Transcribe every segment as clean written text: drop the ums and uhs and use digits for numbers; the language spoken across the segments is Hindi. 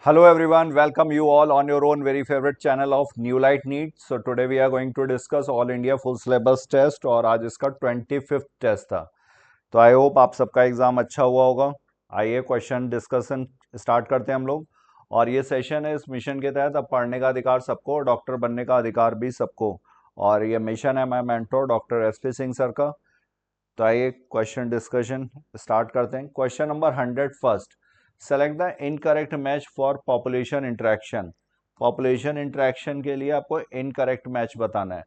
Hello everyone, welcome you all on your own very favorite channel of New Light NEET. So today we are going to discuss All India Full Syllabus Test और आज इसका 25th टेस्ट था। तो आई होप आप सबका एग्जाम अच्छा हुआ होगा। आइए क्वेश्चन डिस्कशन स्टार्ट करते हैं हम लोग। और ये सेशन है इस मिशन के तहत अब पढ़ने का अधिकार सबको, डॉक्टर बनने का अधिकार भी सबको। और ये मिशन है my mentor doctor SP Singh sir का। तो आइए क्वेश्चन डिस्कशन स्टार्ट करते हैं। Question number 101। Select the incorrect match for population interaction. Population interaction के लिए आपको इनकरेक्ट मैच बताना है।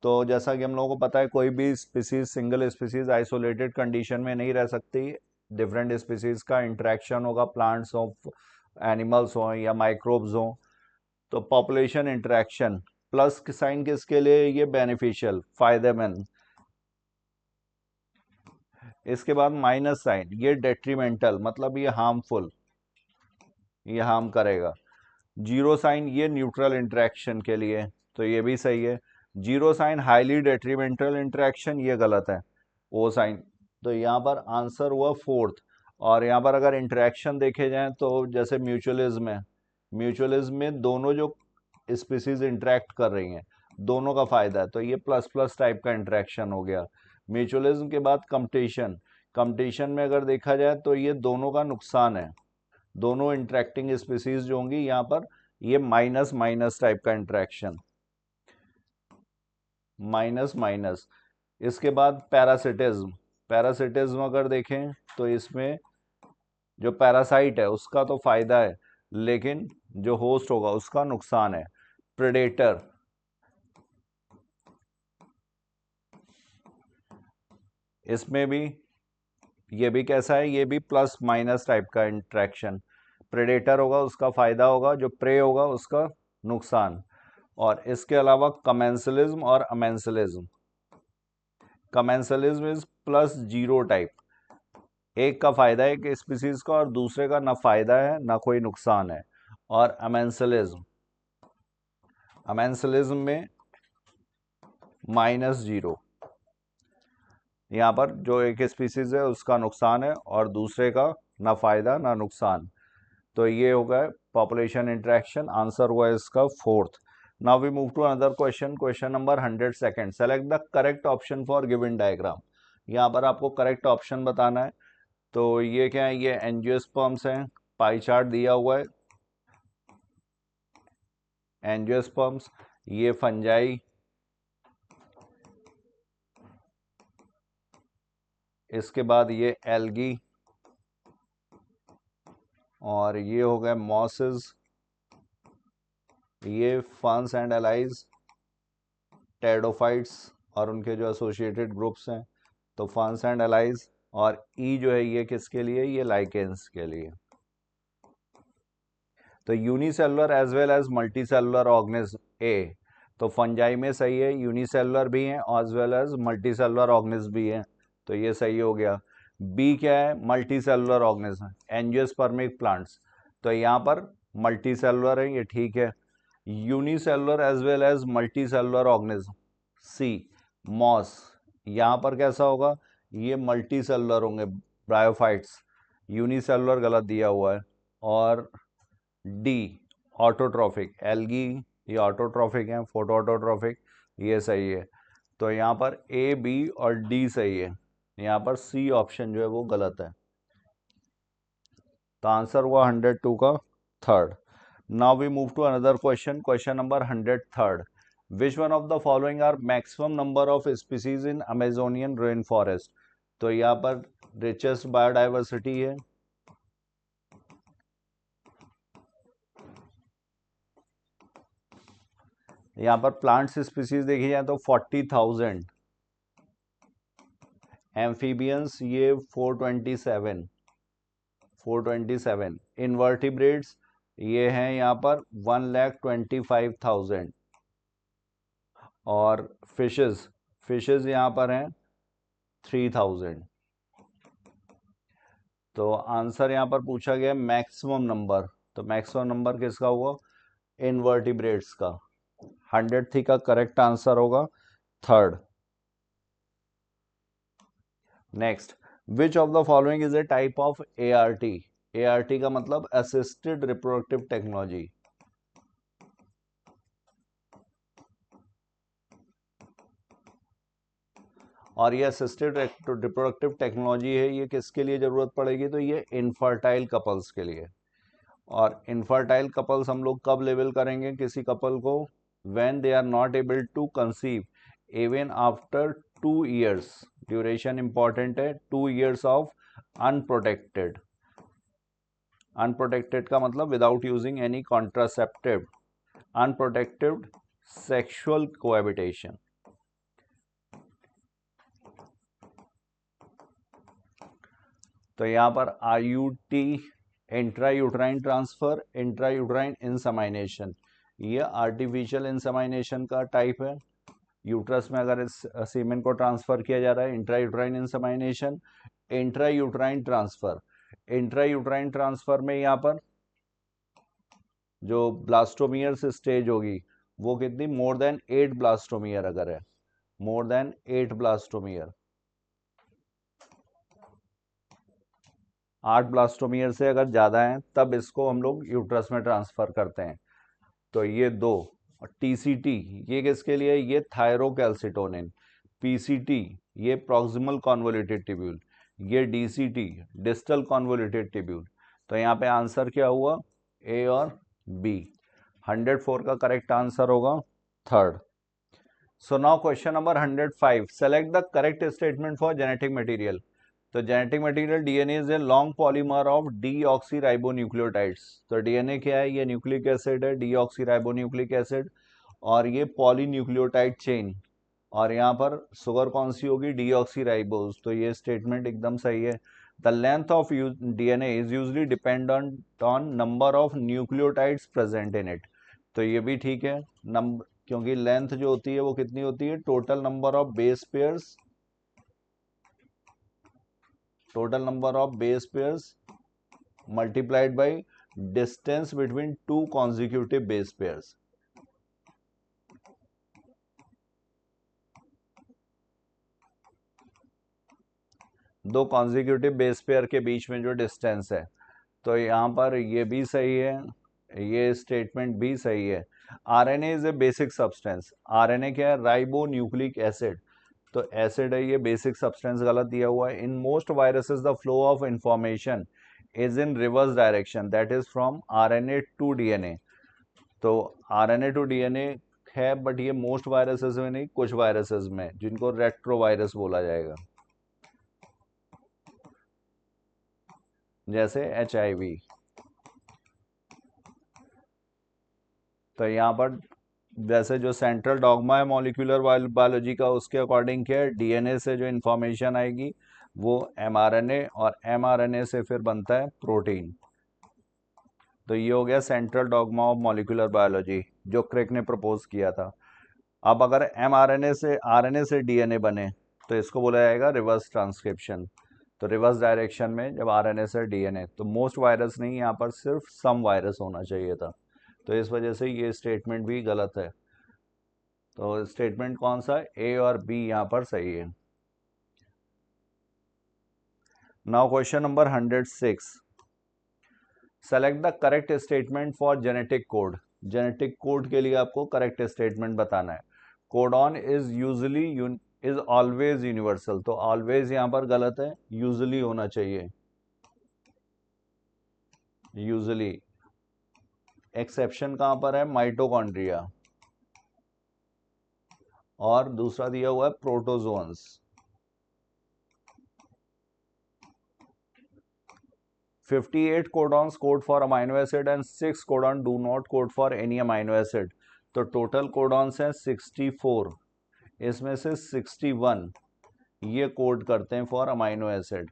तो जैसा कि हम लोगों को पता है, कोई भी species single species isolated condition में नहीं रह सकती। डिफरेंट स्पीसीज का इंटरेक्शन होगा, प्लांट्स हो, एनिमल्स हो या माइक्रोब्स हो। तो पॉपुलेशन इंटरेक्शन प्लस साइन किसके लिए, ये बेनिफिशियल, फायदेमंद। इसके बाद माइनस साइन, ये डेट्रीमेंटल, मतलब ये हार्मफुल, ये हार्म करेगा। जीरो साइन, ये न्यूट्रल इंटरेक्शन के लिए, तो ये भी सही है। Zero sine highly detrimental interaction, ये गलत है। ओ साइन, तो यहाँ पर आंसर हुआ फोर्थ। और यहाँ पर अगर इंटरेक्शन देखे जाएं तो जैसे म्यूचुअलिज्म है, म्यूचुअलिज्म में दोनों जो स्पीसीज इंटरेक्ट कर रही हैं दोनों का फायदा है, तो ये प्लस प्लस टाइप का इंटरेक्शन हो गया। म्यूचुअलिज्म के बाद कंपटीशन, कंपटीशन में अगर देखा जाए तो ये दोनों का नुकसान है। दोनों इंटरेक्टिंग स्पीसीज जो होंगी यहाँ पर, ये माइनस माइनस टाइप का इंटरेक्शन, माइनस माइनस। इसके बाद पैरासिटिज्म, पैरासिटिज्म अगर देखें तो इसमें जो पैरासाइट है उसका तो फायदा है, लेकिन जो होस्ट होगा उसका नुकसान है। प्रेडेटर, इसमें भी ये भी कैसा है, ये भी प्लस माइनस टाइप का इंटरेक्शन। प्रेडेटर होगा उसका फायदा होगा, जो प्रे होगा उसका नुकसान। और इसके अलावा कमेंसलिज्म और amensalism, commensalism is plus zero type, एक का फायदा है एक स्पीसीज का और दूसरे का ना फायदा है ना कोई नुकसान है। और अमेंसलिज्म, अमेंसलिज्म में माइनस जीरो, यहाँ पर जो एक स्पीसीज है उसका नुकसान है और दूसरे का ना फायदा ना नुकसान। तो ये हो गया पॉपुलेशन इंटरेक्शन, आंसर हुआ इसका fourth. Now we move to another question, question number 102। Select the correct option for given diagram. यहाँ पर आपको करेक्ट ऑप्शन बताना है। तो ये क्या है, ये एंजियोस्पर्म्स हैं, पाई चार्ट दिया हुआ है, एंजियोस्पर्म्स। ये फंजाई, इसके बाद ये एल्गी, और ये हो गए मॉसेस, ये फंस एंड एलाइज, टेडोफाइट्स और उनके जो एसोसिएटेड ग्रुप्स हैं, तो फंस एंड एलाइज। और ई जो है ये किसके लिए, ये लाइकेंस के लिए। तो unicellular as well as multicellular organism ah, तो फंजाई में सही है, यूनिसेलुलर भी हैं as well as multicellular organism भी हैं, तो ये सही हो गया। बी क्या है, multicellular organism, angiospermic plants, तो यहाँ पर मल्टी सेलुलर है, ये ठीक है। Unicellular as well as multicellular organism, C moss, यहाँ पर कैसा होगा, ये मल्टी सेलुलर होंगे, ब्रायोफाइट्स, यूनिसेलुलर गलत दिया हुआ है। और डी ऑटोट्रॉफिक, एल्गी ये ऑटोट्रॉफिक हैं, फोटो ऑटोट्रॉफिक, ये सही है। तो यहाँ पर ए बी और डी सही है, यहाँ पर सी ऑप्शन जो है वो गलत है। तो आंसर हुआ 102 का third. Now we move to another question, question number 103। Which one of the following are maximum number of species in Amazonian rain forest. तो यहाँ पर रिचेस्ट बायोडाइवर्सिटी है, यहाँ पर प्लांट्स स्पीसीज देखी जाए तो 40,000, एम्फीबियंस ये 427, इनवर्टिब्रेट्स ये हैं यहाँ पर 1,25,000। और फिशेस, फिशेस यहाँ पर हैं 3,000। तो आंसर यहाँ पर पूछा गया मैक्सिमम नंबर, तो मैक्सिमम नंबर किसका हुआ, इनवर्टिब्रेट्स का। 100 का करेक्ट आंसर होगा third. Next, which of the following is a type of ART। ART का मतलब असिस्टेड रिप्रोडक्टिव टेक्नोलॉजी। और ये असिस्टेड रिप्रोडक्टिव टेक्नोलॉजी है, ये किसके लिए ज़रूरत पड़ेगी, तो ये इनफर्टाइल कपल्स के लिए। और इनफर्टाइल कपल्स हम लोग कब लेबल करेंगे किसी कपल को, when they are not able to conceive even after 2 years। Duration important है, 2 years ऑफ अनप्रोटेक्टेड। अनप्रोटेक्टेड का मतलब without using any contraceptive, unprotected sexual cohabitation. तो यहाँ पर IUT intrauterine transfer, intrauterine insemination, ये आर्टिफिशियल इंसेमिनेशन का टाइप है। यूट्रस में अगर इस सीमेन को ट्रांसफर किया जा रहा है, intra uterine insemination. Intra uterine transfer, intrauterine transfer में यहाँ पर जो ब्लास्टोमियर्स स्टेज होगी वो कितनी, मोर देन 8 ब्लास्टोमियर अगर है, मोर देन 8 ब्लास्टोमियर, 8 ब्लास्टोमियर से अगर ज़्यादा हैं तब इसको हम लोग यूट्रस में ट्रांसफ़र करते हैं। तो ये दो। TCT ये किसके लिए, ये थायरोकैल्सिटोनिन। PCT ये प्रॉक्सिमल कॉन्वोल्यूटेड ट्यूब्यूल, ये DCT डिस्टल कॉन्वोल्यूटेड ट्यूब्यूल। तो यहाँ पे आंसर क्या हुआ, A और B। 104 का करेक्ट आंसर होगा third. So now question number 105, select the correct statement for genetic material. तो genetic material DNA is a long polymer of deoxyribonucleotides. तो DNA क्या है, ये न्यूक्लिक एसिड है, डीऑक्सीराइबोन्यूक्लिक एसिड, और ये पॉलीन्यूक्लियोटाइड चेन। और यहाँ पर शुगर कौन सी होगी, डीऑक्सीराइबोज। तो ये स्टेटमेंट एकदम सही है। The length of DNA is usually dependent on number of nucleotides present in it. तो ये भी ठीक है, नंबर, क्योंकि लेंथ जो होती है वो कितनी होती है, total number of base pairs, total number of base pairs multiplied by distance between 2 consecutive base pairs. दो कॉन्जिक्यूटिव बेस पेयर के बीच में जो डिस्टेंस है। तो यहाँ पर ये भी सही है, ये स्टेटमेंट भी सही है। RNA is a basic substance. RNA क्या है, राइबो न्यूक्लिक एसिड। तो एसिड है, ये बेसिक सब्सटेंस गलत दिया हुआ है। In most viruses the flow of information is in reverse direction, that is from RNA to DNA। तो RNA टू DNA है, बट ये मोस्ट वायरसेस में नहीं, कुछ वायरसेस में, जिनको रेट्रो वायरस बोला जाएगा, जैसे HIV। तो यहाँ पर जैसे जो सेंट्रल डॉगमा है मॉलिक्यूलर बायोलॉजी का, उसके अकॉर्डिंग क्या है, DNA से जो इंफॉर्मेशन आएगी वो mRNA, और mRNA से फिर बनता है प्रोटीन। तो ये हो गया central dogma of molecular biology, जो क्रेक ने प्रपोज किया था। अब अगर mRNA से RNA से DNA बने तो इसको बोला जाएगा रिवर्स ट्रांसक्रिप्शन। तो रिवर्स डायरेक्शन में जब RNA से DNA, तो मोस्ट वायरस नहीं, यहाँ पर सिर्फ सम वायरस होना चाहिए था। तो इस वजह से ये स्टेटमेंट भी गलत है। तो स्टेटमेंट कौन सा, A और B यहाँ पर सही है। Now question number 106, select the correct statement for genetic code. Genetic code के लिए आपको करेक्ट स्टेटमेंट बताना है। Codon is usually is always universal. तो ऑलवेज यहाँ पर गलत है, यूजली होना चाहिए, यूजली। एक्सेप्शन कहाँ पर है, माइटोकॉन्ड्रिया, और दूसरा दिया हुआ है protozoans. 58 codons code for amino acid and 6 codon do not code for any amino acid। तो टोटल कोडॉन्स हैं 64, इसमें से 61 ये कोड करते हैं फॉर अमाइनो एसिड।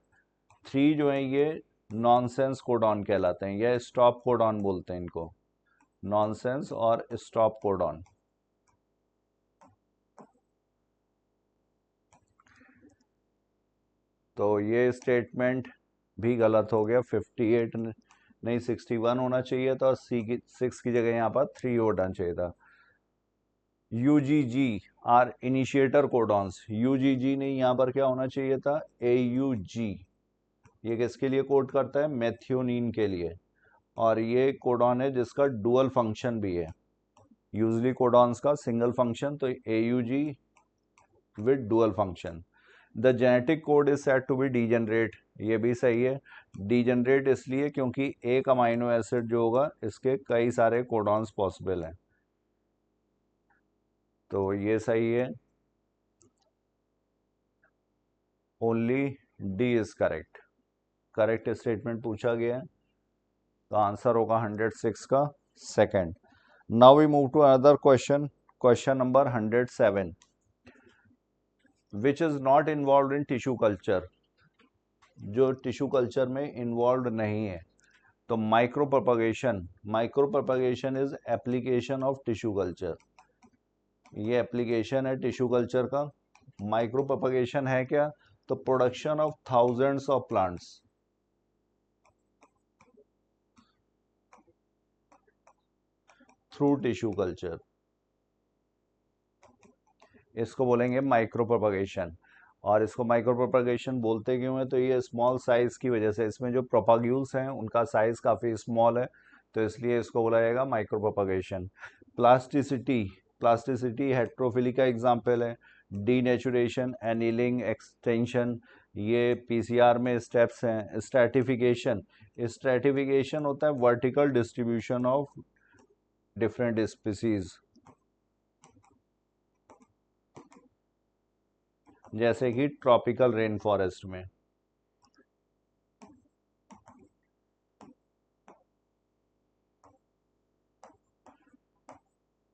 3 जो हैं ये नॉनसेंस कोडॉन कहलाते हैं, या स्टॉप कोडॉन बोलते हैं इनको, नॉनसेंस और स्टॉप कोडॉन। तो ये स्टेटमेंट भी गलत हो गया, 58 नहीं 61 होना चाहिए था, और 6 की जगह यहाँ पर 3 होना चाहिए था। UGG are initiator codons, UGG नहीं, यहाँ पर क्या होना चाहिए था, AUG, ये किसके लिए कोड करता है? मेथियोनिन के लिए। और ये कोडॉन है जिसका डुअल फंक्शन भी है। यूजली कोडॉन्स का सिंगल फंक्शन, तो AUG with dual function. The genetic code is said to be degenerate, ये भी सही है। डीजेनरेट इसलिए क्योंकि एक अमाइनो एसिड जो होगा इसके कई सारे कोडॉन्स पॉसिबल हैं, तो ये सही है। Only D is correct. Correct statement पूछा गया है, तो आंसर होगा 106 का second. Now we move to another question, question number 107, which is not involve in tissue culture, जो टिश्यू कल्चर में इन्वॉल्व नहीं है। तो micropropagation, micropropagation is application of tissue culture, ये एप्लीकेशन है टिश्यू कल्चर का। माइक्रो प्रोपगेशन है क्या? तो production of thousands of plants through tissue culture, इसको बोलेंगे माइक्रो प्रोपगेशन। और इसको माइक्रो प्रोपगेशन बोलते क्यों है? तो ये स्मॉल साइज की वजह से, इसमें जो प्रोपाग्यूल्स हैं उनका साइज काफ़ी स्मॉल है, तो इसलिए इसको बोला जाएगा micro propagation. Plasticity, plasticity heterophylly का एग्जाम्पल है। डीनेचुरेशन, एनीलिंग, एक्सटेंशन, ये PCR में स्टेप्स हैं। स्ट्रैटिफिकेशन, स्ट्रैटिफिकेशन होता है vertical distribution of different species, जैसे कि ट्रॉपिकल रेन फॉरेस्ट में।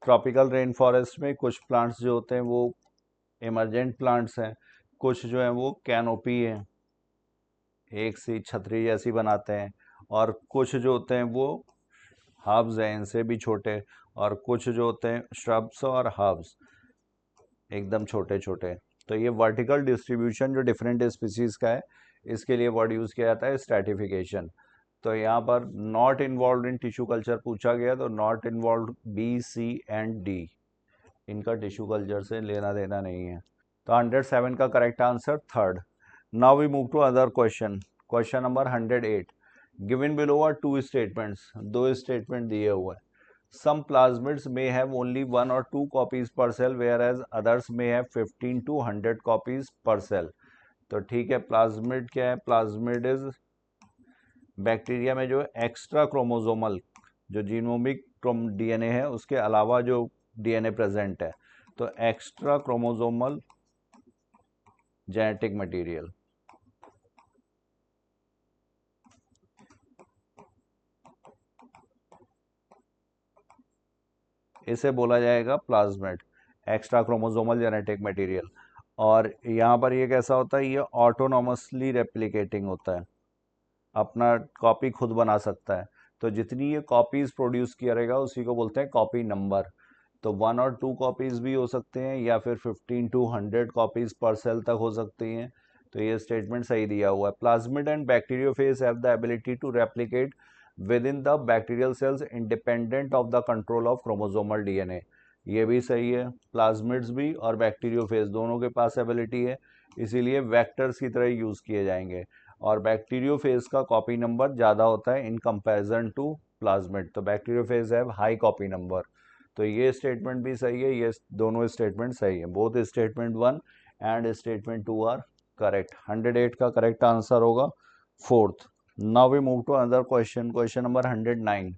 ट्रॉपिकल रेन फॉरेस्ट में कुछ प्लांट्स जो होते हैं वो इमरजेंट प्लांट्स हैं, कुछ जो हैं वो कैनोपी है, एक सी छतरी जैसी बनाते हैं, और कुछ जो होते हैं वो हर्ब्स हैं, इनसे भी छोटे, और कुछ जो होते हैं श्रब्स और हर्ब्स एकदम छोटे छोटे। तो ये वर्टिकल डिस्ट्रीब्यूशन जो डिफरेंट स्पीसीज का है, इसके लिए वर्ड यूज़ किया जाता है स्ट्रैटिफिकेशन। तो यहाँ पर not involve in tissue culture पूछा गया, तो not involve B, C and D, इनका टिश्यू कल्चर से लेना देना नहीं है। तो 107 का correct answer third. Now we move to other question, question number 108, given below are two statements, दो स्टेटमेंट दिए हुए हैं। Some plasmids may have only 1 or 2 copies per cell, whereas others may have 15 to 100 copies per cell. तो ठीक है, प्लाज्मिड क्या है? प्लाज्मिड इज बैक्टीरिया में जो एक्स्ट्रा क्रोमोसोमल, जो जीनोमिक DNA है उसके अलावा जो DNA प्रेजेंट है, तो एक्स्ट्रा क्रोमोसोमल जेनेटिक मटेरियल, इसे बोला जाएगा plasmid, extra chromosomal genetic material. और यहाँ पर ये कैसा होता है? ये ऑटोनॉमसली रेप्लिकेटिंग होता है, अपना कॉपी खुद बना सकता है। तो जितनी ये कॉपीज प्रोड्यूस किया रहेगा उसी को बोलते हैं कॉपी नंबर। तो 1 और 2 कॉपीज भी हो सकते हैं, या फिर 15 to 100 कॉपीज पर सेल तक हो सकती हैं। तो ये स्टेटमेंट सही दिया हुआ है। Plasmid and bacteriophage have the ability to replicate within the bacterial cells independent of the control of chromosomal DNA, ये भी सही है। प्लाज्मिड्स भी और बैक्टीरियोफेज दोनों के पास एबिलिटी है, इसीलिए वेक्टर्स की तरह यूज़ किए जाएंगे। और बैक्टीरियोफेज का कॉपी नंबर ज़्यादा होता है इन कंपैरिजन टू प्लाज्मिड, तो bacteriophage have high copy number. तो ये स्टेटमेंट भी सही है, ये दोनों स्टेटमेंट सही है, both statement 1 and statement 2 are correct. 108 का करेक्ट आंसर होगा fourth. Now we move to another question, question number 109,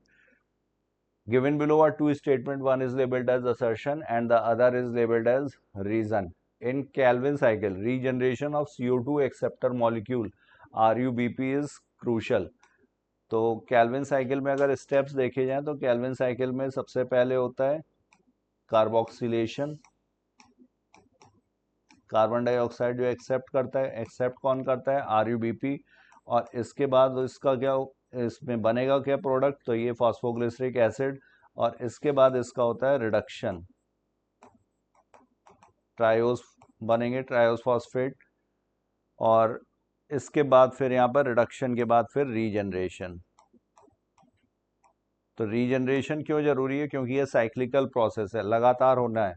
given below are two statement, one is labeled as assertion and the other is labeled as reason. In Calvin cycle, regeneration of CO2 acceptor molecule RUBP is crucial. तो कैल्विन साइकिल में अगर स्टेप्स देखे जाएं तो कैल्विन साइकिल में सबसे पहले होता है कार्बोक्सिलेशन, कार्बन डाइऑक्साइड जो एक्सेप्ट करता है, एक्सेप्ट कौन करता है? RUBP। और इसके बाद इसका क्या, इसमें बनेगा क्या प्रोडक्ट? तो ये फॉस्फोग्लिसरिक एसिड। और इसके बाद इसका होता है रिडक्शन, ट्रायोस बनेंगे, ट्रायोस फॉस्फेट। और इसके बाद फिर यहाँ पर रिडक्शन के बाद फिर रीजनरेशन। तो रीजनरेशन क्यों जरूरी है? क्योंकि ये साइक्लिकल प्रोसेस है, लगातार होना है।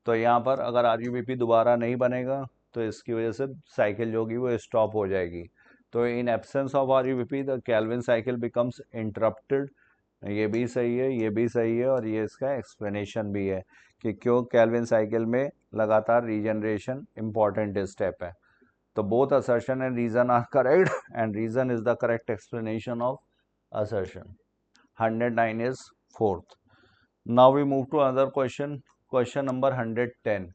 तो यहाँ पर अगर RUBP दोबारा नहीं बनेगा तो इसकी वजह से साइकिल जो होगी वो स्टॉप हो जाएगी। तो in absence of RuBP the Calvin cycle becomes interrupted. ये भी सही है, ये भी सही है, और ये इसका एक्सप्लेनेशन भी है कि क्यों केल्विन साइकिल में लगातार रीजनरेशन इंपॉर्टेंट स्टेप है। तो both assertion and reason are correct and reason is the correct explanation of assertion. 109 is fourth. Now we move to another question. Question number 110.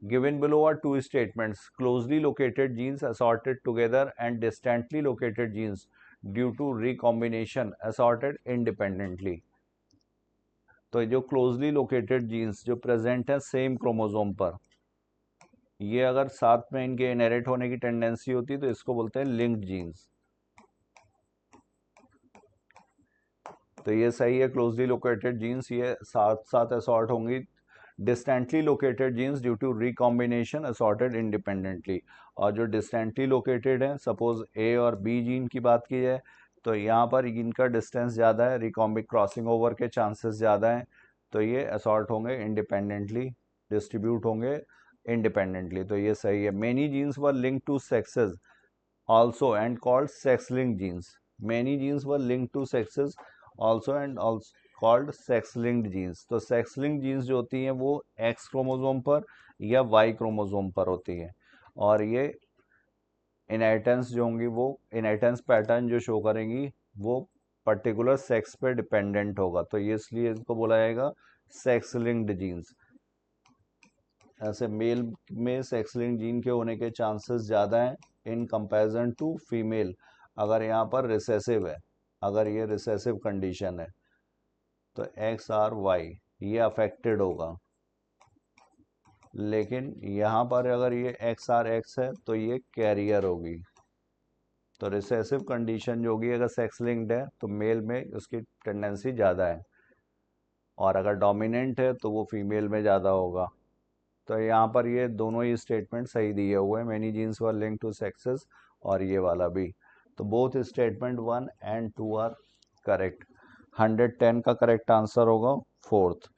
Given below are two statements: closely located genes assorted together and distantly located genes due to recombination assorted independently. तो जो क्लोजली लोकेटेड जीन्स जो प्रेजेंट है सेम क्रोमोसोम पर, ये अगर साथ में इनके इनहेरिट होने की टेंडेंसी होती है तो इसको बोलते हैं लिंक्ड जीन्स। तो ये सही है, क्लोजली लोकेटेड जीन्स ये साथ साथ असॉर्ट होंगी। Distantly located genes due to recombination assorted independently. और जो डिस्टेंटली लोकेटेड हैं, सपोज ए और बी जीन की बात की जाए तो यहाँ पर इनका डिस्टेंस ज़्यादा है, रिकॉम्बिक क्रॉसिंग ओवर के चांसेस ज़्यादा हैं, तो ये असॉर्ट होंगे इंडिपेंडेंटली, डिस्ट्रीब्यूट होंगे इंडिपेंडेंटली। तो ये सही है। Many genes were link to sexes also and called sex link genes. Many genes were link to sexes also and also called sex linked genes. तो सेक्स लिंक्ड जीन्स जो होती हैं वो एक्स क्रोमोसोम पर या वाई क्रोमोसोम पर होती हैं, और ये इनहेरिटेंस जो होंगी वो इनहेरिटेंस पैटर्न जो शो करेंगी वो पर्टिकुलर सेक्स पे डिपेंडेंट होगा। तो ये इसलिए इसको बोला जाएगा सेक्स लिंक्ड जीन्स। ऐसे मेल में सेक्स लिंक्ड जीन के होने के चांसेस ज़्यादा हैं इन कंपैरिजन टू फीमेल, अगर यहाँ पर रिसेसिव है, अगर ये रिसेसिव कंडीशन है तो एक्स आर वाई ये अफेक्टेड होगा। लेकिन यहाँ पर अगर ये एक्स आर एक्स है तो ये कैरियर होगी। तो रिसेसिव कंडीशन जो होगी अगर सेक्स लिंक्ड है तो मेल में उसकी टेंडेंसी ज़्यादा है, और अगर डोमिनेंट है तो वो फीमेल में ज़्यादा होगा। तो यहाँ पर ये दोनों ही स्टेटमेंट सही दिए हुए हैं, many genes were link to sexes और ये वाला भी। तो both statement 1 and 2 are correct. 110 का करेक्ट आंसर होगा fourth.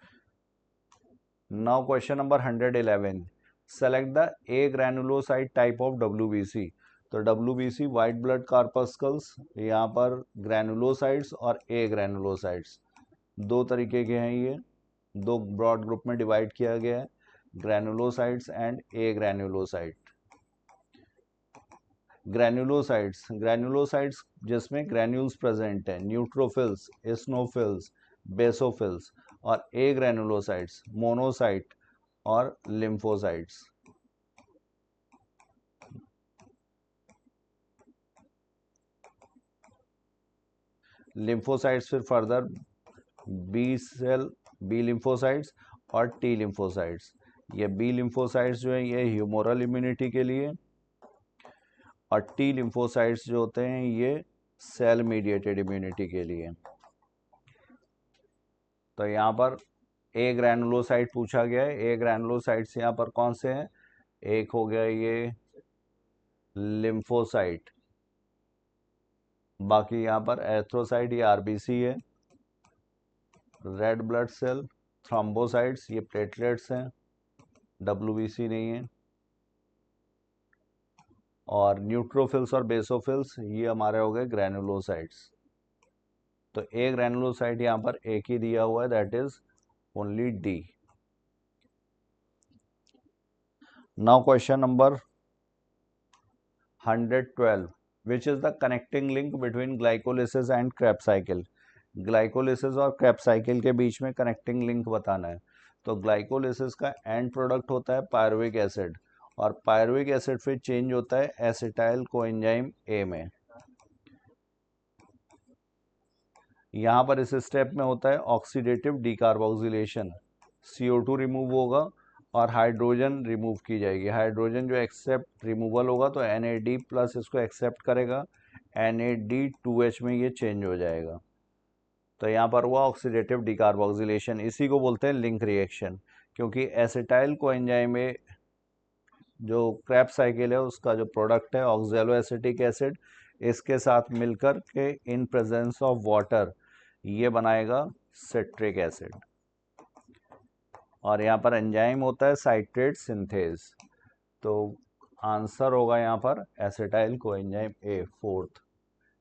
Now question number 111। Select the agranulocyte type of WBC। तो WBC वाइट ब्लड कार्पस्कल्स, यहाँ पर ग्रैनुलोसाइट्स और ए ग्रैनुलोसाइट्स दो तरीके के हैं, ये दो ब्रॉड ग्रुप में डिवाइड किया गया है, granulocytes and agranulocyte. Granulocytes जिसमें ग्रैन्यूल्स प्रेजेंट है, न्यूट्रोफिल्स, एस्नोफिल्स, बेसोफिल्स, और ए ग्रैनुलोसाइट्स मोनोसाइट और लिम्फोसाइट्स। लिम्फोसाइट्स फिर further B cell, B lymphocytes और टी लिम्फोसाइट्स। ये बी लिम्फोसाइट्स जो है ये ह्यूमोरल इम्यूनिटी के लिए, और टी लिम्फोसाइट्स जो होते हैं ये सेल मीडिएटेड इम्यूनिटी के लिए। तो यहाँ पर ए ग्रैनुलोसाइट पूछा गया है। ए ग्रैनुलोसाइट्स यहाँ पर कौन से हैं? एक हो गया ये लिम्फोसाइट, बाकी यहाँ पर एथ्रोसाइट ये आरबीसी है, रेड ब्लड सेल, थ्रोम्बोसाइट्स ये प्लेटलेट्स हैं, WBC नहीं है, और न्यूट्रोफिल्स और बेसोफिल्स ये हमारे हो गए ग्रैनुलोसाइट्स। तो ए ग्रैनुलोसाइट यहाँ पर एक ही दिया हुआ है, that is only D. Now question number 112। Which is the connecting link between glycolysis and Krebs cycle. Glycolysis और क्रेब्स साइकिल के बीच में कनेक्टिंग लिंक बताना है। तो ग्लाइकोलिसिस का एंड प्रोडक्ट होता है पायरुविक एसिड, और पायरुविक एसिड फिर चेंज होता है एसिटाइल कोएंजाइम ए में। यहाँ पर इस स्टेप में होता है ऑक्सीडेटिव डीकार्बोक्सिलेशन, CO2 रिमूव होगा और हाइड्रोजन रिमूव की जाएगी। हाइड्रोजन जो एक्सेप्ट रिमूवल होगा तो NAD प्लस इसको एक्सेप्ट करेगा, NAD2H में ये चेंज हो जाएगा। तो यहाँ पर हुआ ऑक्सीडेटिव डीकार्बोक्सिलेशन, इसी को बोलते हैं लिंक रिएक्शन, क्योंकि एसिटाइल कोएंजाइम में जो क्रेब्स साइकिल है उसका जो प्रोडक्ट है ऑक्सैलो एसिटिक एसिड, इसके साथ मिलकर के इन प्रेजेंस ऑफ वाटर ये बनाएगा सिट्रिक एसिड, और यहाँ पर एंजाइम होता है साइट्रेट सिंथेज। तो आंसर होगा यहाँ पर एसिटाइल कोएंजाइम ए फोर्थ।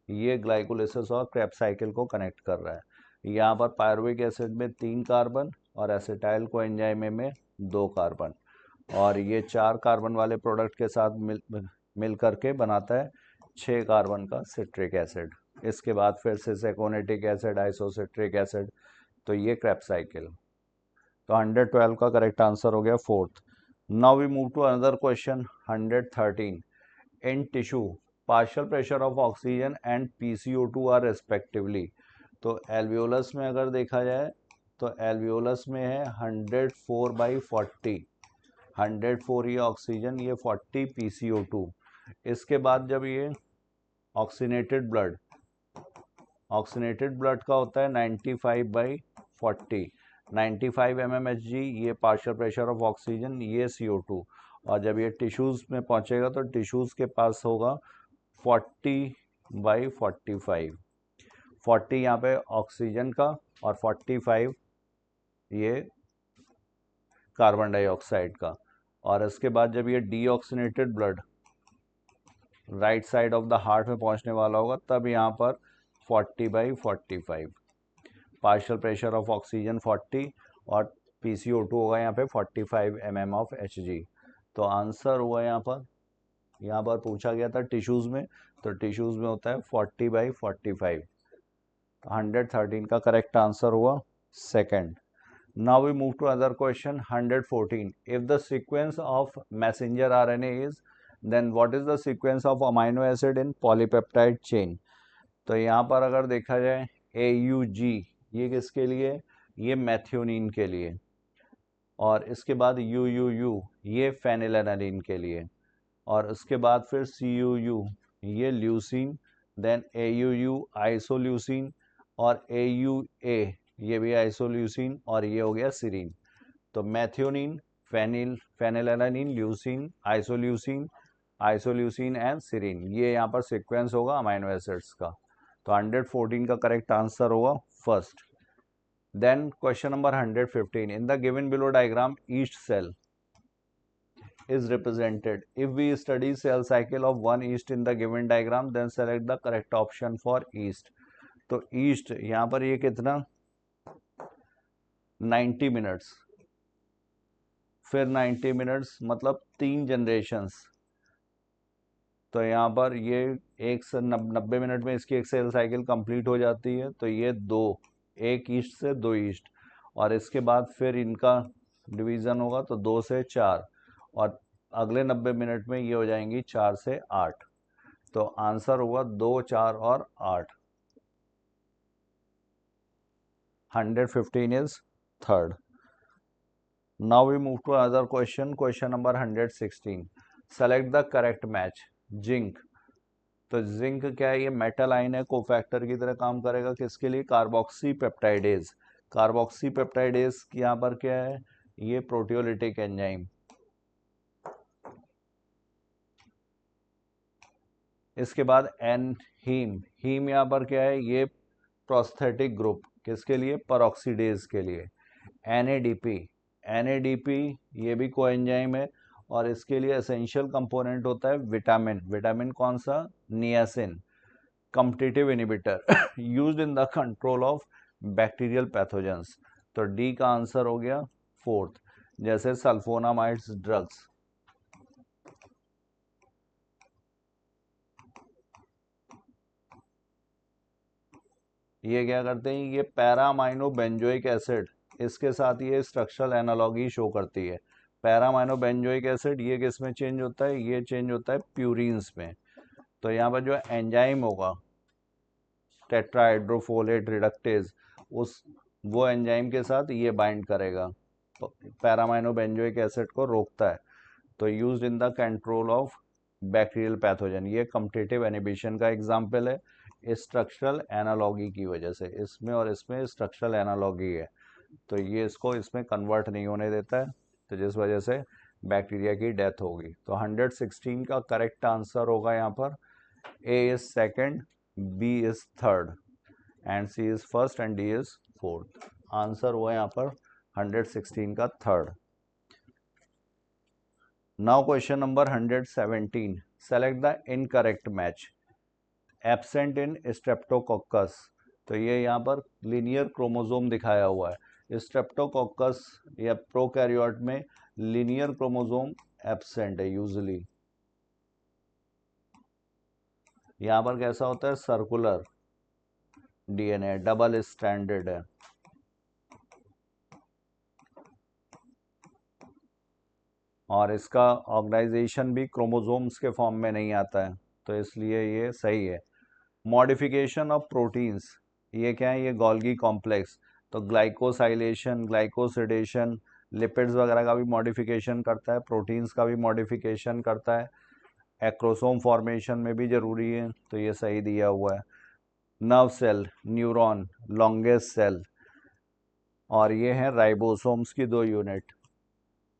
ये ग्लाइकोलिसिस और क्रेब्स साइकिल को कनेक्ट कर रहा है। यहाँ पर पायरुविक एसिड में 3 कार्बन और एसिटाइल कोएंजाइम ए में 2 कार्बन, और ये 4 कार्बन वाले प्रोडक्ट के साथ मिल करके बनाता है 6 कार्बन का सिट्रिक एसिड। इसके बाद फिर से सेकोनेटिक एसिड, आइसोसिट्रिक एसिड, तो ये क्रेब्स साइकिल। तो 112 का करेक्ट आंसर हो गया fourth. Now we move to another question 113। In tissue partial pressure of oxygen and PCO2 are respectively. तो एल्वियोलस में अगर देखा जाए तो एल्वियोलस में है 104/40, 104 ये ऑक्सीजन, ये 40 PCO2। इसके बाद जब ये ऑक्सीनेटेड ब्लड का होता है 95/40, 95 mmHg, ये पार्शियल प्रेशर ऑफ ऑक्सीजन, ये CO2। और जब ये टिश्यूज़ में पहुंचेगा तो टिश्यूज़ के पास होगा 40/45, 40 यहाँ पे ऑक्सीजन का और 45 ये कार्बन डाइऑक्साइड का। और इसके बाद जब ये deoxygenated blood right side of the heart में पहुंचने वाला होगा तब यहाँ पर 40/45, पार्शियल प्रेशर ऑफ ऑक्सीजन 40 और PCO2 होगा यहाँ पे 45 mm ऑफ Hg। तो आंसर हुआ यहाँ पर पूछा गया था टिश्यूज़ में, तो टिश्यूज़ में होता है 40/45। 113 का करेक्ट आंसर हुआ second. Now we move to other question 114. If the sequence of messenger RNA is, then what is the sequence of amino acid in polypeptide chain? तो यहाँ पर अगर देखा जाए AUG, ये किसके लिए? ये मैथ्योनिन के लिए। और इसके बाद UUU, ये फेनिलएनालिन के लिए। और उसके बाद फिर CUU, ये ल्यूसीन, देन AUU आइसोल्यूसिन, और AUA, ये भी आइसोल्यूसिन, और ये हो गया सीरीन। तो methionine, phenylalanine, leucine, isoleucine and serine, ये यहाँ पर सीक्वेंस होगा अमाइनो एसिड्स का। तो 114 का करेक्ट आंसर होगा first. Then question number 115। In the given below diagram yeast cell is represented. If we study cell cycle of one yeast in the given diagram, then select the correct option for yeast. तो yeast यहाँ पर ये कितना 90 मिनट्स, फिर 90 मिनट्स मतलब 3 जनरेशन्स। तो यहाँ पर ये 90 मिनट में इसकी एक सेल साइकिल कंप्लीट हो जाती है। तो ये एक ईस्ट से 2 ईस्ट, और इसके बाद फिर इनका डिवीज़न होगा तो 2 से 4, और अगले 90 मिनट में ये हो जाएंगी 4 से 8। तो आंसर हुआ 2, 4 और 8। 115 is third. Now we move to other question number 116। Select the correct match. Zinc, तो जिंक क्या है? ये मेटल आयन है, कोफैक्टर की तरह काम करेगा। किसके लिए? Carboxy peptidase. कार्बोक्सी पेप्टाइडेज यहाँ पर क्या है? ये प्रोटियोलिटिक एंजाइम। इसके बाद हीम यहाँ पर क्या है? ये प्रोस्थेटिक ग्रुप। किसके लिए? परऑक्सीडेज के लिए। NADP ये भी कोएंजाइम है, और इसके लिए एसेंशियल कंपोनेंट होता है विटामिन कौन सा? Niacin, competitive inhibitor used in the control of bacterial pathogens. तो डी का आंसर हो गया फोर्थ। जैसे सल्फोनामाइड्स ड्रग्स, ये क्या करते हैं? ये पैरामाइनो बेंजोइक एसिड, इसके साथ ये स्ट्रक्चरल एनालॉगी शो करती है। पैरामाइनो बेंजोइक एसिड ये किस में चेंज होता है? ये चेंज होता है प्यूरिन्स में। तो यहाँ पर जो एंजाइम होगा टेट्राहाइड्रोफोलेट रिडक्टेज, वो एंजाइम के साथ ये बाइंड करेगा, पैरामाइनो बेंजोइक एसिड को रोकता है। तो used in the control of bacterial pathogen, ये कॉम्पिटिटिव इनहिबिशन का एग्जांपल है। स्ट्रक्चरल एनालॉगी की वजह से इसमें और इसमें स्ट्रक्चरल एनालॉगी है, तो ये इसको इसमें कन्वर्ट नहीं होने देता है, तो जिस वजह से बैक्टीरिया की डेथ होगी। तो 116 का करेक्ट आंसर होगा यहाँ पर A is second, B is third, and C is first, and D is fourth. Answer हुआ यहाँ पर 116 का third. Now question number 117, select the incorrect match, absent in Streptococcus. तो ये यहाँ पर लीनियर क्रोमोसोम दिखाया हुआ है, स्ट्रेप्टोकोकस या प्रोकैरियोट में लीनियर क्रोमोसोम एब्सेंट है यूजुअली। यहाँ पर कैसा होता है, सर्कुलर डीएनए, डबल स्ट्रैंडेड है। और इसका ऑर्गेनाइजेशन भी क्रोमोसोम्स के फॉर्म में नहीं आता है, तो इसलिए ये सही है। मॉडिफिकेशन ऑफ प्रोटीन्स, ये क्या है, ये गोल्गी कॉम्प्लेक्स, तो ग्लाइकोसाइलेशन, ग्लाइकोसिडेशन, लिपिड्स वगैरह का भी मॉडिफिकेशन करता है, प्रोटीन्स का भी मॉडिफिकेशन करता है, एक्रोसोम फॉर्मेशन में भी जरूरी है, तो ये सही दिया हुआ है। Nerve cell, neuron, longest cell, और ये हैं राइबोसोम्स की 2 यूनिट।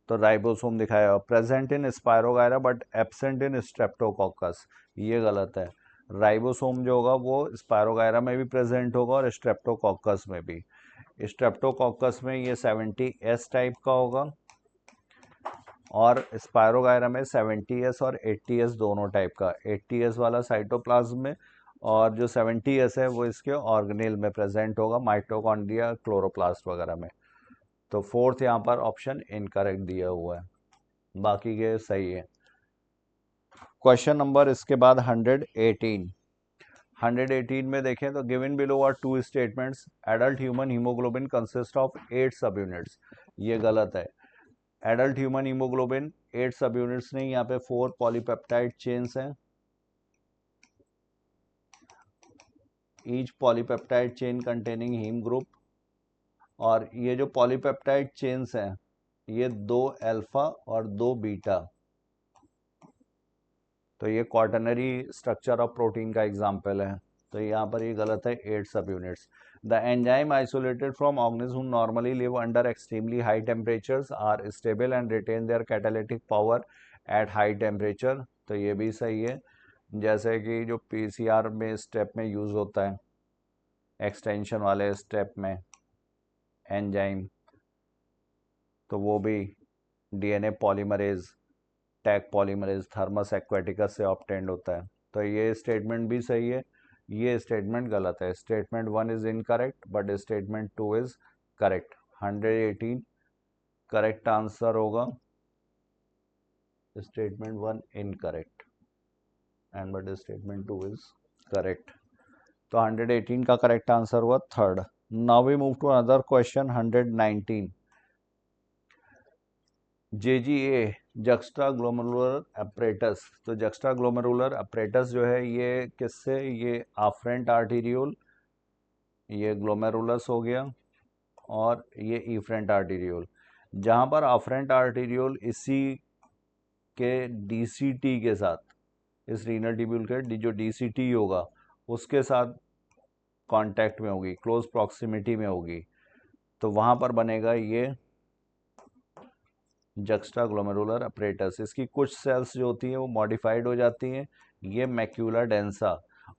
तो राइबोसोम दिखाया हुआ, present in spirogyra but absent in Streptococcus, ये गलत है। राइबोसोम जो होगा वो स्पायरोगायरा में भी प्रेजेंट होगा और स्ट्रेप्टोकोकस में भी। स्ट्रेप्टोकोकस में ये 70S टाइप का होगा और स्पायरोगायरा में 70S और 80S दोनों टाइप का। 80S वाला साइटोप्लाज्म में और जो 70S है वो इसके ऑर्गेनेल में प्रेजेंट होगा, माइटोकॉन्ड्रिया, क्लोरोप्लास्ट वगैरह में। तो फोर्थ यहाँ पर ऑप्शन इनकरेक्ट दिया हुआ है, बाकी के सही है। क्वेश्चन नंबर इसके बाद 118। 118 में देखें तो given below are 2 statements, adult human haemoglobin consist of 8 सब यूनिट्स, ये गलत है। एडल्ट ह्यूमन हीमोग्लोबिन 8 सब यूनिट्स नहीं, यहाँ पे 4 पॉलीपेप्टाइड चेन्स हैं, each polypeptide chain containing haem group. और ये जो पॉलीपेप्टाइड चेन्स हैं ये 2 अल्फा और 2 बीटा, तो ये क्वाटरनरी स्ट्रक्चर ऑफ प्रोटीन का एग्जाम्पल है, तो यहाँ पर ये गलत है, 8 subunits. The enzyme isolated from organism normally live under extremely high temperatures are stable and retain their catalytic power at high temperature, तो ये भी सही है। जैसे कि जो पीसीआर में स्टेप में यूज़ होता है, एक्सटेंशन वाले स्टेप में एंजाइम, तो वो भी DNA polymerase, tag polymerase, Thermus aquaticus से ऑब्टेंड होता है, तो ये स्टेटमेंट भी सही है। ये स्टेटमेंट गलत है, statement 1 is incorrect but statement 2 is correct. 118 correct answer होगा, statement 1 incorrect and but statement 2 is correct. तो 118 का करेक्ट आंसर हुआ third. Now we move to another question 119। JGA, juxtaglomerular apparatus, तो जक्स्ट्रा ग्लोमेरुलर अपरेटस जो है ये किससे, ये आफरेंट आर्टीरियोल, ये ग्लोमेरुलस हो गया, और ये इफरेंट आर्टीरियोल। जहाँ पर आफरेंट आर्टीरियोल इसी के DCT के साथ, इस रीनल ट्यूब्यूल के जो DCT होगा उसके साथ कांटेक्ट में होगी, क्लोज प्रॉक्सिमिटी में होगी, तो वहाँ पर बनेगा ये जक्स्ट्रा ग्लोमेरुलर अपरेटस। इसकी कुछ सेल्स जो होती हैं वो मॉडिफाइड हो जाती हैं, ये मैक्यूला डेंसा,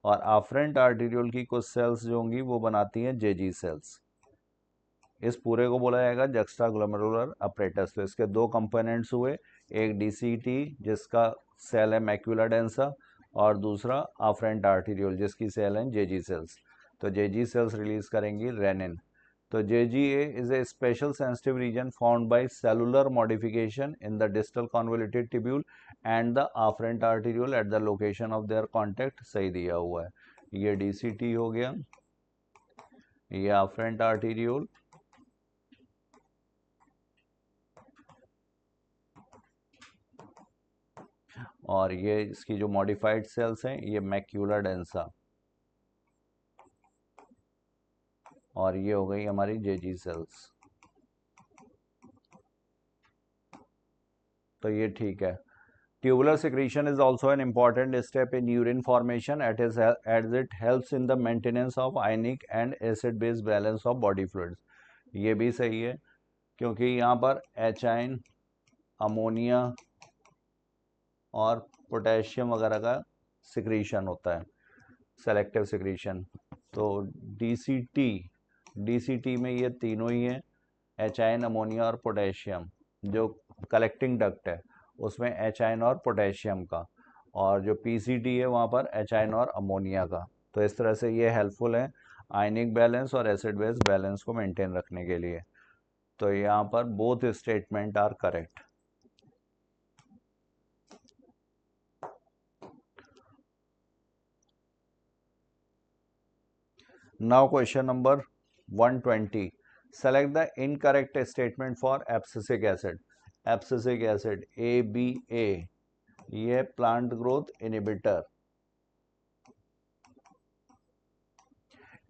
और आफरेंट आर्टीरियोल की कुछ सेल्स जो होंगी वो बनाती हैं जेजी सेल्स। इस पूरे को बोला जाएगा जक्स्ट्रा ग्लोमेरुलर अपरेटस। तो इसके 2 कंपोनेंट्स हुए, एक DCT जिसका सेल है मैक्यूला डेंसा, और दूसरा आफरेंट आर्टीरियोल जिसकी सेल है जेजी सेल्स। तो जेजी सेल्स रिलीज करेंगी रेनिन। तो JGA is a special sensitive region found by cellular modification in the distal convoluted tubule and the afferent arteriole at the location of their contact, सही दिया हुआ है। ये DCT हो गया, ये afferent arteriole, और ये इसकी जो मॉडिफाइड सेल्स हैं ये मैक्यूला डेंसा, और ये हो गई हमारी जेजी सेल्स। तो ये ठीक है। Tubular secretion is also an important step in urine formation as it helps in the maintenance of ionic and acid-base balance of body fluids. ये भी सही है क्योंकि यहाँ पर एचाइन, अमोनिया और पोटेशियम वगैरह का सिक्रीशन होता है, सेलेक्टिव सिक्रीशन। तो DCT में ये तीनों ही हैं, एचाइन, अमोनिया और पोटेशियम, जो कलेक्टिंग डक्ट है, उसमें एच आयन और पोटेशियम का, और जो पीसीटी है वहाँ पर एच आयन और अमोनिया का। तो इस तरह से ये हेल्पफुल है आयनिक बैलेंस और एसिड बेस बैलेंस को मेंटेन रखने के लिए। तो यहाँ पर both statement are correct. Now question number 120. Select the incorrect statement for abscisic acid. Abscisic acid ABA, ये plant growth inhibitor.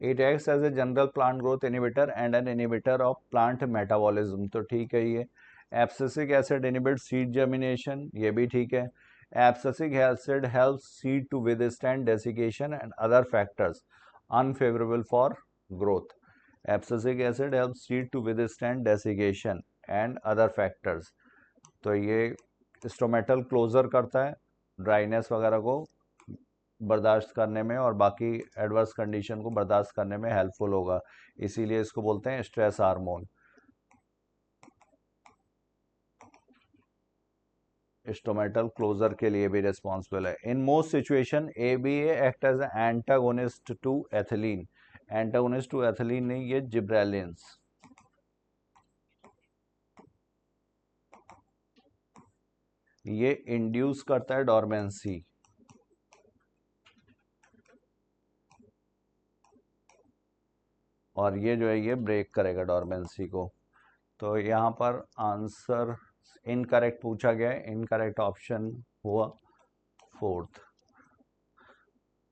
It acts as a general plant growth inhibitor and an inhibitor of plant metabolism. तो ठीक है ये. Abscisic acid inhibits seed germination, ये भी ठीक है. Abscisic acid helps seed to withstand desiccation and other factors unfavorable for growth. Abscisic acid helps seed to withstand desiccation and other factors. तो ये स्टोमेटल क्लोजर करता है, ड्राइनेस वगैरह को बर्दाश्त करने में और बाकी एडवर्स कंडीशन को बर्दाश्त करने में हेल्पफुल होगा, इसीलिए इसको बोलते हैं स्ट्रेस हार्मोन। स्टोमेटल क्लोजर के लिए भी रिस्पॉन्सिबल है। In most situation ABA act as antagonist to ethylene. Antagonist to ethylene नहीं, ये जिब्रेलिन्स। ये इंड्यूस करता है डोरमेंसी, और ये जो है ये ब्रेक करेगा डोरमेंसी को। तो यहाँ पर आंसर इनकरेक्ट पूछा गया है, इनकरेक्ट ऑप्शन हुआ फोर्थ।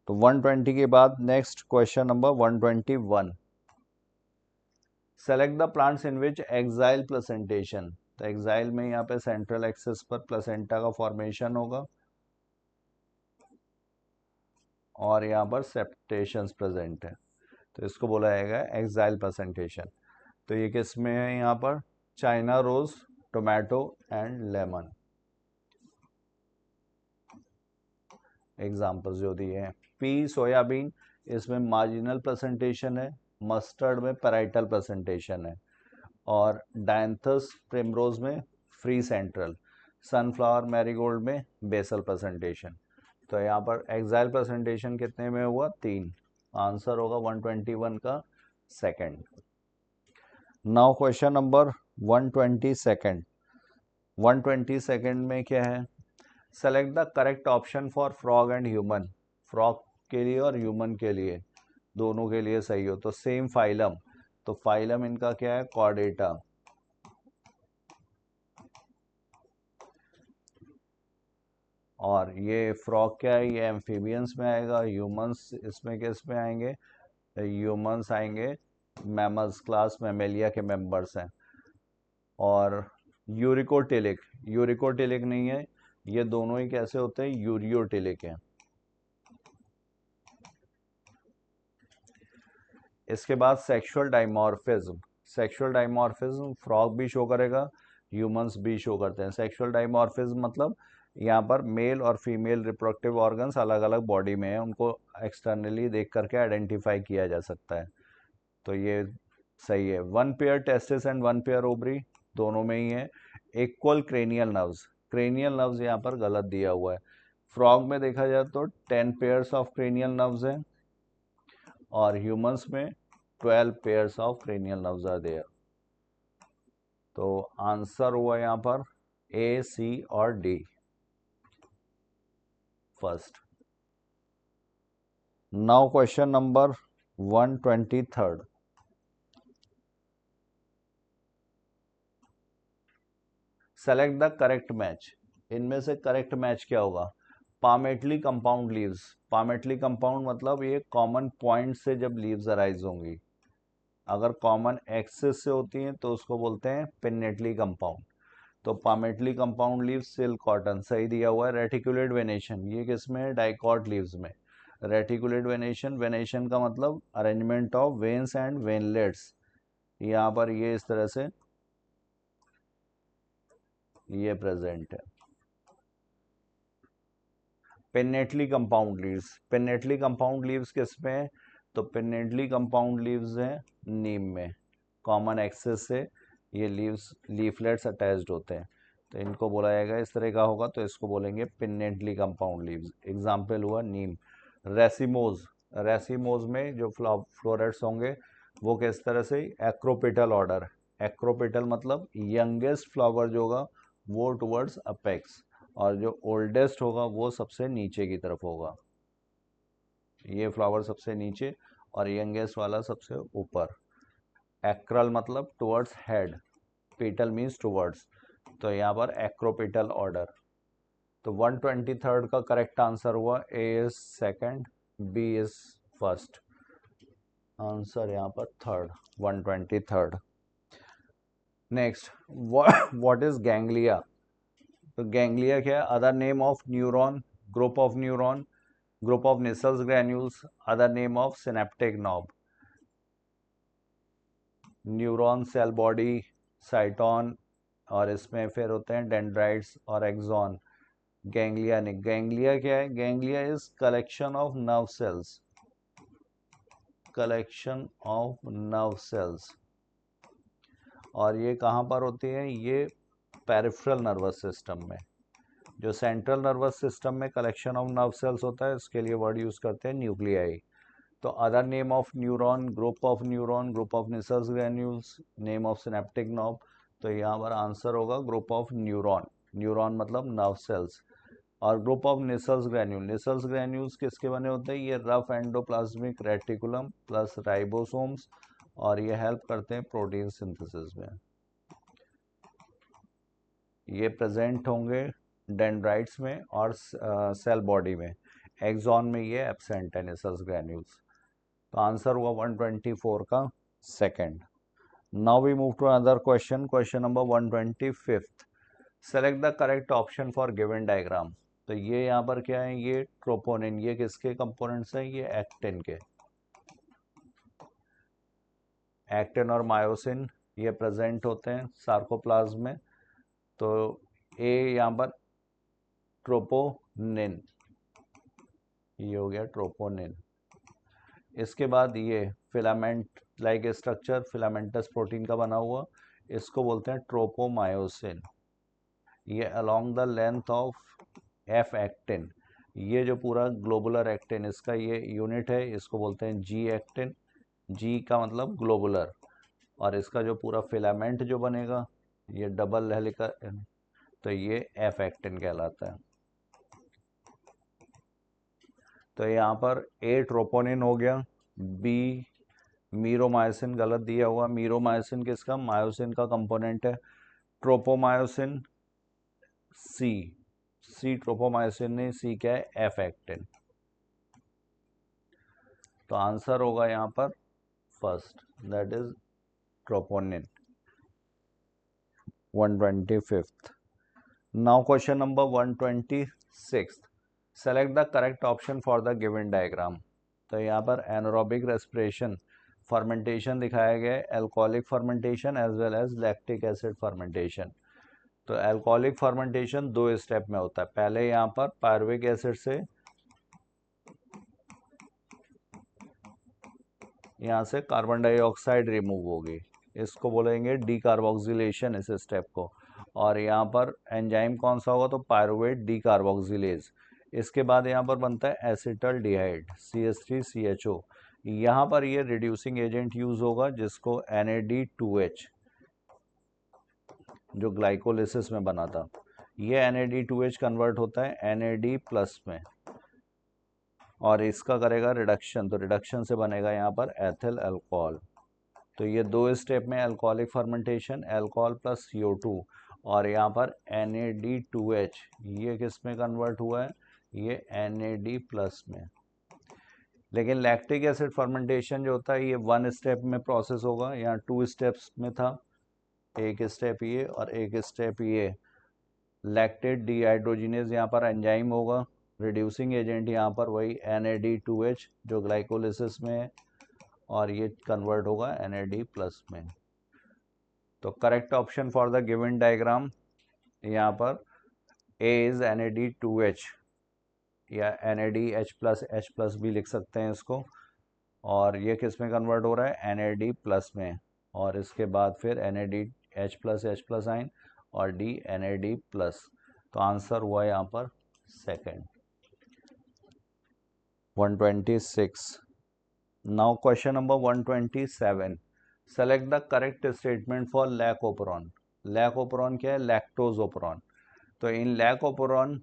तो 120 के बाद next question number 121। Select the plants in which exile placentation. तो एक्साइल में यहाँ पे सेंट्रल एक्सिस पर प्लेसेंटा का फॉर्मेशन होगा और यहाँ पर सेप्टेशंस प्रेजेंट है, तो इसको बोला जाएगा एक्साइल प्लेसेंटेशन। तो ये किस में है, यहाँ पर China rose, tomato and lemon examples जो दिए हैं। पी सोयाबीन, इसमें मार्जिनल प्रेजेंटेशन है, मस्टर्ड में पैराइटल प्रेजेंटेशन है, और डायंथस प्रिमरोज में फ्री सेंट्रल, सनफ्लावर मैरीगोल्ड में बेसल प्रेजेंटेशन। तो यहाँ पर एक्साइल प्रेजेंटेशन कितने में हुआ, 3। आंसर होगा 121 का सेकंड। Now question number 122। 122 में क्या है, select the correct option for frog and human. Frog के लिए और ह्यूमन के लिए, दोनों के लिए सही हो। तो सेम फाइलम, तो फाइलम इनका क्या है, कॉर्डेटा। और ये फ्रॉग क्या है, ये एम्फीबियंस में आएगा। ह्यूमंस इसमें किस में आएंगे, ह्यूमंस आएंगे मैमल्स क्लास, मैमेलिया के मेंबर्स हैं। और यूरिकोटिलिक, यूरिकोटिलिक नहीं है, ये दोनों ही कैसे होते हैं, यूरियोटिलिक है। इसके बाद sexual dimorphism. Sexual dimorphism frog भी शो करेगा, ह्यूमंस भी शो करते हैं। सेक्सुअल डाइमॉर्फिज्म मतलब यहाँ पर मेल और फीमेल रिप्रोडक्टिव ऑर्गन्स अलग अलग बॉडी में है, उनको एक्सटर्नली देख करके आइडेंटिफाई किया जा सकता है। तो ये सही है। 1 pair testis and 1 pair ovary, दोनों में ही है। Equal cranial nerves, cranial nerves यहाँ पर गलत दिया हुआ है। फ्रॉग में देखा जाए तो 10 पेयर्स ऑफ क्रेनियल नर्व्स हैं, और ह्यूमंस में 12 pairs of cranial nerves are there. तो आंसर हुआ यहाँ पर A, C और D first. Now question number 123। Select the correct match. इनमें से करेक्ट मैच क्या होगा, palmately compound leaves. Palmately compound मतलब ये कॉमन पॉइंट से जब लीव्स अराइज होंगी, अगर कॉमन एक्सिस से होती हैं तो उसको बोलते हैं पिन्नेटली कंपाउंड। तो palmately compound leaves silk cotton सही दिया हुआ है। रेटिकुलेट वेनेशन, ये किसमें है, डाइकॉट लीव्स में। रेटिकुलेट वेनेशन, वेनेशन का मतलब arrangement of veins and veinlets, यहाँ पर ये इस तरह से ये प्रेजेंट है। Pinnately compound leaves, pinnately compound leaves किसमें है, तो पिन्नेटली कंपाउंड लीव्स हैं नीम में, कॉमन एक्सेस से ये लीव्स लीफलेट्स अटैच्ड होते हैं। तो इनको बोला जाएगा, इस तरह का होगा तो इसको बोलेंगे पिनेंटली कंपाउंड लीव्स। एग्जाम्पल हुआ नीम। रेसिमोज, रेसिमोज में जो फ्लोरेट्स होंगे वो किस तरह से, एक्रोपेटल ऑर्डर। एक्रोपेटल मतलब यंगेस्ट फ्लावर जो होगा वो टुवर्ड्स अपेक्स, और जो ओल्डेस्ट होगा वो सबसे नीचे की तरफ होगा। ये फ्लावर सबसे नीचे और यंगेस्ट वाला सबसे ऊपर। एक्रल मतलब towards head, petal means towards, तो यहाँ पर एक्रोपेटल ऑर्डर। तो 123rd का करेक्ट आंसर हुआ A is second, B is first. Answer यहाँ पर third, 123rd। Next, what is ganglia. तो गैंग्लिया क्या है, other name of neuron, group of neuron, group of Nissl's granules, other name of synaptic knob. Neuron, cell body, cyton, और इसमें फिर होते हैं डेंड्राइट्स और एक्सॉन। गैंग्लिया नहीं, गैंग्लिया क्या है, ganglia is collection of nerve cells, collection of nerve cells. और ये कहाँ पर होती है, ये पेरिफेरल नर्वस सिस्टम में। जो सेंट्रल नर्वस सिस्टम में कलेक्शन ऑफ नर्व सेल्स होता है, इसके लिए वर्ड यूज करते हैं न्यूक्लियाई। तो other name of neuron, group of neuron, group of Nissl's granules, name of synaptic knob. तो यहाँ पर आंसर होगा ग्रुप ऑफ न्यूरॉन। न्यूरॉन मतलब नर्व सेल्स। और group of Nissl's granule, Nissl's granules किसके बने होते हैं, ये rough endoplasmic reticulum plus ribosomes, और ये हेल्प करते हैं प्रोटीन सिंथेसिस में। ये प्रेजेंट होंगे डेंड्राइट्स में और सेल बॉडी में। एक्सॉन में ये एब्सेंट है निसल्स ग्रैन्यूल्स। तो आंसर हुआ 124 का second. Now we move to another question, question number 125th। Select the correct option for given diagram. तो ये यहाँ पर क्या है, ये ट्रोपोनिन, ये किसके कंपोनेंट्स हैं, ये एक्टिन के। एक्टिन और मायोसिन ये प्रेजेंट होते हैं सार्कोप्लाज्म में। तो ए यहाँ पर ट्रोपोनिन, ये हो गया ट्रोपोनिन। इसके बाद ये filament like structure, filamentous protein का बना हुआ, इसको बोलते हैं ट्रोपोमायोसिन। ये along the length of F actin, ये जो पूरा ग्लोबुलर एक्टिन इसका ये यूनिट है, इसको बोलते हैं जी एक्टिन। जी का मतलब ग्लोबुलर, और इसका जो पूरा फिलामेंट जो बनेगा ये डबल हेलिकल, तो ये एफ एक्टिन कहलाता है। तो यहाँ पर ए ट्रोपोनिन हो गया, बी मीरोमायोसिन गलत दिया हुआ। मीरोमायोसिन किसका, मायोसिन का कंपोनेंट है। ट्रोपोमायोसिन सी, सी ट्रोपोमायोसिन नहीं, सी क्या है, एफ एक्टिन। तो आंसर होगा यहाँ पर first, that is troponin. 125th। Now question number 126th। Select the correct option for the given diagram. तो यहाँ पर एनारोबिक रेस्पिरेशन फर्मेंटेशन दिखाया गया है, alcoholic fermentation as well as lactic acid fermentation. तो एल्कोहलिक फर्मेंटेशन दो स्टेप में होता है। पहले यहाँ पर पायरुविक एसिड से यहाँ से कार्बन डाइऑक्साइड रिमूव होगी, इसको बोलेंगे डीकार्बोक्सिलेशन इस स्टेप को। और यहाँ पर एंजाइम कौन सा होगा, तो पायरुवेट डीकार्बोक्सिलेज। इसके बाद यहाँ पर बनता है एसिटल्डिहाइड CH3CHO। यहाँ पर ये रिड्यूसिंग एजेंट यूज होगा जिसको NAD2H, जो ग्लाइकोलिसिस में बना था, ये NAD2H कन्वर्ट होता है NAD प्लस में, और इसका करेगा रिडक्शन, तो रिडक्शन से बनेगा यहाँ पर एथिल अल्कोहल। तो ये दो स्टेप में alcoholic fermentation, alcohol plus CO2, और यहाँ पर NAD2H ये किस में कन्वर्ट हुआ है, ये NAD प्लस में। लेकिन लैक्टिक एसिड फर्मेंटेशन जो होता है ये वन स्टेप में प्रोसेस होगा, यहाँ टू स्टेप्स में था, एक स्टेप ये और एक स्टेप ये। लैक्टेट डिहाइड्रोजिनेज यहाँ पर एंजाइम होगा, रिड्यूसिंग एजेंट यहाँ पर वही NAD2H जो ग्लाइकोलिसिस में है, और ये कन्वर्ट होगा NAD प्लस में। तो correct option for the given diagram यहाँ पर ए इज NAD2H, या NADH+H+ भी लिख सकते हैं इसको। और ये किस में कन्वर्ट हो रहा है, NAD प्लस में, और इसके बाद फिर NADH+H+ आइन, और डी NAD प्लस। तो आंसर हुआ यहाँ पर second. 126। Now question number 127। Select the correct statement for lac operon. Lac operon क्या है? Lactose operon. तो in lac operon,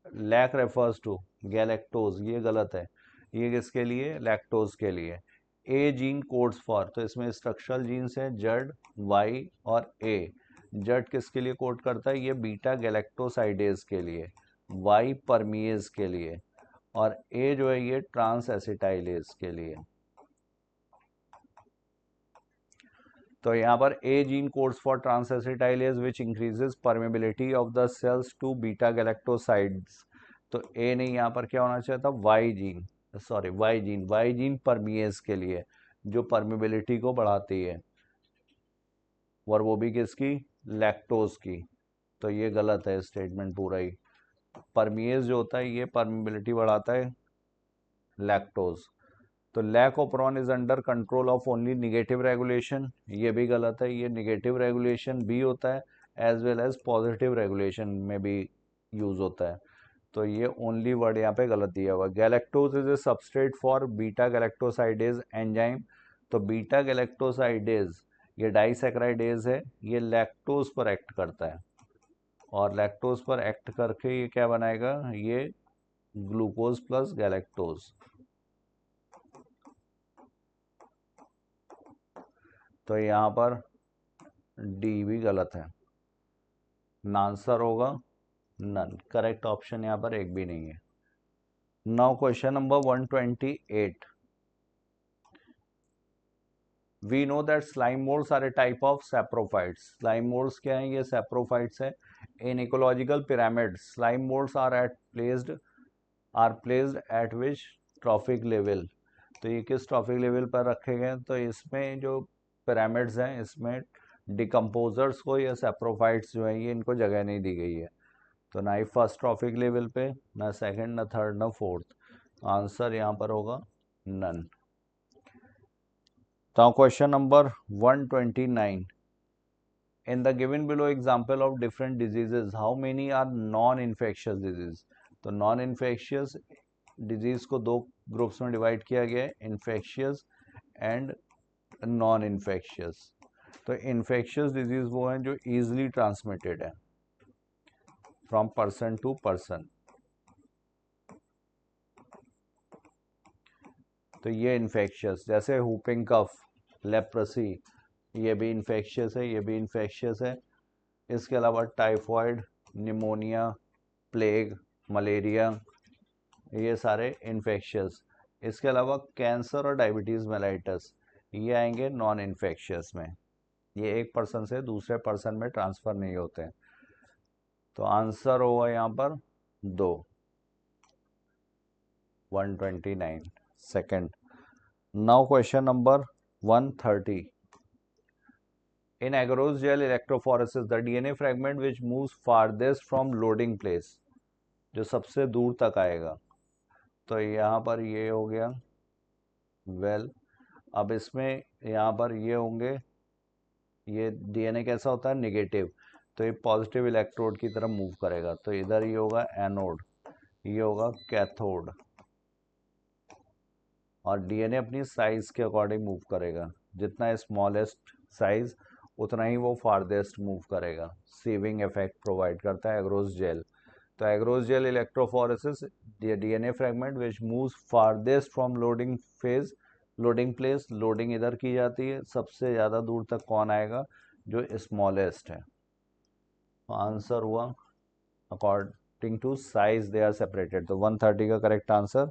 lac refers to galactose, ये गलत है। ये किसके लिए? लैक्टोज के लिए। ए जीन कोड्स फॉर, तो इसमें स्ट्रक्चरल जीन्स है जड, वाई और ए। जड किसके लिए कोड करता है? ये बीटा गैलेक्टोसाइडेज के लिए, वाई परमीएज के लिए, और ए जो है ये ट्रांस एसिटाइलेज के लिए। तो यहाँ पर a gene codes for transacetylase which increases permeability of the cells to beta galactosides. तो ए नहीं, यहाँ पर क्या होना चाहिए था? Y gene, sorry Y gene permease के लिए, जो परमेबिलिटी को बढ़ाती है, और वो भी किसकी? लैक्टोज की। तो ये गलत है स्टेटमेंट पूरा ही। परमीएज जो होता है ये परमेबिलिटी बढ़ाता है लैक्टोज। तो lac operon is under control of only negative regulation, ये भी गलत है। ये निगेटिव रेगुलेशन भी होता है as well as positive regulation में भी यूज होता है। तो ये ओनली वर्ड यहाँ पे गलत दिया हुआ। Galactose is a substrate for beta galactosidase enzyme. तो बीटा गैलेक्टोसाइडेज ये डाइसैकेराइडेज है, ये लैक्टोज पर एक्ट करता है, और लैक्टोज पर एक्ट करके ये क्या बनाएगा? ये ग्लूकोज प्लस गैलेक्टोज। तो यहाँ पर डी भी गलत है। आंसर होगा नन। करेक्ट ऑप्शन यहाँ पर एक भी नहीं है। Now question number 128। We know that slime moulds are a type of saprophytes. Slime moulds क्या है? ये सैप्रोफाइट्स है। In ecological pyramid slime moulds are placed at which trophic level. तो ये किस ट्रॉफिक लेवल पर रखे गए? तो इसमें जो पिरामिड्स हैं इसमें डिकम्पोजर्स को या सैप्रोफाइट्स जो है ये इनको जगह नहीं दी गई है। तो ना ही फर्स्ट ट्रॉफिक लेवल पे, ना सेकंड, ना थर्ड, ना फोर्थ। आंसर यहाँ पर होगा नन। तो question number 129। In the given below example of different diseases, how many are non-infectious disease? तो नॉन इन्फेक्शियस डिजीज को दो ग्रुप्स में डिवाइड किया गया है, इन्फेक्शियस एंड नॉन इन्फेक्शियस। तो इन्फेक्शियस डिजीज वो हैं जो इजीली ट्रांसमिटेड है फ्रॉम पर्सन टू पर्सन। तो ये इन्फेक्शियस, जैसे हुपिंग कफ, लेप्रोसी, ये भी इन्फेक्शियस है, ये भी इन्फेक्शियस है। इसके अलावा टाइफॉइड, निमोनिया, प्लेग, मलेरिया, ये सारे इन्फेक्शियस। इसके अलावा कैंसर और डायबिटीज़ मेलाइटस, ये आएंगे नॉन इन्फेक्शियस में। ये एक पर्सन से दूसरे पर्सन में ट्रांसफ़र नहीं होते हैं। तो आंसर होगा यहाँ पर 2, 129 second. Now question number 130। In agarose gel electrophoresis, the DNA fragment which moves farthest from loading place, जो सबसे दूर तक आएगा, तो यहाँ पर ये हो गया वेल। अब इसमें यहाँ पर ये होंगे, ये DNA कैसा होता है? नेगेटिव। तो ये पॉजिटिव इलेक्ट्रोड की तरफ मूव करेगा। तो इधर ये होगा एनोड, ये होगा कैथोड, और DNA अपनी साइज के अकॉर्डिंग मूव करेगा। जितना स्मॉलेस्ट साइज उतना ही वो फारदेस्ट मूव करेगा। सीविंग इफेक्ट प्रोवाइड करता है एग्रोस जेल। तो agarose gel electrophoresis, DNA fragment which moves farthest from loading phase, loading place, loading इधर की जाती है। सबसे ज़्यादा दूर तक कौन आएगा? जो स्मॉलेस्ट है। आंसर हुआ according to size they are separated. तो 130 का correct answer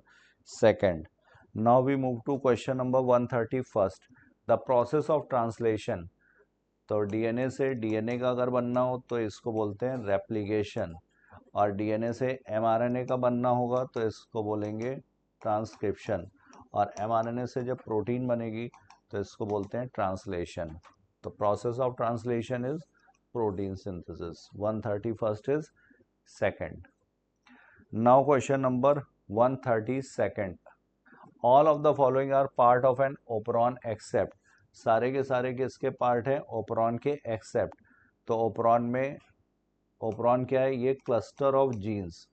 second. Now we move to question number 131। The process of translation. तो DNA से DNA का अगर बनना हो तो इसको बोलते हैं रेप्लिकेशन, और DNA से mRNA का बनना होगा तो इसको बोलेंगे ट्रांसक्रिप्शन, और mRNA से जब प्रोटीन बनेगी तो इसको बोलते हैं ट्रांसलेशन। तो process of translation is protein synthesis. 131 is second. Now question number 132। All of the following are part of an operon except. सारे के सारे किसके पार्ट हैं? ओपरॉन के एक्सेप्ट। तो ओपरॉन में ओपरॉन क्या है? ये cluster of genes,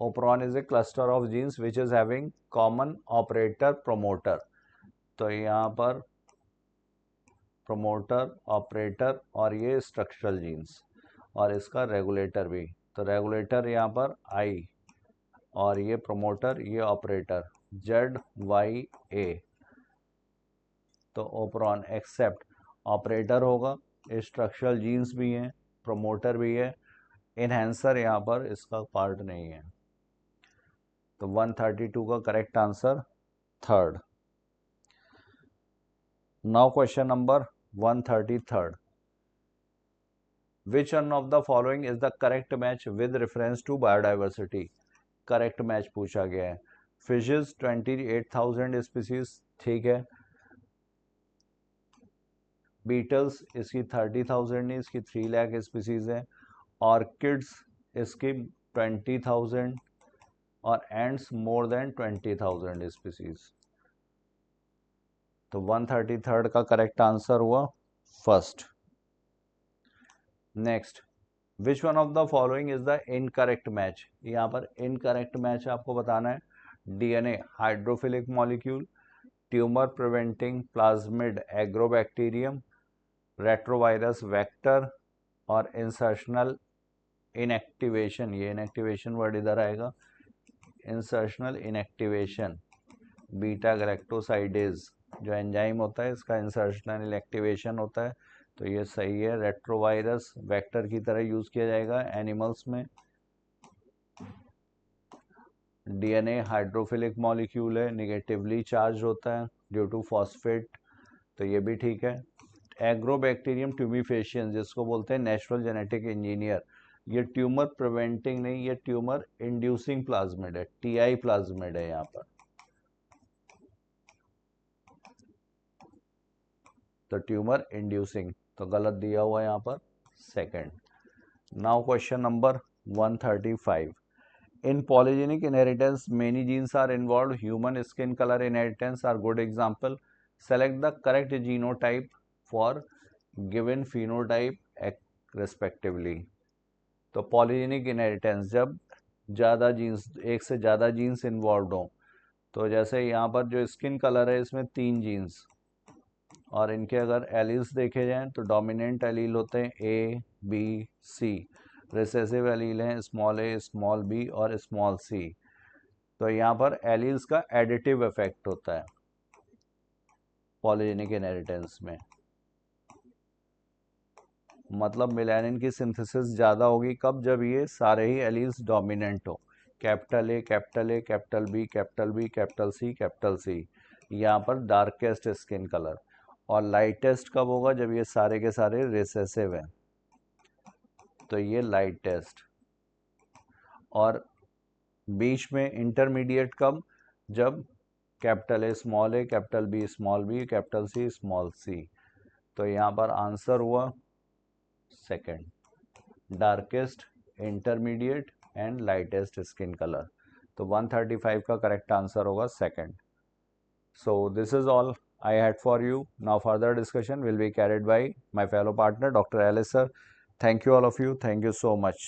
operon is a cluster of genes which is having common operator promoter. तो यहाँ पर प्रोमोटर, ऑपरेटर और ये स्ट्रक्चरल जीन्स और इसका रेगुलेटर भी। तो रेगुलेटर यहाँ पर आई और ये प्रोमोटर, ये ऑपरेटर ZYA। तो ओपरॉन एक्सेप्ट ऑपरेटर होगा, स्ट्रक्चरल जीन्स भी हैं, प्रोमोटर भी है, इनहेंसर यहाँ पर इसका पार्ट नहीं है। तो 132 का correct answer third. Now question number 133, which one of the following is the correct match with reference to biodiversity? Correct match पूछा गया है। फिशेस 28,000 स्पीसीज, ठीक है। बीटल्स इसकी 30,000 नहीं, इसकी 3 लाख स्पीसीज है। ऑर्किड्स इसकी 20,000 और एंड्स मोर देन 20,000 स्पीसीज। तो 133 का करेक्ट आंसर हुआ first. Next, which one of the following is the incorrect match? यहाँ पर इनकरेक्ट मैच आपको बताना है। DNA hydrophilic molecule, tumour preventing plasmid agrobacterium, retrovirus vector और इंसर्शनल इनएक्टिवेशन। ये इनएक्टिवेशन वर्ड इधर आएगा, इंसर्शनल इनएक्टिवेशन बीटा गैलेक्टोसाइडेज जो एंजाइम होता है इसका इंसर्शनल इनएक्टिवेशन होता है। तो ये सही है, रेट्रोवायरस वेक्टर की तरह यूज किया जाएगा एनिमल्स में। डीएनए हाइड्रोफिलिक मॉलिक्यूल है, निगेटिवली चार्ज होता है ड्यू टू फॉस्फेट, तो ये भी ठीक है। एग्रोबैक्टीरियम ट्यूमीफेशियंस जिसको बोलते हैं नेचुरल जेनेटिक इंजीनियर, ये ट्यूमर प्रिवेंटिंग नहीं, ये ट्यूमर इंड्यूसिंग प्लाज्मिड है, टीआई प्लाज्मिड है यहाँ पर। तो ट्यूमर इंड्यूसिंग, तो गलत दिया हुआ यहाँ पर second. Now question number 135, in polygenic inheritance many genes are involved, human skin color inheritance are good example, select the correct genotype for given phenotype respectively। तो पॉलीजेनिक इनहेरिटेंस जब ज़्यादा जीन्स, एक से ज़्यादा जीन्स इन्वॉल्व हों, तो जैसे यहाँ पर जो स्किन कलर है इसमें 3 जीन्स और इनके अगर एलील्स देखे जाएं तो डोमिनेंट एलील होते हैं A, B, C, recessive allele हैं स्मॉल a, स्मॉल b और स्मॉल c। तो यहाँ पर एलील्स का एडिटिव इफेक्ट होता है पॉलीजेनिक इनहेरिटेंस में, मतलब मिलानिन की सिंथेसिस ज़्यादा होगी कब? जब ये सारे ही एलील्स डोमिनेंट हो, capital A, capital A, capital B, capital B, capital C, capital C। यहाँ पर डार्केस्ट स्किन कलर। और लाइटेस्ट कब होगा? जब ये सारे के सारे रिसेसिव हैं, तो ये लाइटेस्ट। और बीच में इंटरमीडिएट कब? जब capital A small a, capital B small b, capital C small c। तो यहाँ पर आंसर हुआ second, darkest, intermediate and lightest skin colour. तो 135 का करेक्ट आंसर होगा second. So this is all I had for you. Now further discussion will be carried by my fellow partner Dr. Alice sir. Thank you all of you. Thank you so much.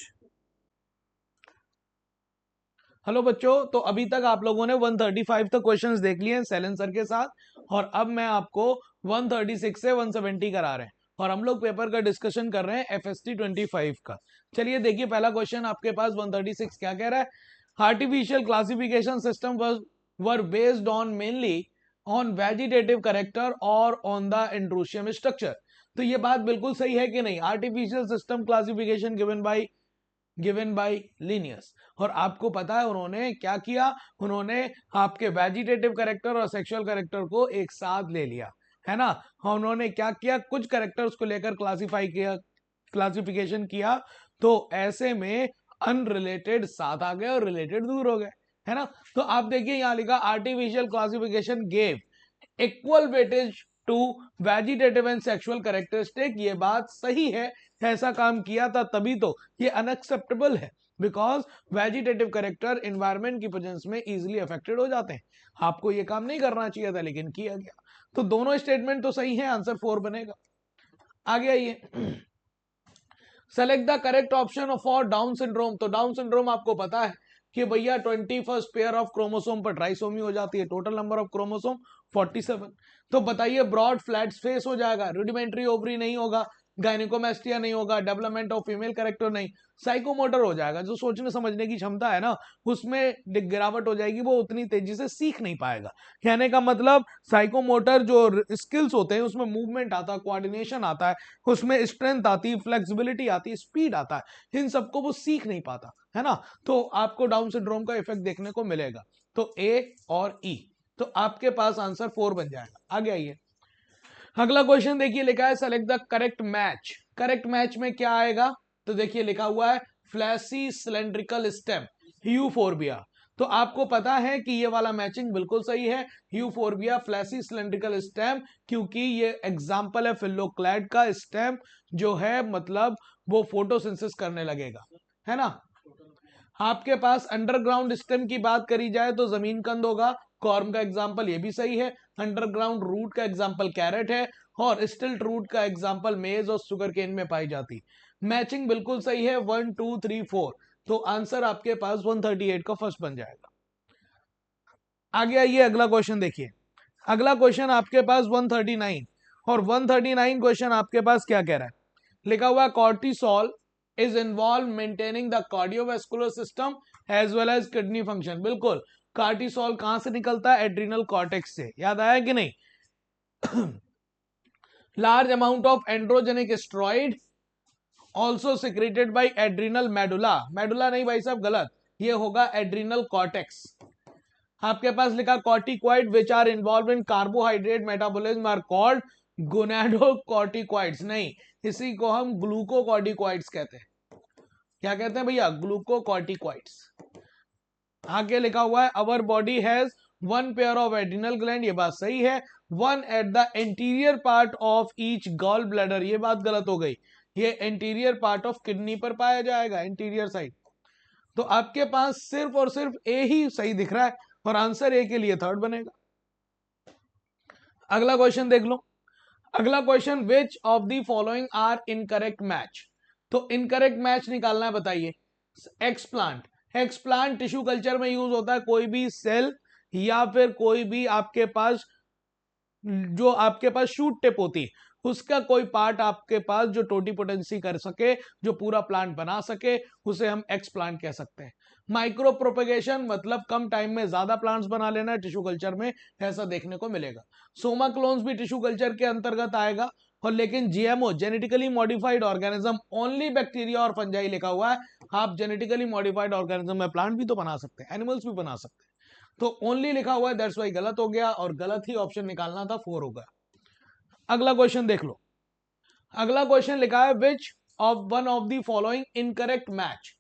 Hello बच्चों, तो अभी तक आप लोगों ने 135 तक क्वेश्चंस देख लिए हैं सेलन सर के साथ, और अब मैं आपको 136 से 170 करा रहे हैं और हम लोग पेपर का डिस्कशन कर रहे हैं FST 25 का। चलिए देखिए, पहला क्वेश्चन आपके पास 136 क्या कह रहा है? Artificial classification system were based on mainly on vegetative character और ऑन द एंड्रोशियम स्ट्रक्चर। तो ये बात बिल्कुल सही है कि नहीं? Artificial system classification given by Linnaeus. और आपको पता है उन्होंने क्या किया? उन्होंने आपके वेजिटेटिव कैरेक्टर और सेक्सुअल कैरेक्टर को एक साथ ले लिया, है ना। उन्होंने क्या किया? कुछ कैरेक्टर्स को लेकर क्लासिफिकेशन किया, तो ऐसे में अनरिलेटेड साथ आ गए और रिलेटेड दूर हो गए, है ना। तो आप देखिए यहां लिखा artificial classification gave equal weightage to vegetative and sexual characteristic. ये बात सही है, ऐसा काम किया था तभी तो ये अनएक्सेप्टेबल है, बिकॉज वेजिटेटिव कैरेक्टर एनवायरमेंट की प्रेजेंस में इजीली अफेक्टेड हो जाते हैं। आपको ये काम नहीं करना चाहिए था लेकिन किया गया। तो दोनों स्टेटमेंट तो सही है, आंसर 4 बनेगा। आगे आइए, select the correct option for down syndrome. तो डाउन सिंड्रोम आपको पता है कि भैया 21st पेयर ऑफ क्रोमोसोम पर ट्राइसोमी हो जाती है, टोटल नंबर ऑफ क्रोमोसोम 47। तो बताइए ब्रॉड फ्लैट फेस हो जाएगा, रुडिमेंट्री ओवरी नहीं होगा, गायनिकोमेस्टिया नहीं होगा, डेवलपमेंट ऑफ फीमेल कैरेक्टर नहीं, साइकोमोटर हो जाएगा, जो सोचने समझने की क्षमता है ना उसमें गिरावट हो जाएगी, वो उतनी तेजी से सीख नहीं पाएगा। कहने का मतलब साइकोमोटर जो स्किल्स होते हैं उसमें मूवमेंट आता है, कोऑर्डिनेशन आता है, उसमें स्ट्रेंथ आती है, फ्लेक्सिबिलिटी आती है, स्पीड आता है, इन सबको वो सीख नहीं पाता है ना। तो आपको डाउन सिंड्रोम का इफेक्ट देखने को मिलेगा। तो ए और ई, तो आपके पास आंसर 4 बन जाएगा। आगे आइए, अगला क्वेश्चन देखिए, लिखा है select the correct match. Correct match में क्या आएगा, तो देखिए लिखा हुआ है फ्लैसी सिलेंड्रिकल स्टेम यूफोरबिया। तो आपको पता है कि ये वाला मैचिंग बिल्कुल सही है, यूफोरबिया फ्लैसी सिलेंड्रिकल स्टेम, क्योंकि ये एग्जांपल है फिलोक्लैड का। स्टेम जो है मतलब वो फोटोसिंथेसिस करने लगेगा, है ना। आपके पास अंडरग्राउंड स्टेम की बात करी जाए तो जमीन कंद होगा, कॉर्म का एग्जांपल ये भी सही है। अंडरग्राउंड रूट का एग्जांपल कैरेट है, और स्टिल्ट रूट का एग्जांपल मेज और सुगर केन में पाई जाती। मैचिंग बिल्कुल सही है, 1 2 3 4। तो आंसर आपके पास 138 का फर्स्ट बन जाएगा। आगे आइए, अगला क्वेश्चन देखिए। अगला क्वेश्चन आपके पास 139, और 139 क्वेश्चन आपके पास क्या कह रहा है, लिखा हुआ cortisol is involve maintaining the cardiovascular system as well as kidney function. बिल्कुल, कार्टिसोल कहां से निकलता है, एड्रिनल कॉर्टेक्स से, याद आया कि नहीं। Large amount of androgenic steroid also secreted by adrenal medulla. Medulla नहीं भाई साहब, गलत, ये होगा एड्रिनल कॉर्टेक्स। आपके पास लिखा corticoid which are involved in carbohydrate metabolism are called gonadocorticoids. नहीं, इसी को हम ग्लूकोकॉर्टिकॉइड्स कहते हैं। क्या कहते हैं भैया, ग्लूकोकॉर्टिकॉइड्स। आगे लिखा हुआ है our body has 1 pair of adrenal gland, ये बात सही है। 1 at the interior part of each gall bladder, ये बात गलत हो गई, ये इंटीरियर पार्ट ऑफ किडनी पर पाया जाएगा, इंटीरियर साइड। तो आपके पास सिर्फ और सिर्फ ए ही सही दिख रहा है, और आंसर ए के लिए थर्ड बनेगा। अगला क्वेश्चन देख लो। अगला question, which of the following are incorrect match. तो इनकरेक्ट मैच निकालना है, बताइए। एक्सप्लांट, एक्सप्लांट टिश्यू कल्चर में यूज होता है, कोई भी सेल या फिर कोई भी आपके पास जो आपके पास शूट टिप होती है उसका कोई पार्ट आपके पास जो टोटीपोटेंसी कर सके, जो पूरा प्लांट बना सके, उसे हम एक्सप्लांट कह सकते हैं। माइक्रो प्रोपेगेशन मतलब कम टाइम में ज्यादा प्लांट्स बना लेना, टिश्यू कल्चर में ऐसा देखने को मिलेगा। सोमा क्लोन्स भी टिश्यू कल्चर के अंतर्गत आएगा। और लेकिन GMO genetically modified organism only bacteria और फंजाई लिखा हुआ है। आप जेनेटिकली मॉडिफाइड ऑर्गेनिज्म में प्लांट भी तो बना सकते हैं, एनिमल्स भी बना सकते हैं। तो ओनली लिखा हुआ है, दैट्स वाई गलत हो गया, और गलत ही ऑप्शन निकालना था, 4 होगा। अगला क्वेश्चन देख लो। अगला क्वेश्चन लिखा है which of one of the following incorrect match.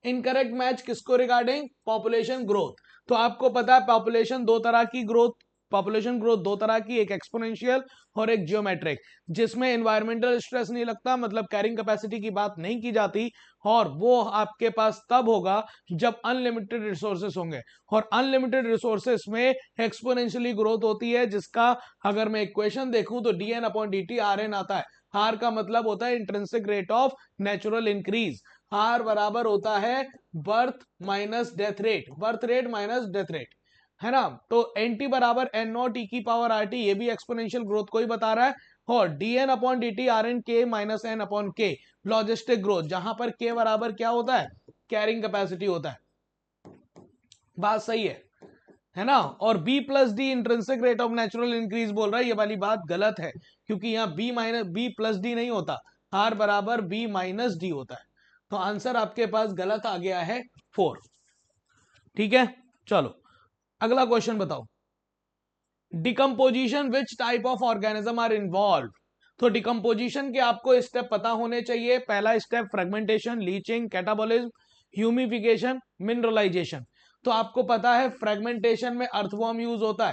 Incorrect match किसको रिगार्डिंग, पॉपुलेशन ग्रोथ। तो आपको पता है पॉपुलेशन दो तरह की ग्रोथ, पॉपुलेशन ग्रोथ दो तरह की, एक एक्सपोनेंशियल और एक जियोमेट्रिक, जिसमें एनवायरमेंटल स्ट्रेस नहीं लगता, मतलब कैरिंग कैपेसिटी की बात नहीं की जाती। और वो आपके पास तब होगा जब अनलिमिटेड रिसोर्सेस होंगे, और अनलिमिटेड रिसोर्सेस में एक्सपोनेंशियली ग्रोथ होती है, जिसका अगर मैं इक्वेशन देखूं तो dn/dt rn आता है। आर का मतलब होता है intrinsic rate of natural increase, R बराबर होता है birth minus death rate, birth rate minus death rate, है ना। तो एन टी बराबर एन नॉट ई की पावर आर टी, ये भी एक्सपोनेंशियल ग्रोथ को ही बता रहा है। और dn/dt rn k minus N upon K, logistic growth, जहां पर k बराबर क्या होता है, कैरिंग कैपेसिटी होता है। बात सही है ना। और b plus D intrinsic rate of natural increase बोल रहा है, ये वाली बात गलत है, क्योंकि यहाँ b प्लस डी नहीं होता, r बराबर b माइनस डी होता है। तो आंसर आपके पास गलत आ गया है 4। ठीक है, चलो अगला क्वेश्चन बताओ। Decomposition, which type of organism are involve. तो डिकम्पोजिशन के आपको स्टेप पता होने चाहिए। पहला step fragmentation, leaching, catabolism, humification, mineralisation. तो आपको पता है फ्रेगमेंटेशन में अर्थवॉर्म यूज होता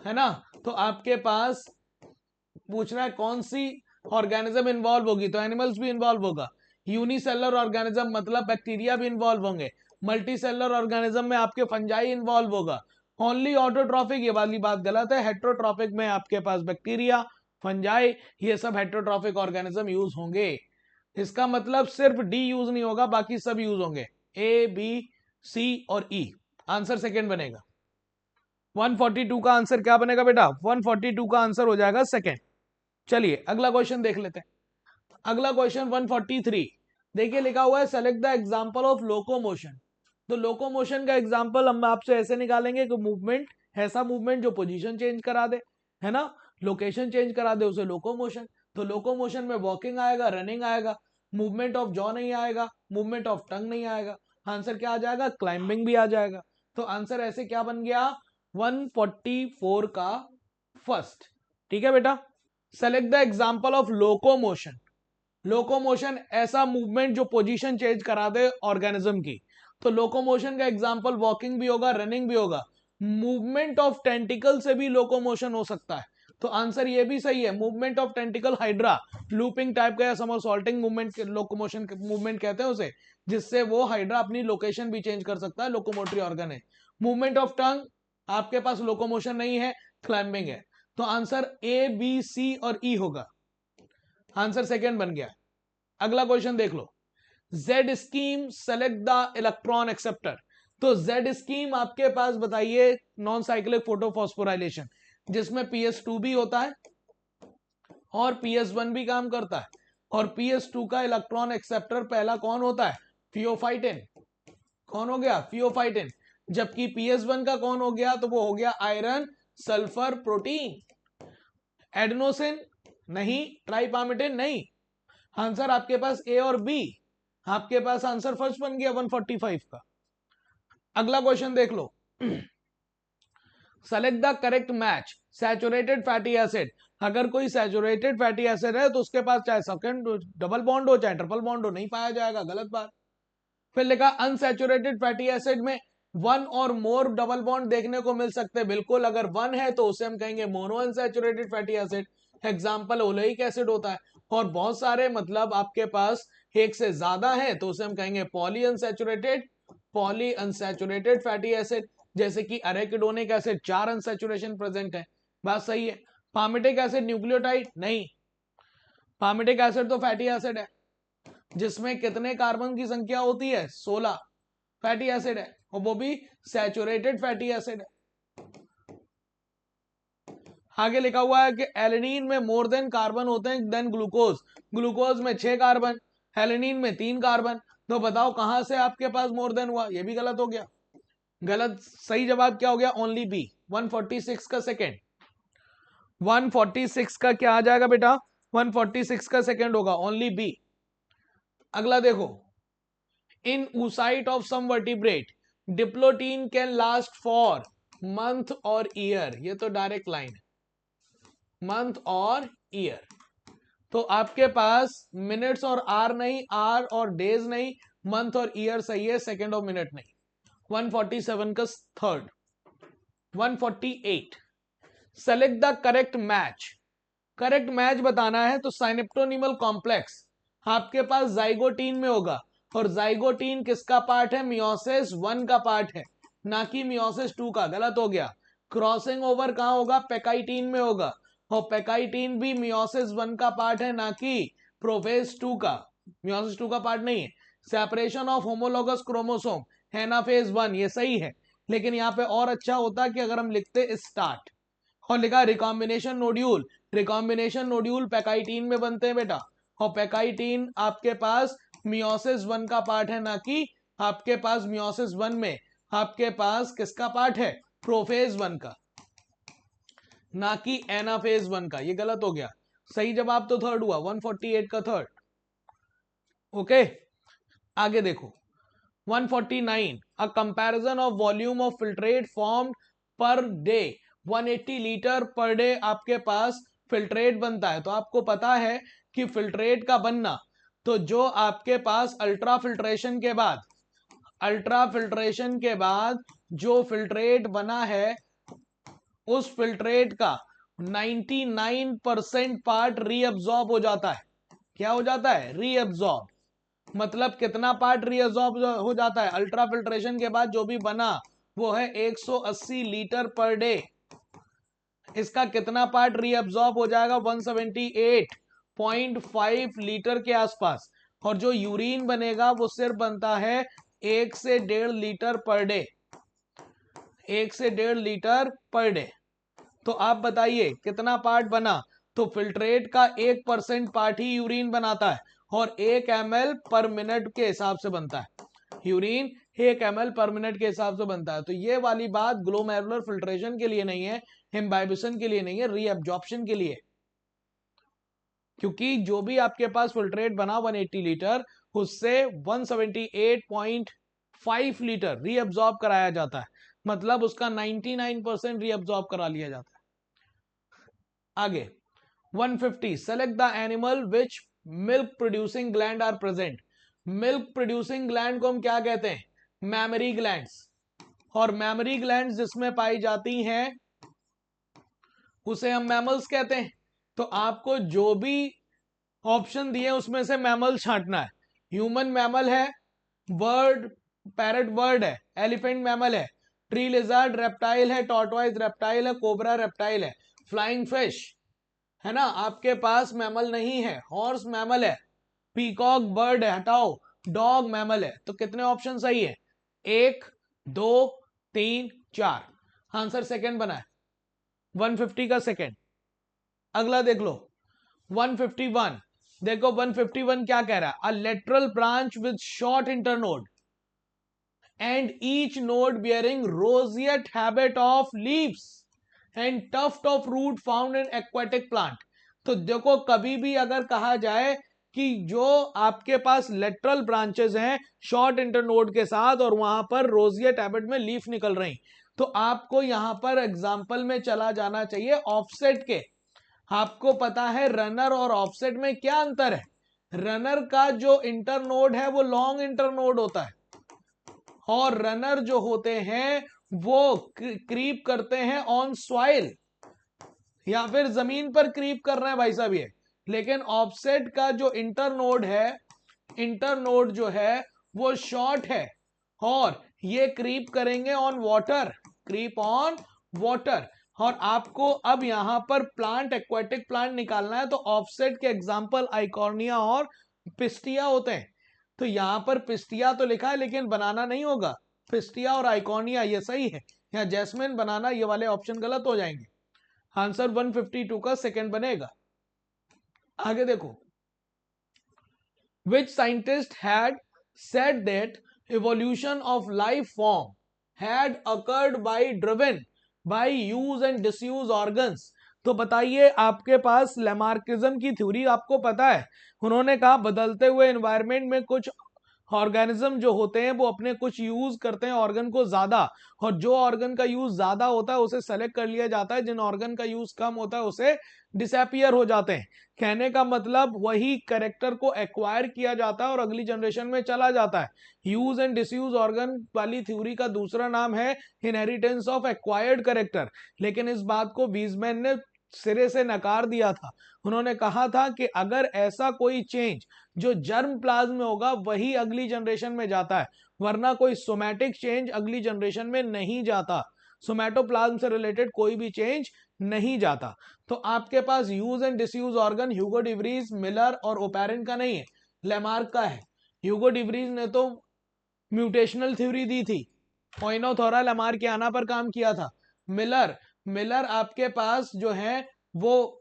है ना। तो आपके पास पूछना है कौन सी ऑर्गेनिज्म इन्वॉल्व होगी, तो एनिमल्स भी इन्वॉल्व होगा। यूनिसेलर ऑर्गेनिज्म मतलब बैक्टीरिया भी इन्वॉल्व होंगे। मल्टीसेलर ऑर्गेनिज्म में आपके फंजाई इन्वॉल्व होगा। ओनली ऑटोट्रॉफिक, ये वाली बात गलत है, हेट्रोट्रॉफिक में आपके पास बैक्टीरिया, फंजाई, ये सब हेटेरोट्रॉफिक ऑर्गेनिज्म यूज होंगे। इसका मतलब सिर्फ डी यूज नहीं होगा, बाकी सब यूज होंगे, ए बी सी और ई। आंसर सेकेंड बनेगा। 142 का आंसर क्या बनेगा बेटा? 142 का आंसर हो जाएगा सेकेंड। चलिए अगला क्वेश्चन देख लेते हैं। अगला क्वेश्चन 143। देखिए लिखा हुआ है select the example of locomotion. तो लोकोमोशन का एग्जांपल हम आपसे ऐसे निकालेंगे कि मूवमेंट, ऐसा मूवमेंट जो पोजीशन चेंज करा दे, है ना, लोकेशन चेंज करा दे, उसे लोकोमोशन। तो लोकोमोशन में वॉकिंग आएगा, रनिंग आएगा, मूवमेंट ऑफ जॉ नहीं आएगा, मूवमेंट ऑफ टंग नहीं आएगा। आंसर क्या आ जाएगा? क्लाइंबिंग भी आ जाएगा। तो आंसर ऐसे क्या बन गया? 144 का फर्स्ट। ठीक है बेटा। Select the example of locomotion. Locomotion ऐसा मूवमेंट जो पोजीशन चेंज करा दे ऑर्गेनिज्म की। तो लोकोमोशन का एग्जांपल वॉकिंग भी होगा, रनिंग भी होगा, मूवमेंट ऑफ टेंटिकल से भी लोकोमोशन हो सकता है। तो आंसर ये भी सही है, movement of tentacle hydra, looping type का या समरसॉल्टिंग मूवमेंट, लोकोमोशन मूवमेंट कहते हैं उसे, जिससे वो हाइड्रा अपनी लोकेशन भी चेंज कर सकता है, लोकोमोटरी ऑर्गन है। मूवमेंट ऑफ टंग, आपके पास लोकोमोशन नहीं है, क्लाइंबिंग है। तो आंसर ए बी सी और ई होगा। आंसर सेकेंड बन गया। अगला क्वेश्चन देख लो। Z scheme select the electron acceptor. तो जेड स्कीम आपके पास बताइए नॉन साइक्लिक फोटोफॉस्फोराइलेशन, जिसमें PS2 भी होता है और PS1 भी काम करता है। और PS2 का इलेक्ट्रॉन एक्सेप्टर पहला कौन होता है? फियोफाइटिन। कौन हो गया? फियोफाइटिन। जबकि PS1 का कौन हो गया? तो वो हो गया आयरन सल्फर प्रोटीन। एडेनोसिन नहीं, ट्राइपामिटिन नहीं। आंसर आपके पास ए और बी। आपके पास आंसर फर्स्ट बन गया 145 का। अगला क्वेश्चन देख लो। Select the correct match saturated fatty acid. अगर कोई सैचुरेटेड फैटी एसिड है तो उसके पास चाहे सेकंड डबल बॉन्ड हो चाहे ट्रिपल बॉन्ड हो, नहीं पाया जाएगा, गलत बात। फिर लिखा अनसैचुरेटेड फैटी एसिड में वन और मोर डबल बॉन्ड देखने को मिल सकते हैं। बिल्कुल, अगर वन है तो उसे हम कहेंगे mono unsaturated fatty acid. Example oleic acid होता है। और बहुत सारे मतलब आपके पास एक से ज्यादा है तो उसे हम कहेंगे पॉली अनसैचुरेटेड फैटी एसिड। जैसे कि अरेकिडोनिक एसिड 4 अनसैचुरेशन प्रेजेंट है। बात सही है। पामिटिक एसिड न्यूक्लियोटाइड नहीं, पामिटिक एसिड तो फैटी एसिड है जिसमें कितने कार्बन की संख्या होती है? 16। फैटी एसिड है और वो भी सैचुरेटेड फैटी एसिड है। आगे लिखा हुआ है कि एलेनिन में मोर देन कार्बन होते हैं देन ग्लूकोज। ग्लूकोज में 6 कार्बन, एलेनिन में 3 कार्बन। तो बताओ कहां से आपके पास मोर देन हुआ? ये भी गलत हो गया। गलत। सही जवाब क्या हो गया? Only B. 146 का सेकेंड। 146 का क्या आ जाएगा बेटा? 146 का सेकेंड होगा, ओनली बी। अगला देखो। In oocyte of some vertebrate diplotene can last for month और ईयर। ये तो डायरेक्ट लाइन है, मंथ और ईयर। तो आपके पास मिनट्स और आर नहीं, आर और डेज नहीं, मंथ और ईयर सही है, सेकेंड और मिनट नहीं। 147 का third. 148 select the correct match. Correct match बताना है तो साइनेप्टोनिमल कॉम्प्लेक्स आपके पास जाइगोटीन में होगा। और जाइगोटीन किसका पार्ट है? मियोसिस 1 का पार्ट है, ना कि मियोसिस 2 का। गलत हो गया। क्रॉसिंग ओवर कहां होगा? पेकाइटीन में होगा। और पेकाइटीन भी मियोसिस 1 का पार्ट है, ना कि प्रोफेज 2 का। मियोसिस 2 का पार्ट नहीं है। Separation of homologous chromosome anaphase 1, ये सही है। लेकिन यहां पे और अच्छा होता कि अगर हम लिखते स्टार्ट और लिखा recombination nodule. Recombination nodule pachytene में बनते हैं बेटा। और पैकाइटीन आपके पास मियोसिस 1 का पार्ट है, ना कि आपके पास मियोसिस 1 में आपके पास किसका पार्ट है? प्रोफेज 1 का, ना कि एनाफेज 1 का। ये गलत हो गया। सही जवाब तो थर्ड हुआ, 148 का थर्ड। ओके, आगे देखो। 149 a comparison of volume of filtrate formed per day. 180 litre per day आपके पास फिल्ट्रेट बनता है। तो आपको पता है कि फिल्ट्रेट का बनना, तो जो आपके पास अल्ट्रा फिल्ट्रेशन के बाद जो फिल्ट्रेट बना है उस फिल्ट्रेट का 99% पार्ट रीअब्सॉर्ब हो जाता है। क्या हो जाता है? रीअब्सॉर्ब। मतलब कितना पार्ट रीअब्सॉर्ब हो जाता है? अल्ट्रा फिल्ट्रेशन के बाद जो भी बना वो है 180 लीटर पर डे। इसका कितना पार्ट रीअब्सॉर्ब हो जाएगा? 178.5 लीटर के आसपास। और जो यूरिन बनेगा वो सिर्फ बनता है 1 से 1.5 लीटर पर डे, 1 से 1.5 लीटर पर डे। तो आप बताइए कितना पार्ट बना? तो फिल्ट्रेट का 1% पार्ट ही यूरिन बनाता है और 1 ml पर मिनट के हिसाब से बनता है। यूरिन 1 ml पर मिनट के हिसाब से बनता है। तो ये वाली बात ग्लोमेरुलर फिल्ट्रेशन के लिए नहीं है, इम्बाइबिशन के लिए नहीं है, रीअब्जॉर्प्शन के लिए। क्योंकि जो भी आपके पास फिल्ट्रेट बना 180 लीटर, उससे 178.5 लीटर रीअब्सॉर्ब कराया जाता है, मतलब उसका 99% रीअब्सॉर्ब करा लिया जाता है। आगे 150, select the animal which milk producing gland are present. Milk producing gland को हम क्या कहते हैं? Mammary glands. और मैमरी ग्लैंड्स जिसमें पाई जाती हैं उसे हम मैमल्स कहते हैं। तो आपको जो भी ऑप्शन दिए उसमें से मैमल छांटना है। ह्यूमन मैमल है, बर्ड पैरट बर्ड है, एलिफेंट मैमल है, ट्री लिजर्ड रेप्टाइल है, टॉर्टवाइज रेप्टाइल है, कोबरा रेप्टाइल है, फ्लाइंग फिश है ना आपके पास मैमल नहीं है, हॉर्स मैमल है, पीकॉक बर्ड है, हटाओ, डॉग मैमल है। तो कितने ऑप्शन सही है? 1 2 3 4। आंसर सेकंड बना है, 150 का सेकंड। अगला देख लो 151। देखो 151 क्या कह रहा है? अ lateral branch with short internode and each node bearing roseate habit of leaves and tuft of root found in aquatic plant। तो देखो कभी भी अगर कहा जाए कि जो आपके पास लेटरल ब्रांचेस हैं शॉर्ट इंटरनोड के साथ और वहां पर रोजिएट हैबिट में लीफ निकल रही, तो आपको यहां पर एग्जाम्पल में चला जाना चाहिए ऑफसेट के। आपको पता है रनर और ऑफसेट में क्या अंतर है? रनर का जो इंटरनोड है वो लॉन्ग इंटरनोड होता है और रनर जो होते हैं वो क्रीप करते हैं ऑन सॉइल या फिर जमीन पर क्रीप कर रहे हैं भाई साहब ये। लेकिन ऑफसेट का जो इंटरनोड है, इंटरनोड जो है वो शॉर्ट है और ये क्रीप करेंगे on water, creep on water. और आपको अब यहां पर प्लांट, एक्वाटिक प्लांट निकालना है, तो ऑफसेट के एग्जांपल आइकॉर्निया और पिस्टिया होते हैं। तो यहां पर पिस्टिया तो लिखा है लेकिन बनाना नहीं होगा, पिस्टिया और आइकॉनिया ये सही है, यहाँ जैस्मिन बनाना ये वाले ऑप्शन गलत हो जाएंगे। आंसर 152 का सेकंड बनेगा। आगे देखो, which scientist had said that evolution of life form had occurred by driven by use and disuse organs। तो बताइए आपके पास लेमार्किज्म की थ्योरी आपको पता है, उन्होंने कहा बदलते हुए एनवायरनमेंट में कुछ ऑर्गेनिज्म जो होते हैं वो अपने कुछ यूज करते हैं ऑर्गन को ज्यादा, और जो ऑर्गन का यूज ज्यादा होता है उसे सेलेक्ट कर लिया जाता है, जिन ऑर्गन का यूज कम होता है उसे डिसअपियर हो जाते हैं। कहने का मतलब वही कैरेक्टर को एक्वायर किया जाता है और अगली जनरेशन में चला जाता है। यूज एंड डिसयूज ऑर्गन वाली थ्योरी का दूसरा नाम है इनहेरिटेंस ऑफ एक्वायर्ड कैरेक्टर। लेकिन इस बात को वीजमैन ने सिरे से नकार दिया था। उन्होंने कहा था कि अगर ऐसा कोई चेंज जो जर्म प्लाज्म में होगा वही अगली जनरेशन में जाता है, वरना कोई सोमैटिक चेंज अगली जनरेशन में नहीं जाता, सोमैटोप्लाज्म से रिलेटेड कोई भी चेंज नहीं जाता। तो आपके पास use and disuse organ Hugo de Vries, Miller और ओपेरन का नहीं है, लेमार्क का है। ह्यूगो डिवरीज ने तो म्यूटेशनल थ्योरी दी थी, ओइनोथोरा लेमार्क के आना पर काम किया था। मिलर आपके पास जो है वो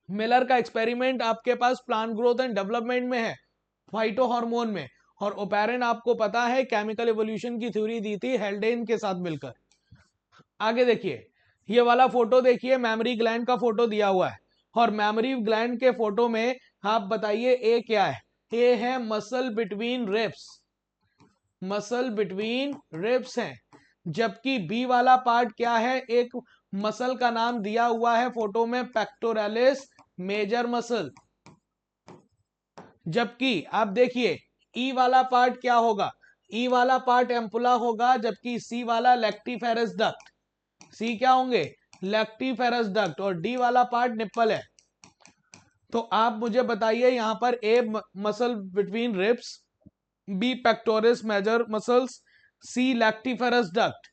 मिलर का एक्सपेरिमेंट आपके पास प्लांट ग्रोथ एंड डेवलपमेंट में है, फाइटो हार्मोन में। और ओपेरन आपको पता है केमिकल एवोल्यूशन की थ्योरी दी थी हेल्डेन के साथ मिलकर। आगे देखिए, ये वाला फोटो देखिए, मेमोरी ग्लैंड का फोटो दिया हुआ है और मेमोरी ग्लैंड के फोटो में आप बताइए ए क्या है? ए है muscle between ribs, muscle between ribs है। जबकि बी वाला पार्ट क्या है? एक मसल का नाम दिया हुआ है फोटो में, पेक्टोरलिस मेजर मसल। जबकि आप देखिए ई वाला पार्ट क्या होगा? ई वाला पार्ट एम्पुला होगा, जबकि सी वाला लैक्टिफेरस डक्ट। सी क्या होंगे? Lactiferous duct. और डी वाला पार्ट निप्पल है। तो आप मुझे बताइए यहां पर A muscle between ribs, B pectoralis major muscles, C lactiferous duct.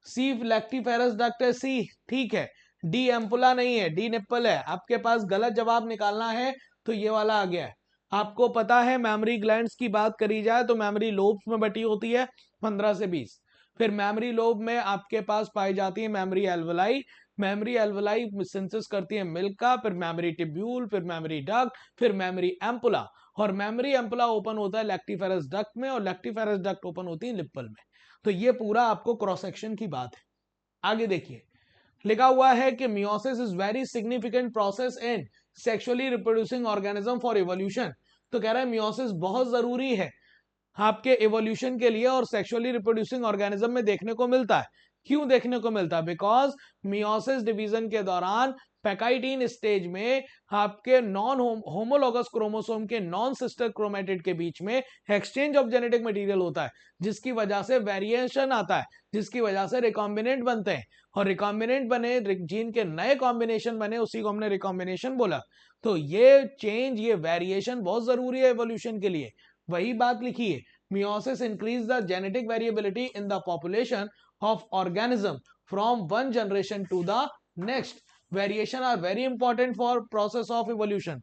C lactiferous duct है, सी ठीक है। डी एम्पुला नहीं है, डी निप्पल है। आपके पास गलत जवाब निकालना है तो ये वाला आ गया है। आपको पता है मेमोरी ग्लैंड्स की बात करी जाए तो मेमोरी लोब्स में बटी होती है 15 से 20। फिर मेमोरी लोब में आपके पास पाई जाती है memory alveoli. Memory alveoli synthesis करती है मिल्क का, फिर मेमोरी टिब्यूल, फिर मेमोरी डक्ट, फिर मेमोरी एम्पुला। और मेमोरी एम्पुला ओपन होता है लैक्टिफेरस डक्ट में, और लैक्टिफेरस डक्ट ओपन होती है लिप्पल में। तो ये पूरा आपको क्रॉस सेक्शन की बात है। आगे देखिए, लिखा हुआ है कि meiosis is very significant process in sexually reproducing organism for evolution. तो कह रहा है मियोसिस बहुत जरूरी है आपके इवोल्यूशन के लिए, और सेक्सुअली रिप्रोड्यूसिंग ऑर्गेनिज्म में देखने को मिलता है। क्यों देखने को मिलता है? बिकॉज मियोसिस डिवीजन के दौरान पैकाइटीन स्टेज में आपके नॉन होमोलोगस क्रोमोसोम के नॉन सिस्टर क्रोमेटिड के बीच में एक्सचेंज ऑफ जेनेटिक मटेरियल होता है, जिसकी वजह से वेरिएशन आता है, जिसकी वजह से रिकॉम्बिनेंट बनते हैं, और रिकॉम्बिनेंट बने, जीन के नए कॉम्बिनेशन बने, उसी को हमने रिकॉम्बिनेशन बोला। तो ये चेंज, ये वेरिएशन बहुत जरूरी है एवोल्यूशन के लिए। वही बात लिखी है, meiosis increase the genetic variability in the population of organism from one generation to the next. Variation are very important for process of evolution.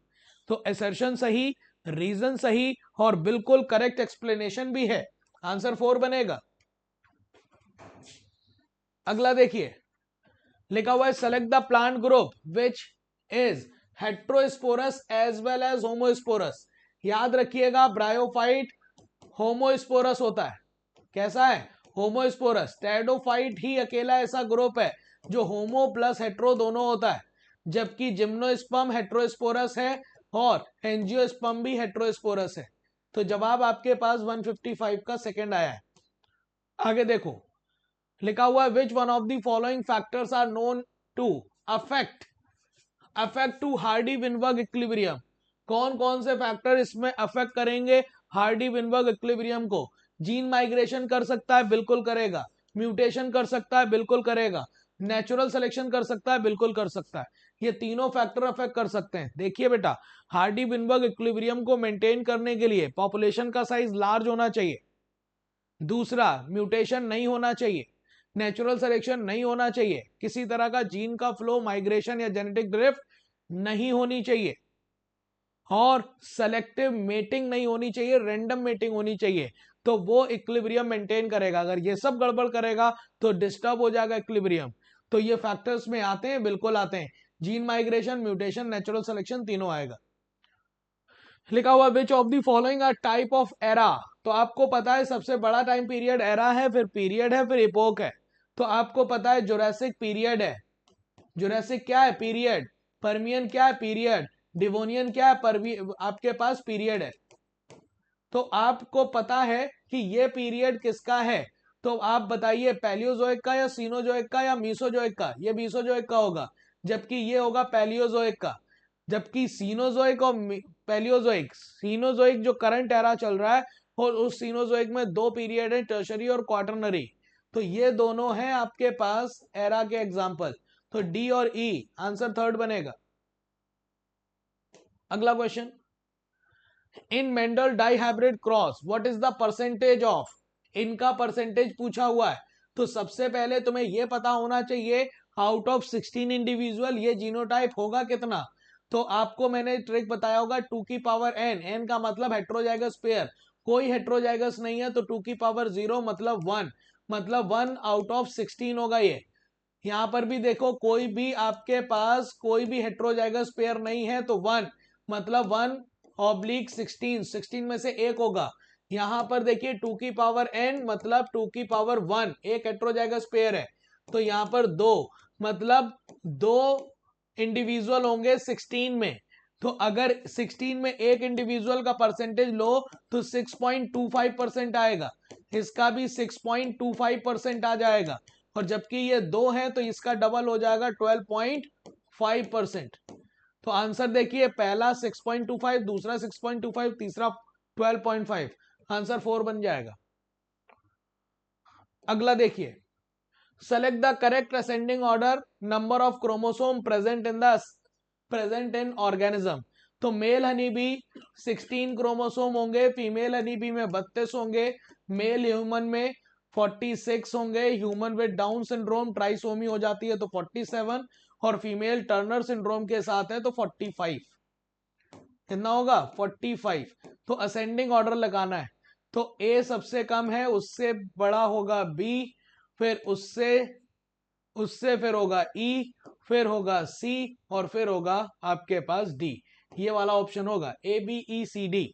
तो assertion सही, रीजन सही, और बिल्कुल करेक्ट एक्सप्लेनेशन भी है। आंसर 4 बनेगा। अगला देखिए, लिखा हुआ है select the plant group which is heterosporous as well as homosporous. याद रखिएगा, ब्रायोफाइट होमोस्पोरस होता है। कैसा है? होमोस्पोरस। टेरिडोफाइट ही अकेला ऐसा ग्रुप है जो होमो प्लस हेट्रो दोनों होता है, जबकि जिम्नोस्पर्म हेट्रोस्पोरस है और एंजियोस्पर्म भी हेट्रोस्पोरस है। तो जवाब आपके पास 155 का सेकंड आया है। आगे देखो, लिखा हुआ है which one of the following factors are known to affect to Hardy Weinberg equilibrium. कौन कौन से फैक्टर इसमें अफेक्ट करेंगे हार्डी विनबर्ग इक्विलिब्रियम को? जीन माइग्रेशन कर सकता है, बिल्कुल करेगा। म्यूटेशन कर सकता है, बिल्कुल करेगा। नेचुरल सिलेक्शन कर सकता है, बिल्कुल कर सकता है। ये तीनों फैक्टर अफेक्ट कर सकते हैं। देखिए बेटा, हार्डी विनबर्ग इक्विलिब्रियम को मेंटेन करने के लिए पॉपुलेशन का साइज लार्ज होना चाहिए। दूसरा, म्यूटेशन नहीं होना चाहिए, नेचुरल सिलेक्शन नहीं होना चाहिए, किसी तरह का जीन का फ्लो, माइग्रेशन या जेनेटिक ड्रिफ्ट नहीं होनी चाहिए, और सेलेक्टिव मेटिंग नहीं होनी चाहिए, रैंडम मेटिंग होनी चाहिए। तो वो इक्विलिब्रियम मेंटेन करेगा। अगर ये सब गड़बड़ करेगा तो डिस्टर्ब हो जाएगा इक्विलिब्रियम। तो ये फैक्टर्स में आते हैं, बिल्कुल आते हैं। Gene migration, mutation, natural selection, तीनों आएगा। लिखा हुआ which of the following are type of era. तो आपको पता है सबसे बड़ा टाइम पीरियड एरा है, फिर पीरियड है, फिर इपोक है। तो आपको पता है जुरासिक पीरियड है। जुरासिक क्या है? पीरियड। पर्मियन क्या है? पीरियड। डिवोनियन क्या है? आपके पास पीरियड है। तो आपको पता है कि ये पीरियड किसका है? तो आप बताइए, पैलियोजोइक का या सीनोजोइक का या मीसोजोइक का? ये मीसोजोइक का होगा, जबकि ये होगा पैलियोजोइक का। जबकि सीनोजोइक और पैलियोजोइक, सीनोजोइक जो करंट एरा चल रहा है, और उस सीनोजोइक में दो पीरियड है, टर्शरी और क्वाटरनरी। तो ये दोनों हैं आपके पास एरा के एग्जाम्पल। तो डी और ई, आंसर थर्ड बनेगा। अगला question, in Mendel dihybrid cross what is the percentage of. इनका परसेंटेज पूछा हुआ है। तो सबसे पहले तुम्हें यह पता होना चाहिए आउट ऑफ 16 इंडिविजुअल ये जीनोटाइप होगा कितना। तो आपको मैंने ट्रिक बताया होगा 2 की पावर n, n का मतलब हेट्रोजाइगस पेयर। कोई हेट्रोजाइगस नहीं है, तो 2 की पावर 0 मतलब 1, मतलब 1 आउट ऑफ 16 होगा ये। यहां पर भी देखो, कोई भी आपके पास कोई भी हेट्रोजाइगस पेयर नहीं है, तो 1 मतलब 1/16, 16 में से एक होगा। यहां पर देखिए 2 की पावर n मतलब 2 की पावर 1, एक हेट्रोजाइगस पेयर है। तो यहां पर 2 मतलब 2 इंडिविजुअल होंगे 16 में। तो अगर 16 में एक इंडिविजुअल का परसेंटेज लो तो 6.25% आएगा, इसका भी 6.25% आ जाएगा, और जबकि ये 2 है तो इसका डबल हो जाएगा 12.5%। तो आंसर देखिए, पहला 6.25, दूसरा 6.25, तीसरा 12.5, आंसर 4 बन जाएगा। अगला देखिए, select the correct ascending order number of chromosome present in organism. तो मेल हनी बी 16 क्रोमोसोम होंगे, फीमेल हनी बी में 32 होंगे, मेल ह्यूमन में 46 होंगे, human with down syndrome trisomy हो जाती है तो 47, और फीमेल टर्नर सिंड्रोम के साथ है तो 45। कितना होगा 45। तो असेंडिंग ऑर्डर लगाना है, तो ए सबसे कम है, उससे बड़ा होगा बी, फिर उससे उससे फिर होगा ई, फिर होगा सी, और फिर होगा आपके पास डी। ये वाला ऑप्शन होगा A B E C D.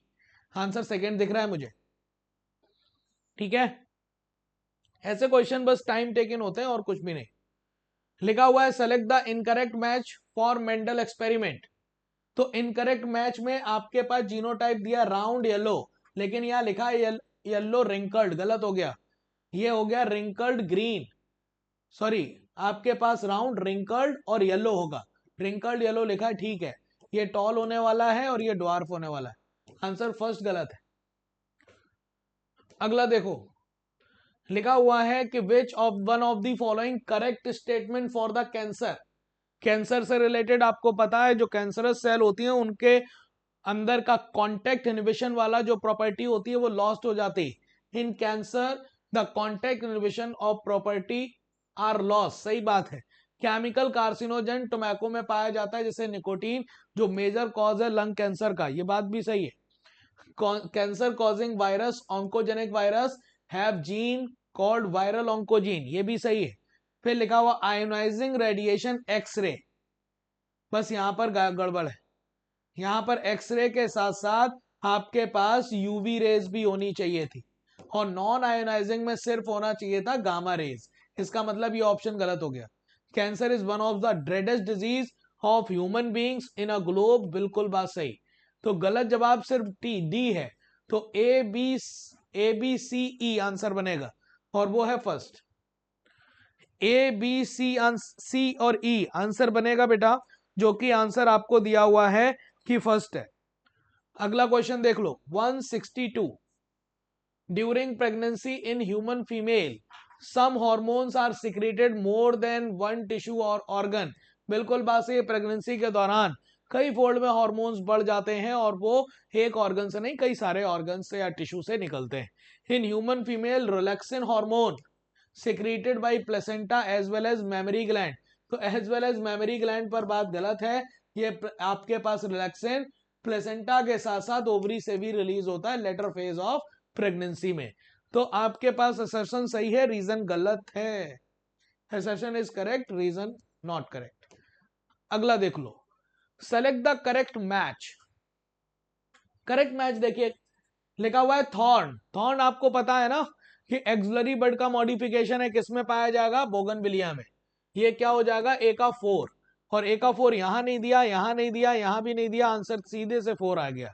Answer second दिख रहा है मुझे, ठीक है। ऐसे क्वेश्चन बस टाइम टेकन होते हैं और कुछ भी नहीं। लिखा हुआ है select the incorrect match for Mendel experiment. तो इनकरेक्ट मैच में आपके पास जीनोटाइप दिया राउंड येलो, लेकिन यहां लिखा है येलो रिंकल्ड, गलत हो गया, ये हो गया रिंकल्ड ग्रीन। सॉरी, आपके पास राउंड रिंकल्ड और येलो होगा, रिंकल्ड येलो लिखा है, ठीक है। ये टॉल होने वाला है और ये ड्वार्फ होने वाला है। आंसर फर्स्ट गलत है। अगला देखो, लिखा हुआ है कि which of one of the following correct statement for the cancer. Cancer से रिलेटेड आपको पता है जो कैंसरस सेल होती है उनके अंदर का कॉन्टेक्ट इनहिबिशन वाला जो प्रॉपर्टी होती है वो लॉस्ट हो जाती है। In cancer the contact inhibition of property are loss, सही बात है। केमिकल कार्सिनोजन टोबैको में पाया जाता है जैसे निकोटीन, जो मेजर कॉज है लंग कैंसर का, ये बात भी सही है। Cancer causing virus oncogenic virus have gene called viral oncogene, ये भी सही है। फिर लिखा हुआ आयोनाइजिंग रेडिएशन एक्सरे, बस यहां पर गड़बड़ है। यहां पर एक्सरे के साथ साथ आपके पास यूवी रेज भी होनी चाहिए थी, और नॉन आयोनाइजिंग में सिर्फ होना चाहिए था गामा रेज। इसका मतलब ये ऑप्शन गलत हो गया। Cancer is one of the dreadest disease of human beings in a globe, बिल्कुल बात सही। तो गलत जवाब सिर्फ टी डी है, तो A B C E answer बनेगा, और वो है फर्स्ट। ए बी सी और ई आंसर बनेगा बेटा, जो कि आंसर आपको दिया हुआ है कि फर्स्ट है। अगला क्वेश्चन देख लो 162। During pregnancy in human female some hormones are secreted more than one tissue और ऑर्गन, बिल्कुल बात सही है। प्रेगनेंसी के दौरान कई फोल्ड में हॉर्मोन्स बढ़ जाते हैं और वो एक ऑर्गन से नहीं कई सारे ऑर्गन से या टिश्यू से निकलते हैं। In human female relaxin hormone secreted by placenta as well as mammary gland, तो as well as mammary gland पर बात गलत है। ये आपके पास रिलैक्सिन प्लेसेंटा के साथ साथ ओवरी से भी रिलीज होता है लेटर फेज ऑफ प्रेगनेंसी में। तो आपके पास असर्शन सही है, रीजन गलत है। Assertion is correct, reason not correct. अगला देख लो, select the correct match. Correct match देखिए, लिखा हुआ है थॉर्न। थॉर्न आपको पता है ना कि एक्सलरी बर्ड का मॉडिफिकेशन है, किसमें पाया जाएगा बोगनविलिया में। ये क्या हो जाएगा ए का 4, और ए का 4 यहां नहीं दिया, यहां नहीं दिया, यहां भी नहीं दिया, आंसर सीधे से 4 आ गया।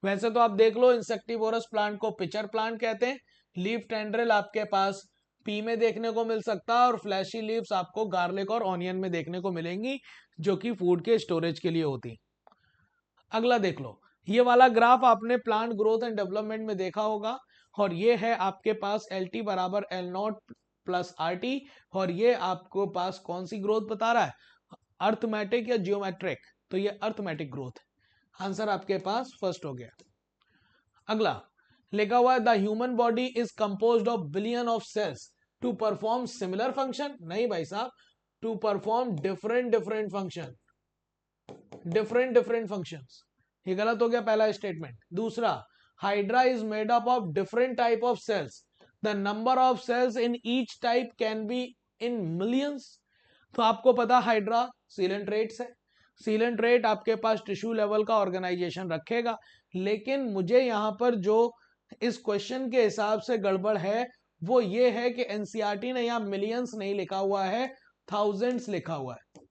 वैसे तो आप देख लो इंसेक्टिवोरस प्लांट को पिचर प्लांट कहते हैं। लीफ टेंड्रिल आपके पास पी में देखने को मिल सकता है, और फ्लैशी लीव्स आपको गार्लिक और ऑनियन में देखने को मिलेंगी, जो कि फूड के स्टोरेज के लिए होती। अगला देख लो, ये वाला ग्राफ आपने प्लांट ग्रोथ एंड डेवलपमेंट में देखा होगा, और ये है आपके पास एल टी बराबर L not plus R T, और ये आपको पास कौन सी ग्रोथ बता रहा है, अर्थमेटिक या जियोमेट्रिक, तो ये अर्थमेटिक ग्रोथ है। आंसर आपके पास फर्स्ट हो गया। अगला लिखा हुआ है the human body is composed of billion of cells to perform similar function, नहीं भाई साहब, to perform different different function, different different functions, ये गलत हो गया पहला स्टेटमेंट। दूसरा, hydra is made up of different type of cells, the number of cells in each type can be in millions. तो आपको पता हाइड्रा सीलेंट्रेट्स है, सीलेंट्रेट आपके पास टिश्यू लेवल का ऑर्गेनाइजेशन रखेगा, लेकिन मुझे यहां पर जो इस क्वेश्चन के हिसाब से गड़बड़ है वो ये है कि एनसीईआरटी ने यहां मिलियंस नहीं लिखा हुआ है, थाउजेंड्स लिखा हुआ है।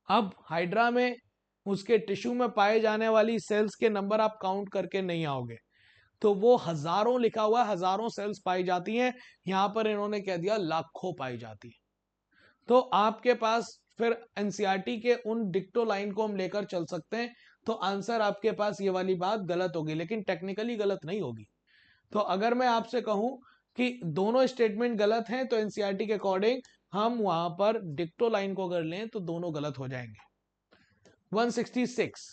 अब हाइड्रा में उसके टिश्यू में पाए जाने वाली सेल्स के नंबर आप काउंट करके नहीं आओगे, तो वो हजारों लिखा हुआ है, हजारों सेल्स पाई जाती हैं, यहां पर इन्होंने कह दिया लाखों पाई जाती है। तो आपके पास फिर एनसीईआरटी के उन डिक्टो लाइन को हम लेकर चल सकते हैं, तो आंसर आपके पास ये वाली बात गलत होगी, लेकिन टेक्निकली गलत नहीं होगी। तो अगर मैं आपसे कहूं कि दोनों स्टेटमेंट गलत हैं, तो एनसीईआरटी के अकॉर्डिंग हम वहां पर डिक्टो लाइन को अगर लें तो दोनों गलत हो जाएंगे। 166,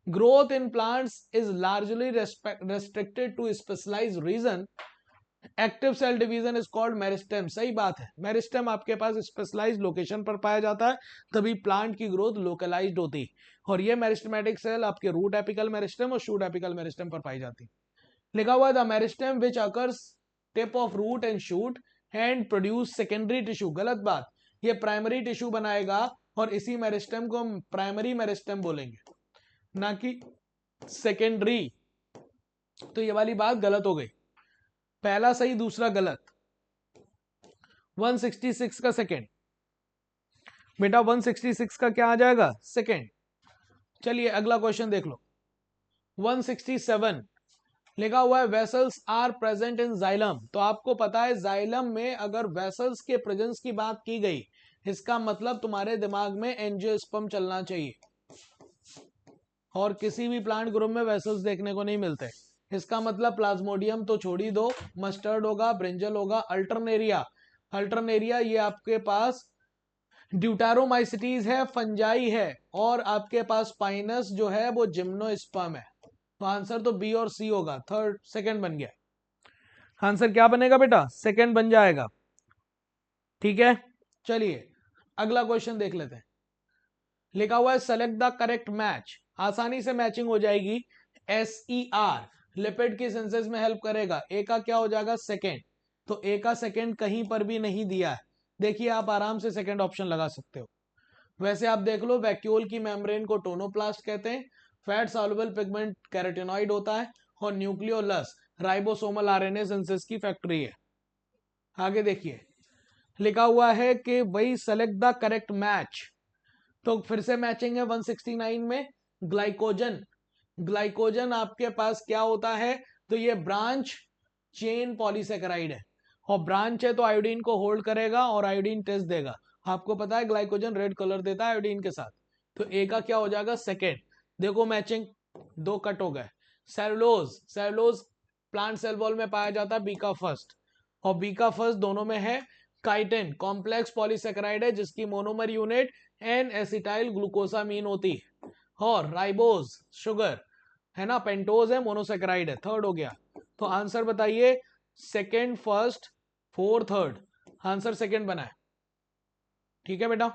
growth in plants is largely restricted to specialized region active cell division is called meristem. सही बात है, मेरिस्टेम आपके पास स्पेशलाइज्ड लोकेशन पर पाया जाता है, तभी प्लांट की ग्रोथ लोकलाइज्ड होती है। और ये मेरिस्टेमेटिक सेल आपके रूट एपिकल मेरिस्टेम और शूट एपिकल मेरिस्टेम पर पाई जाती है। लिखा हुआ the meristem which occurs tip of root and shoot and produce secondary tissue. गलत बात, ये प्राइमरी टिश्यू बनाएगा और इसी मेरिस्टेम को हम प्राइमरी मेरिस्टेम बोलेंगे, ना कि सेकेंडरी। तो ये वाली बात गलत हो गई, पहला सही दूसरा गलत। 166 का सेकेंड बेटा, 166 का क्या आ जाएगा? सेकेंड। चलिए अगला क्वेश्चन देख लो। 167 लिखा हुआ है vessels are present in xylem. तो आपको पता है जाइलम में अगर वेसल्स के प्रेजेंस की बात की गई, इसका मतलब तुम्हारे दिमाग में एंजियोस्पर्म चलना चाहिए, और किसी भी प्लांट ग्रुप में वेसल्स देखने को नहीं मिलते। इसका मतलब प्लाज्मोडियम तो छोड़ ही दो, मस्टर्ड होगा, ब्रिंजल होगा, अल्टरनेरिया। अल्टरनेरिया ये आपके पास ड्यूटारोमाइसिटीज है, फंजाई है, और आपके पास पाइनस जो है वो जिम्नोस्पर्म है। तो आंसर तो बी और सी होगा। थर्ड सेकंड बन गया, आंसर क्या बनेगा बेटा? सेकंड बन जाएगा। ठीक है, चलिए अगला क्वेश्चन देख लेते हैं। लिखा हुआ है सेलेक्ट द करेक्ट मैच। आसानी से मैचिंग हो जाएगी। SER लिपिड की सिंथेसिस में हेल्प करेगा। ए का क्या हो जाएगा? सेकेंड। तो ए का सेकेंड कहीं पर भी नहीं दिया है, देखिए आप आराम से सेकेंड ऑप्शन लगा सकते हो। वैसे आप देख लो, वैक्यूल की मेम्ब्रेन को टोनोप्लास्ट कहते हैं, फैट सॉल्युबल पिगमेंट कैरोटिनॉइड होता है, और न्यूक्लियोलस राइबोसोमल आरएनए सिंथेसिस की फैक्ट्री है। आगे देखिए, लिखा हुआ है कि वही सेलेक्ट द करेक्ट मैच। तो फिर से मैचिंग है 169 में। ग्लाइकोजन, ग्लाइकोजन आपके पास क्या होता है? तो ये ब्रांच चेन पॉलीसेकेराइड है, और ब्रांच है तो आयोडीन को होल्ड करेगा और आयोडीन टेस्ट देगा। आपको पता है ग्लाइकोजन रेड कलर देता है आयोडीन के साथ। तो ए का क्या हो जाएगा? सेकेंड। देखो मैचिंग, दो कट हो गए। Cellulose, cellulose plant cell wall में पाया जाता है, बी का फर्स्ट, और बी का फर्स्ट दोनों में है। काइटिन कॉम्प्लेक्स पॉलीसेकेराइड है जिसकी monomer unit N acetyl glucosamine होती है। और राइबोज शुगर है ना, पेंटोज है, मोनोसेकेराइड है। थर्ड हो गया। तो आंसर बताइए, second, first, fourth, third. Answer second बना है। ठीक है बेटा,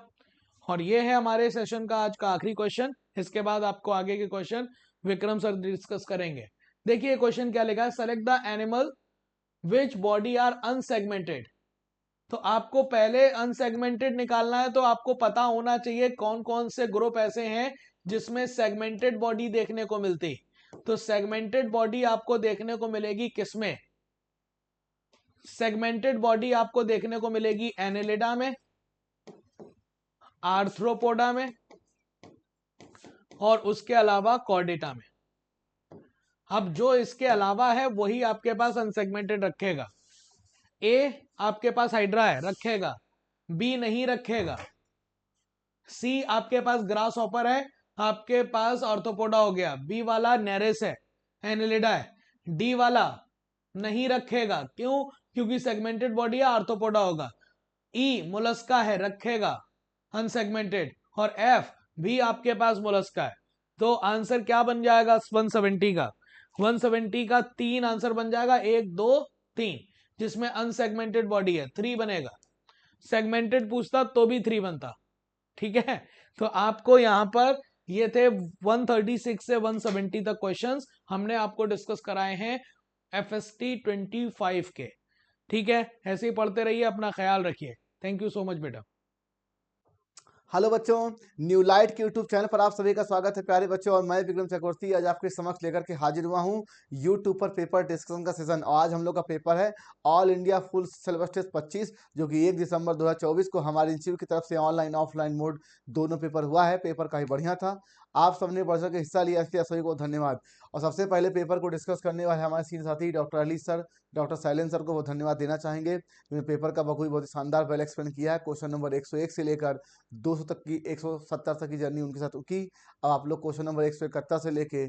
और ये है हमारे सेशन का आज का आखिरी क्वेश्चन। इसके बाद आपको आगे के क्वेश्चन विक्रम सर डिस्कस करेंगे। देखिए क्वेश्चन क्या लिखा है, select the animal which body are unsegmented. तो आपको पहले अनसेगमेंटेड निकालना है, तो आपको पता होना चाहिए कौन कौन से ग्रुप ऐसे हैं जिसमें सेगमेंटेड बॉडी देखने को मिलती। तो सेगमेंटेड बॉडी आपको देखने को मिलेगी किसमें? सेगमेंटेड बॉडी आपको देखने को मिलेगी एनेलिडा में, आर्थ्रोपोडा में, और उसके अलावा कॉर्डेटा में। अब जो इसके अलावा है वही आपके पास अनसेगमेंटेड रखेगा। ए आपके पास हाइड्रा है, रखेगा। बी नहीं रखेगा। सी आपके पास ग्रास हॉपर है, आपके पास ऑर्थोपोडा हो गया। बी वाला नेरेस है, एनेलिडा है। डी वाला नहीं रखेगा, क्यों? क्योंकि सेगमेंटेड बॉडी है, आर्थोपोडा होगा। ई मोलस्का है, रखेगा अनसेगमेंटेड। और एफ भी आपके पास मोलस्का है। तो आंसर क्या बन जाएगा 170 का? 170 का 3 आंसर बन जाएगा, 1 2 3, जिसमें अनसेगमेंटेड बॉडी है 3 बनेगा। सेगमेंटेड पूछता तो भी 3 बनता। ठीक है, तो आपको यहां पर ये थे 136 से 170 तक क्वेश्चंस हमने आपको डिस्कस कराए हैं FST 25 के। ठीक है, ऐसे ही पढ़ते रहिए, अपना ख्याल रखिए। थैंक यू सो मच बेटा। हेलो बच्चों, न्यू लाइट के यूट्यूब चैनल पर आप सभी का स्वागत है प्यारे बच्चों। और मैं विक्रम चक्रवर्ती आज आपके समक्ष लेकर के हाजिर हुआ हूं यूट्यूब पर पेपर डिस्कशन का सेशन। आज हम लोग का पेपर है all India full syllabus test 25, जो कि 1 दिसंबर 2024 को हमारे इंस्टीट्यूट की तरफ से ऑनलाइन ऑफलाइन मोड दोनों पेपर हुआ है। पेपर काफी बढ़िया था, आप सबने बढ़ चढ़ के हिस्सा लिया, इसलिए सभी को धन्यवाद। और सबसे पहले पेपर को डिस्कस करने वाले हमारे सीनियर साथी doctor Ali sir, doctor Shailendra sir को वो धन्यवाद देना चाहेंगे। पेपर का बखूबी बहुत ही शानदार पहले एक्सप्लेन किया है। क्वेश्चन नंबर 101 से लेकर 200 तक की 170 तक की जर्नी उनके साथ की। अब आप लोग क्वेश्चन नंबर 171 से लेके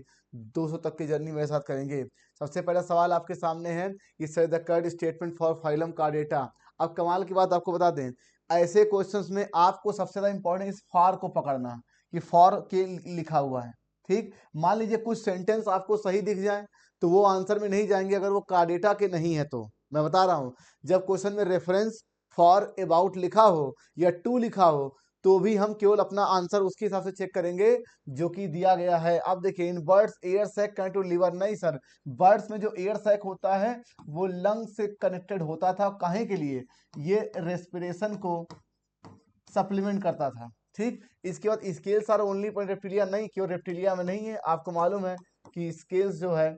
200 तक की जर्नी मेरे साथ करेंगे। सबसे पहला सवाल आपके सामने है कि sir the correct statement for phylum chordata. अब कमाल की बात आपको बता दें, ऐसे क्वेश्चंस में आपको सबसे ज्यादा इंपॉर्टेंट इस फॉर को पकड़ना कि फॉर के लिखा हुआ है। ठीक, मान लीजिए कुछ सेंटेंस आपको सही दिख जाए तो वो आंसर में नहीं जाएंगे अगर वो कार्डेटा के नहीं है तो। मैं बता रहा हूं, जब क्वेश्चन में रेफरेंस, फॉर, अबाउट लिखा हो या टू लिखा हो तो भी हम केवल अपना आंसर उसके हिसाब से चेक करेंगे जो कि दिया गया है। अब देखिए, in birds air sac connect to liver, नहीं सर, बर्ड्स में जो एयर सैक होता है वो लंग से कनेक्टेड होता था। काहे के लिए? ये रेस्पिरेशन को सप्लीमेंट करता था। ठीक, इसके बाद स्केल्स आर ओनली पर रेप्टिलिया, नहीं, क्यों रेप्टिलिया में नहीं है? आपको मालूम है कि स्केल्स जो है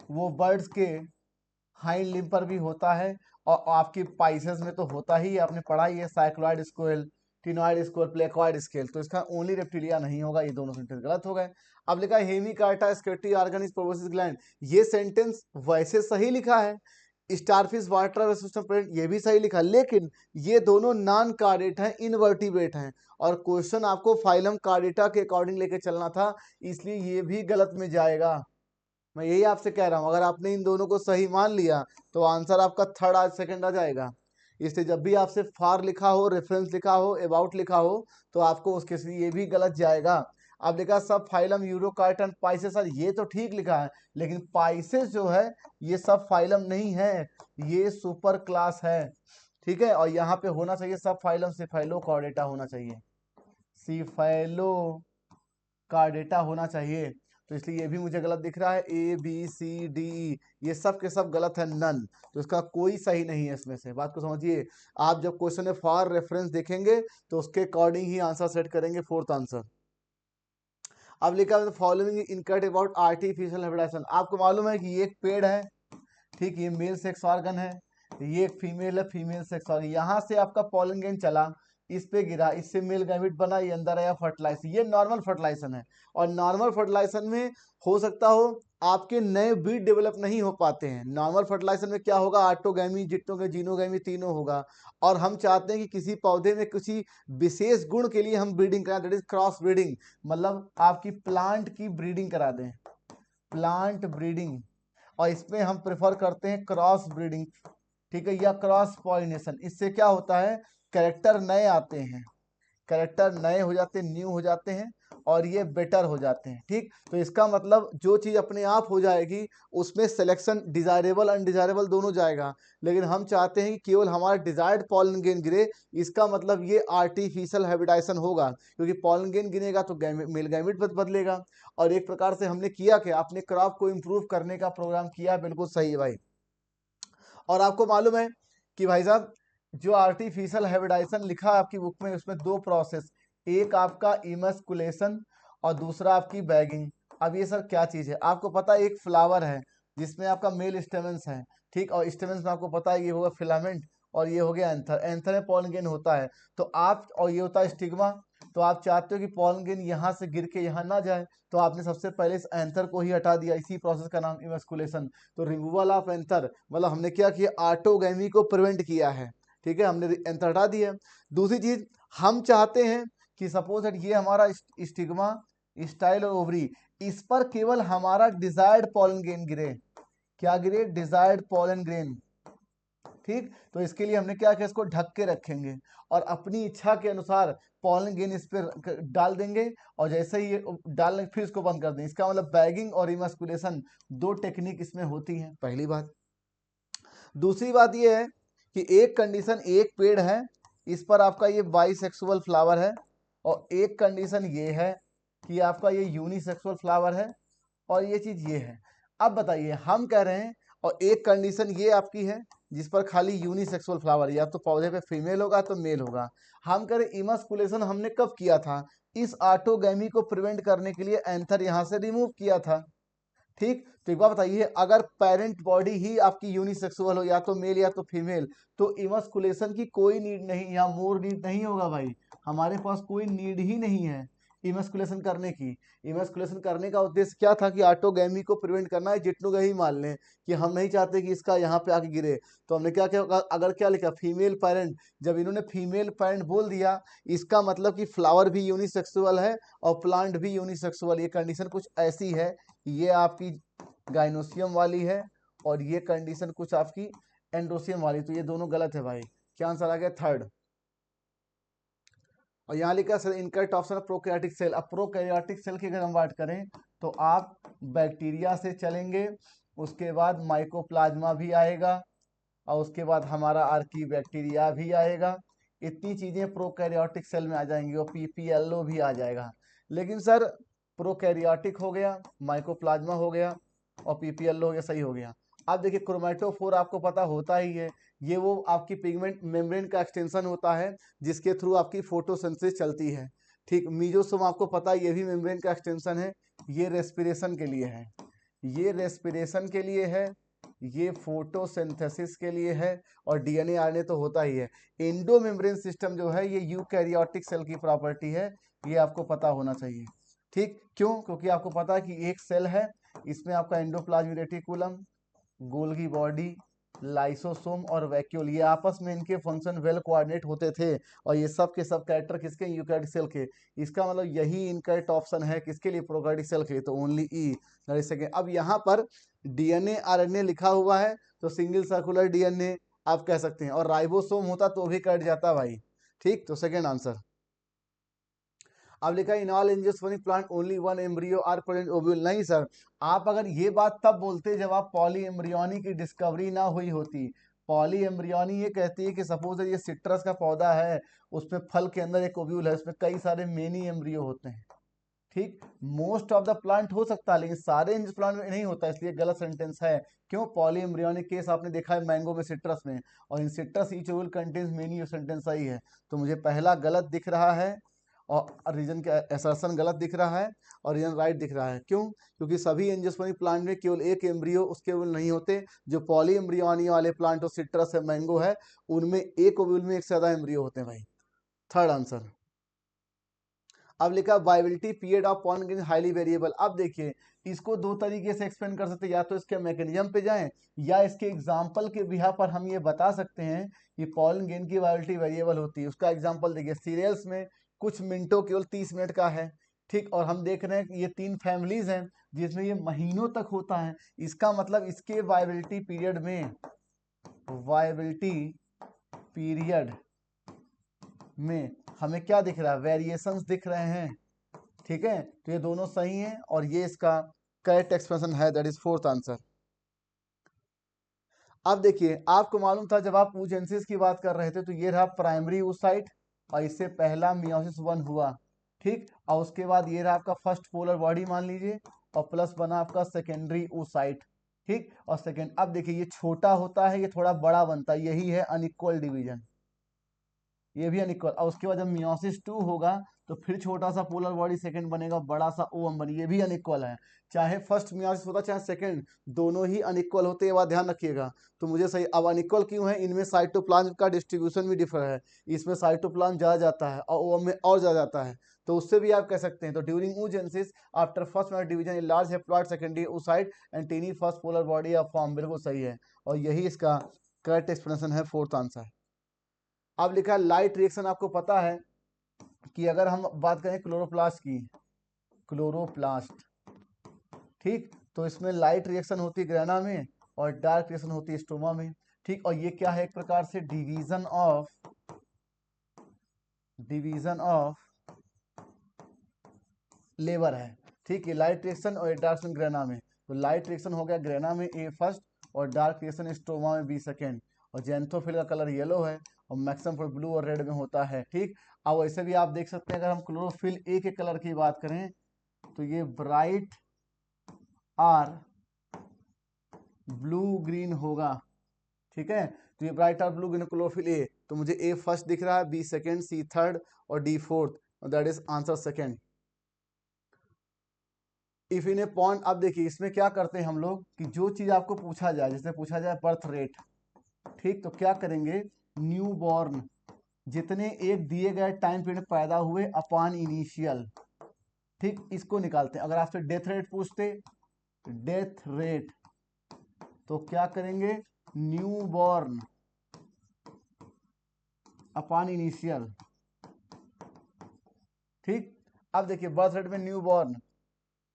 वो बर्ड्स के हाइंड लिम्ब पर भी होता है, और आपकी पाइसेस में तो होता ही है, आपने पढ़ा ही है, cycloid scale, ctenoid scale, placoid scale. तो इसका ओनली रेप्टिलिया नहीं होगा, ये दोनों सेंटेंस गलत हो गए। अब लिखा है हेमिकार्टा स्केटी ऑर्गन इज प्रोबोसिस ग्लैंड, ये सेंटेंस वैसे सही लिखा है। स्टारफिश वाटर रेसिस्टेंट प्लांट, ये भी सही लिखा, लेकिन ये दोनों नॉन कार्डेट हैं, इनवर्टिब्रेट हैं, और क्वेश्चन आपको फाइलम कार्डेटा के अकॉर्डिंग लेके चलना था, इसलिए ये भी गलत में जाएगा। मैं यही आपसे कह रहा हूं, अगर आपने इन दोनों को सही मान लिया तो आंसर आपका थर्ड आज सेकंड आ जाएगा। इसलिए जब भी आपसे फार लिखा हो, रेफरेंस लिखा हो, अबाउट लिखा हो, तो आपको उसके से ये भी गलत जाएगा। अब लिखा सब फाइलम यूरोकार्टन पाइसेस, ये तो ठीक लिखा है, लेकिन पाइसेस जो है ये सब फाइलम नहीं है, ये सुपर क्लास है। ठीक है, और यहाँ पे होना चाहिए सब फाइलम सिफाइलो कॉर्डेटा होना चाहिए, सिफाइलो कार्डेटा होना चाहिए। तो इसलिए ये भी मुझे गलत दिख रहा है, A B C D E, ये सब के सब गलत है, नन, तो इसका कोई सही नहीं है इसमें से। बात को समझिए, आप जब क्वेश्चन में फॉर रेफरेंस देखेंगे तो उसके अकॉर्डिंग ही आंसर सेट करेंगे, फोर्थ आंसर। अब लिखा है following incorrect about artificial hybridisation, आपको मालूम है कि ये एक पेड़ है, ठीक, ये मेल सेक्स ऑर्गन है, ये एक फीमेल है, फीमेल सेक्स ऑर्गन, यहाँ से आपका पॉलन ग्रेन चला, इस पे गिरा, इससे मेल गैमेट बना, ये अंदर आया फर्टिलाइजेशन, ये नॉर्मल फर्टिलाइजेशन है। और नॉर्मल फर्टिलाइजेशन में हो सकता हो आपके नए बीड डेवलप नहीं हो पाते हैं। नॉर्मल फर्टिलाइजेशन में क्या होगा, ऑटोगैमी, जिट्टोगैमी, जीनोगैमी तीनों होगा, और हम चाहते हैं कि किसी पौधे में किसी विशेष गुण के लिए हम ब्रीडिंग कराएं, दैट इज क्रॉस ब्रीडिंग, मतलब आपकी प्लांट की ब्रीडिंग करा दें, प्लांट ब्रीडिंग, और इसमें हम प्रेफर करते हैं क्रॉस ब्रीडिंग, ठीक है, या क्रॉस पॉलिनेशन। इससे क्या होता है, कैरेक्टर नए आते हैं, कैरेक्टर नए हो जाते हैं, न्यू हो जाते हैं, और ये बेटर हो जाते हैं। ठीक, तो इसका मतलब जो चीज अपने आप हो जाएगी उसमें सिलेक्शन डिजायरेबल अनडिजायरेबल दोनों जाएगा, लेकिन हम चाहते हैं कि केवल हमारा डिजायर्ड पॉलन ग्रेन गिरे, इसका मतलब ये आर्टिफिशियल हाइब्रिडाइजेशन होगा, क्योंकि पॉलन ग्रेन गिरेगा तो मेल गैमेट बदलेगा। और एक प्रकार से हमने किया कि आपने क्रॉप को इंप्रूव करने का प्रोग्राम किया, बिल्कुल सही है भाई। और आपको मालूम है कि भाई साहब जो आर्टिफिशियल हाइब्रिडाइजेशन लिखा है आपकी बुक में, उसमें दो प्रोसेस, एक आपका इमस्कुलेशन और दूसरा आपकी बैगिंग। अब ये सर क्या चीज है, आपको पता है एक फ्लावर है जिसमें आपका मेल स्टेमेंस है, ठीक, और स्टेमेंस में आपको पता है ये होगा फिलामेंट, और ये हो गया एंथर, एंथर में पॉलन ग्रेन होता है, तो आप, और ये होता है स्टिग्मा, तो आप चाहते हो कि पॉलन ग्रेन यहाँ से गिर के यहाँ ना जाए, तो आपने सबसे पहले इस एंथर को ही हटा दिया, इसी प्रोसेस का नाम इमस्कुलेशन। तो रिमूवल ऑफ एंथर मतलब हमने क्या किया, ऑटोगैमी को प्रिवेंट किया है, ठीक है, हमने एंथर हटा दिया। दूसरी चीज, हम चाहते हैं कि सपोज दैट ये हमारा स्टिग्मा, स्टाइल और ओवरी, इस पर केवल हमारा डिजायर्ड पॉलन ग्रेन गिरे, क्या गिरे, डिजायर्ड पॉलन ग्रेन। ठीक, तो इसके लिए हमने क्या किया, इसको ढक के रखेंगे और अपनी इच्छा के अनुसार पॉलन ग्रेन इस पर डाल देंगे, और जैसे ही ये डालने फिर इसको बंद कर देंगे। इसका मतलब बैगिंग और इमस्कुलेशन दो टेक्निक इसमें होती हैं, पहली बात। दूसरी बात ये है कि एक कंडीशन, एक पेड़ है, इस पर आपका ये बाइसेक्सुअल फ्लावर है, और एक कंडीशन ये है कि आपका ये यूनिसेक्सुअल फ्लावर है, और ये चीज ये है। अब बताइए, हम कह रहे हैं, और एक कंडीशन ये आपकी है जिस पर खाली यूनिसेक्सुअल फ्लावर, या तो पौधे पे फीमेल होगा तो मेल होगा। हम कह रहे इमस्कुलेशन हमने कब किया था, इस ऑटोगैमी को प्रिवेंट करने के लिए एंथर यहां से रिमूव किया था। ठीक, तो एक बात बताइए, अगर पेरेंट बॉडी ही आपकी यूनिसेक्सुअल हो, या तो मेल या तो फीमेल, तो इमस्कुलेशन की कोई नीड नहीं, या मोर नीड नहीं होगा भाई, हमारे पास कोई नीड ही नहीं है इमस्कुलेशन करने की। इमस्कुलेशन करने का उद्देश्य क्या था कि ऑटोगैमी को प्रिवेंट करना है, जिट्नोगैमी मान लें कि हम नहीं चाहते कि इसका यहाँ पे आके गिरे, तो हमने क्या किया, अगर क्या लिखा, फीमेल पेरेंट, जब इन्होंने फीमेल पेरेंट बोल दिया, इसका मतलब कि फ्लावर भी यूनिसेक्सुअल है और प्लांट भी यूनिसेक्सुअल। ये कंडीशन कुछ ऐसी है, ये आपकी गाइनोसियम वाली है, और ये कंडीशन कुछ आपकी एंड्रोसियम वाली, तो ये दोनों गलत है भाई। क्या आंसर आ गया, थर्ड। और यहाँ लिखा sir incorrect option prokaryotic cell. अब प्रोकैरियोटिक सेल की अगर हम बात करें तो आप बैक्टीरिया से चलेंगे, उसके बाद माइकोप्लाज्मा भी आएगा, और उसके बाद हमारा आर्कीबैक्टीरिया भी आएगा। इतनी चीजें प्रोकैरियोटिक सेल में आ जाएंगी, और पीपीएलओ भी आ जाएगा। लेकिन सर प्रोकैरियोटिक हो गया, माइकोप्लाज्मा हो गया, और पीपीएलओ हो गया, सही हो गया। अब देखिए क्रोमेटोफोर आपको पता होता ही है, ये वो आपकी पिगमेंट मेम्ब्रेन का एक्सटेंशन होता है जिसके थ्रू आपकी फोटोसिंथेसिस चलती है। ठीक, मीजोसोम आपको पता है ये भी मेम्ब्रेन का एक्सटेंशन है। ये रेस्पिरेशन के लिए है, ये रेस्पिरेशन के लिए है, ये फोटोसिंथेसिस के लिए है, और डीएनए आरएनए तो होता ही है। एंडो मेम्ब्रेन सिस्टम जो है ये यूकैरियोटिक सेल की प्रॉपर्टी है, ये आपको पता होना चाहिए। ठीक, क्यों? क्योंकि आपको पता है कि एक सेल है, इसमें आपका endoplasmic reticulum, Golgi body, lysosome और वैक्यूल, ये आपस में इनके फंक्शन वेल कोऑर्डिनेट होते थे, और ये सब के सब कैरेक्टर किसके? यूकैरियोटिक सेल के। इसका मतलब यही इनकरेक्ट ऑप्शन है किसके लिए? प्रोकैरियोटिक सेल के लिए, तो ओनली ई। सेकेंड, अब यहाँ पर डीएनए आरएनए लिखा हुआ है तो सिंगल सर्कुलर डीएनए आप कह सकते हैं, और राइबोसोम होता तो भी कट जाता भाई। ठीक, तो सेकेंड आंसर। अब लिखा in all angiospermic plant only one embryo are present ovule. नहीं सर, आप अगर ये बात तब बोलते जब आप पॉली एम्ब्रियोनी की डिस्कवरी ना हुई होती। पॉली एम्ब्रियोनी ये कहती है कि सपोज ये सिट्रस का पौधा है, उसमें फल के अंदर एक ओव्यूल है, उसमें कई सारे मेनी एम्ब्रियो होते हैं। ठीक, मोस्ट ऑफ द प्लांट हो सकता है लेकिन सारे एंजियो प्लांट में नहीं होता, इसलिए गलत सेंटेंस है। क्यों? पॉली एम्ब्रियोनिक केस आपने देखा है मैंगो में, सिट्रस में, और इन citrus each ovule contains many, ये सेंटेंस सही है। तो मुझे पहला गलत दिख रहा है, और रीजन का असर्शन गलत दिख रहा है, और रीजन राइट दिख रहा है। क्यों? क्योंकि सभी एंजियोस्पर्मिक प्लांट में केवल एक एम्ब्रियो उसके ओव्यूल नहीं होते। जो पॉली एम्ब्रियोनी वाले प्लांट, सिट्रस है, मैंगो है, उनमें एक ओव्यूल में एक से ज्यादा एम्ब्रियो होते हैं भाई। Third answer. अब लिखा viability period of pollen grain highly variable. अब देखिए इसको दो तरीके से एक्सप्लेन कर सकते हैं, या तो इसके मैकेनिज्म पे जाएं, या इसके एग्जांपल के बिहाफ पर हम ये बता सकते हैं कि पॉलन ग्रेन की वाइबिलिटी वेरिएबल होती है। उसका एग्जांपल देखिए, सीरियल्स में कुछ मिनटों केवल 30 मिनट का है। ठीक, और हम देख रहे हैं कि ये 3 फैमिलीज हैं जिसमें ये महीनों तक होता है। इसका मतलब इसके वाइबिलिटी पीरियड में, वाइबिलिटी पीरियड में हमें क्या दिख रहा है? वेरिएशंस दिख रहे हैं। ठीक है, तो ये दोनों सही हैं, और ये इसका करेक्ट एक्सप्रेशन है, दैट इज फोर्थ आंसर। अब देखिए आपको मालूम था जब आप oogenesis की बात कर रहे थे तो ये रहा प्राइमरी oocyte, और इससे पहला मियोसिस 1 हुआ। ठीक, और उसके बाद ये रहा आपका फर्स्ट पोलर बॉडी मान लीजिए, और प्लस बना आपका सेकेंडरी oocyte। ठीक, और सेकेंड, अब देखिए ये छोटा होता है, ये थोड़ा बड़ा बनता है, यही है अनइक्वल डिवीजन, ये भी अनइक्वल। और उसके बाद जब मियोसिस 2 होगा तो फिर छोटा सा पोलर बॉडी सेकंड बनेगा, बड़ा सा ओवम बने, ये भी अनइक्वल है। चाहे फर्स्ट मियोसिस होता चाहे सेकंड, दोनों ही अनइक्वल होते, ये बात ध्यान रखिएगा। तो मुझे सही, अब अनइक्वल क्यों है? इनमें साइटोप्लाज्म का डिस्ट्रीब्यूशन भी डिफर है, इसमें साइटोप्लाज्म ज्यादा जाता है और ओवम में और ज्यादा जाता है, तो उससे भी आप कह सकते हैं। तो during oogenesis after first division in large haploid secondary oocyte and tiny first polar body of form, बिल्कुल सही है, और यही इसका करेक्ट एक्सप्लेनेशन है, फोर्थ आंसर। अब लिखा लाइट रिएक्शन, आपको पता है कि अगर हम बात करें क्लोरोप्लास्ट की, क्लोरोप्लास्ट, ठीक, तो इसमें लाइट रिएक्शन होती है ग्रेना में, और डार्क रिएक्शन होती है स्टोमा में। ठीक, और ये क्या है? एक प्रकार से डिवीजन ऑफ लेबर है। ठीक है, लाइट रिएक्शन और डार्क रिएक्शन ग्रेना में, तो लाइट रिएक्शन हो गया ग्रेना में ए फर्स्ट, और डार्क रिएक्शन स्टोमा में बी सेकेंड, और जेंथोफिल का कलर येलो है, और मैक्सिमम फॉर ब्लू और रेड में होता है। ठीक, अब वैसे भी आप देख सकते हैं अगर हम क्लोरोफिल ए के कलर की बात करें तो ये ब्राइट आर ब्लू ग्रीन होगा। ठीक है, तो ये bright or blue green chlorophyll A, तो मुझे ए फर्स्ट दिख रहा है, बी सेकेंड, सी थर्ड, और D fourth, that is answer second. If in a point, अब देखिए इसमें क्या करते हैं हम लोग कि जो चीज आपको पूछा जाए, जैसे पूछा जाए बर्थ रेट, ठीक, तो क्या करेंगे? न्यू बॉर्न जितने एक दिए गए टाइम पीरियड पैदा हुए अपॉन इनिशियल, ठीक, इसको निकालते हैं। अगर आपसे डेथ रेट पूछते, डेथ रेट, तो क्या करेंगे? New born upon initial. ठीक, अब देखिए बर्थ रेट में न्यू बॉर्न,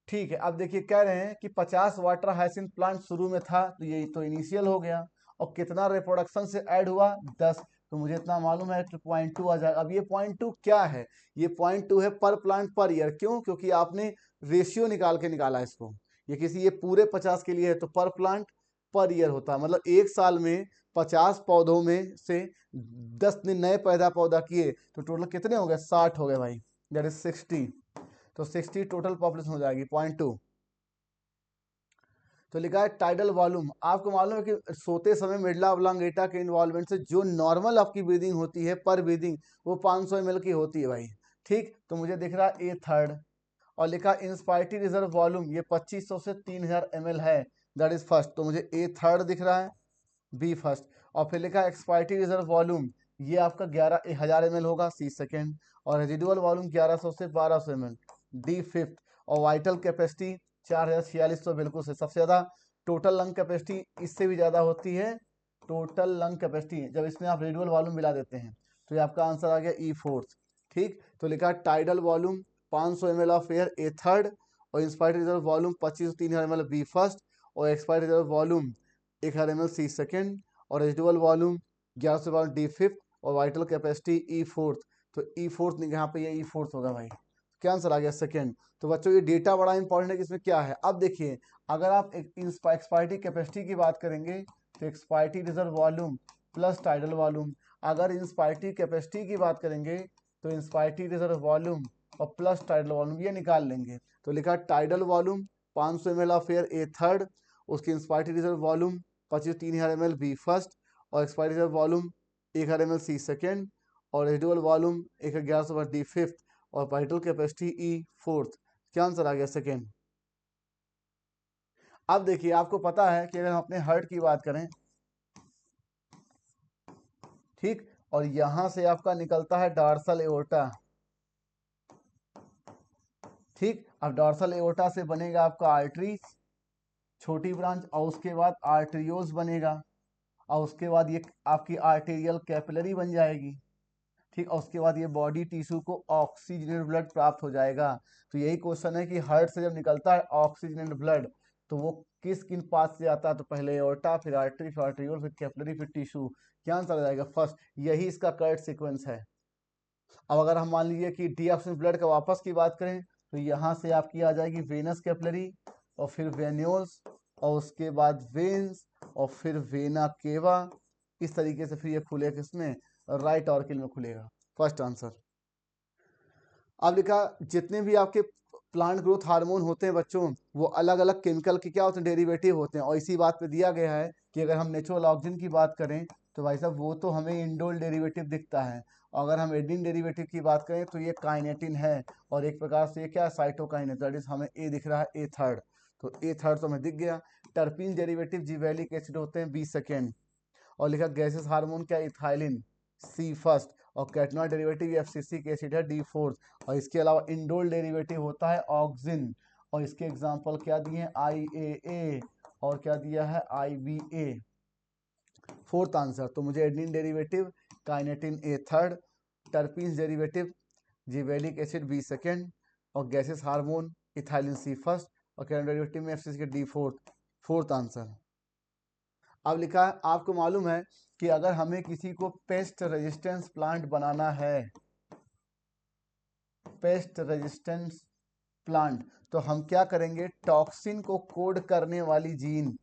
ठीक है। अब देखिए कह रहे हैं कि 50 वाटर हाइसिंथ प्लांट शुरू में था, तो ये तो इनिशियल हो गया, और कितना रिप्रोडक्शन से ऐड हुआ? 10, तो मुझे इतना मालूम है तो 0.2 आ जाएगा। अब ये 0.2 क्या है? ये 0.2 है पर प्लांट पर ईयर। क्यों? क्योंकि आपने रेशियो निकाल के निकाला इसको, ये पूरे 50 के लिए है तो पर प्लांट पर ईयर होता है, मतलब एक साल में 50 पौधों में से 10 ने नए पौधा किए तो टोटल कितने हो गए, 60 हो गए भाई, दैट इज 60। तो 60 टोटल पॉपुलेशन हो जाएगी, पॉइंट 2। तो लिखा है टाइडल वॉल्यूम। आपको मालूम है कि सोते समय मिडला ऑब्लांगेटा के इन्वॉल्वमेंट से जो नॉर्मल आपकी ब्रीदिंग होती है पर ब्रीदिंग वो 500 ml की होती है भाई, ठीक। तो मुझे दिख रहा है ए थर्ड, और लिखा इंस्पायरेटरी रिजर्व वॉल्यूम ये 2500 से 3000 ml है, दैट इज फर्स्ट। तो मुझे ए थर्ड दिख रहा है, बी फर्स्ट। और फिर लिखा है एक्सपायरेटरी रिजर्व वॉल्यूम ये आपका 11,000 ml होगा, सी सेकेंड। और रेजिडुअल वॉल्यूम 1100 से 1200 ml, डी फिफ्थ। और वाइटल कैपेसिटी 4,4600 बिल्कुल से सबसे ज़्यादा। टोटल लंग कैपेसिटी इससे भी ज़्यादा होती है, टोटल लंग कैपेसिटी जब इसमें आप रेजिडुअल वॉल्यूम मिला देते हैं। तो ये आपका आंसर आ गया ई फोर्थ, ठीक। तो लिखा tidal volume 500 ml of air A third, और इंस्पायरेटरी रिजर्व वॉल्यूम 25 से 3000 ml बी फर्स्ट, और expiratory reserve volume 1000 ml C second, और रेजिडुअल वॉल्यूम 1100 से 12 डी फिफ्थ, और वाइटल कैपेसिटी ई फोर्थ। तो ई फोर्थ यहाँ पे ये ई फोर्थ होगा भाई, क्या आंसर आ गया, सेकेंड। तो बच्चों ये डेटा बड़ा इंपॉर्टेंट है कि इसमें क्या है। अब देखिए अगर आप एक्सपायरेटरी कैपेसिटी की बात करेंगे तो expiratory reserve volume plus tidal volume. अगर इंस्पायरेटरी कैपेसिटी की बात करेंगे तो इंस्पायरेटरी रिजर्व वॉल्यूम और प्लस टाइडल वॉल्यूम ये निकाल लेंगे। तो लिखा tidal volume 500 ml of air A third, उसकी inspiratory reserve volume 25-3000 ml B first, और expiratory reserve volume 1000 ml C second, और रेजिडुअल वॉल्यूम 1100 डी फिफ्थ, और वाइटल कैपेसिटी ई फोर्थ। क्या आंसर आ गया, सेकेंड। अब देखिए आपको पता है कि अगर हम अपने हार्ट की बात करें, ठीक, और यहां से आपका निकलता है डॉर्सल एओर्टा, ठीक। अब डॉर्सल एओर्टा से बनेगा आपका आर्टरीज छोटी ब्रांच, और उसके बाद आर्टरियोज बनेगा, और उसके बाद ये आपकी आर्टेरियल कैपिलरी बन जाएगी, ठीक। और उसके बाद ये बॉडी टिश्यू को ऑक्सीजनेटेड ब्लड प्राप्त हो जाएगा। तो यही क्वेश्चन है कि हार्ट से जब निकलता है ऑक्सीजनेटेड ब्लड तो वो किन पास से आता है, तो पहले एओर्टा, फिर आर्टरी, फिर आर्टेरियोल, फिर कैपिलरी, फिर टिश्यू। क्या आंसर आ जाएगा, फर्स्ट। यही इसका करेक्ट सीक्वेंस है। अब अगर हम मान लीजिए कि डीऑक्सीजन ब्लड का वापस की बात करें तो यहाँ से आपकी आ जाएगी वेनस कैपिलरी, और फिर वेन्यूल्स, और उसके बाद वेन्स, और फिर वेना केवा। इस तरीके से फिर ये खुलेगा किसमें, राइट ऑर्किल में खुलेगा, फर्स्ट आंसर। अब लिखा जितने भी आपके प्लांट ग्रोथ हार्मोन होते हैं बच्चों वो अलग अलग केमिकल के क्या होते हैं, डेरिवेटिव होते हैं। और इसी बात पे दिया गया है कि अगर हम नेचुरल ऑक्सीजन की बात करें तो भाई साहब वो तो हमें इंडोल डेरिवेटिव दिखता है, और अगर हम एडिन डेरिवेटिव की बात करें तो ये काइनेटिन है, और एक प्रकार से ये क्या है, साइटोकाइन है, दैट इज हमें ए दिख रहा है, ए थर्ड। तो ए थर्ड तो हमें दिख गया। टर्पीन डेरिवेटिव जिबैलिक एसिड होते हैं, बी सेकेंड। और लिखा गैसेस हार्मोन क्या, इथाइलिन, सी फर्स्ट। और कैटनॉल डेरिवेटिव एफसीसी के एसिड है, डी फोर्थ। और इसके अलावा इंडोल डेरिवेटिव होता है ऑक्सिन, और इसके एग्जांपल क्या दिए हैं, IAA, और क्या दिया है, IBA, फोर्थ आंसर। तो मुझे adenine derivative kinetin A third, terpenes derivative gibberellic acid B second, और gases hormone ethylene C first, और कैटनॉल डेरिवेटिव में एफसीसी के डी फोर्थ, फोर्थ आंसर। अब लिखा है आपको मालूम है कि अगर हमें किसी को पेस्ट रेजिस्टेंस प्लांट बनाना है, पेस्ट रेजिस्टेंस प्लांट, तो हम क्या करेंगे, टॉक्सिन को कोड करने वाली gene,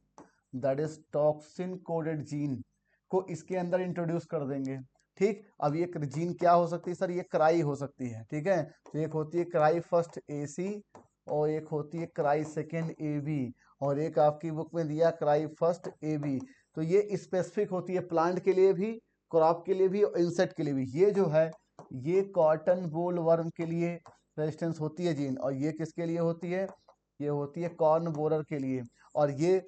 that is toxin coded gene को इसके अंदर इंट्रोड्यूस कर देंगे, ठीक। अब ये जीन क्या हो सकती है सर, ये क्राई हो सकती है, ठीक है। तो एक होती है क्राई फर्स्ट AC, और एक होती है क्राई सेकेंड AB, और एक आपकी बुक में दिया क्राई फर्स्ट AB। तो ये स्पेसिफिक होती है प्लांट के लिए भी, क्रॉप के लिए भी, और इंसेक्ट के लिए भी। ये जो है ये कॉटन बोल वर्म के लिए रेजिस्टेंस होती है जीन, और ये किसके लिए होती है, ये होती है कॉर्न बोरर के लिए। और ये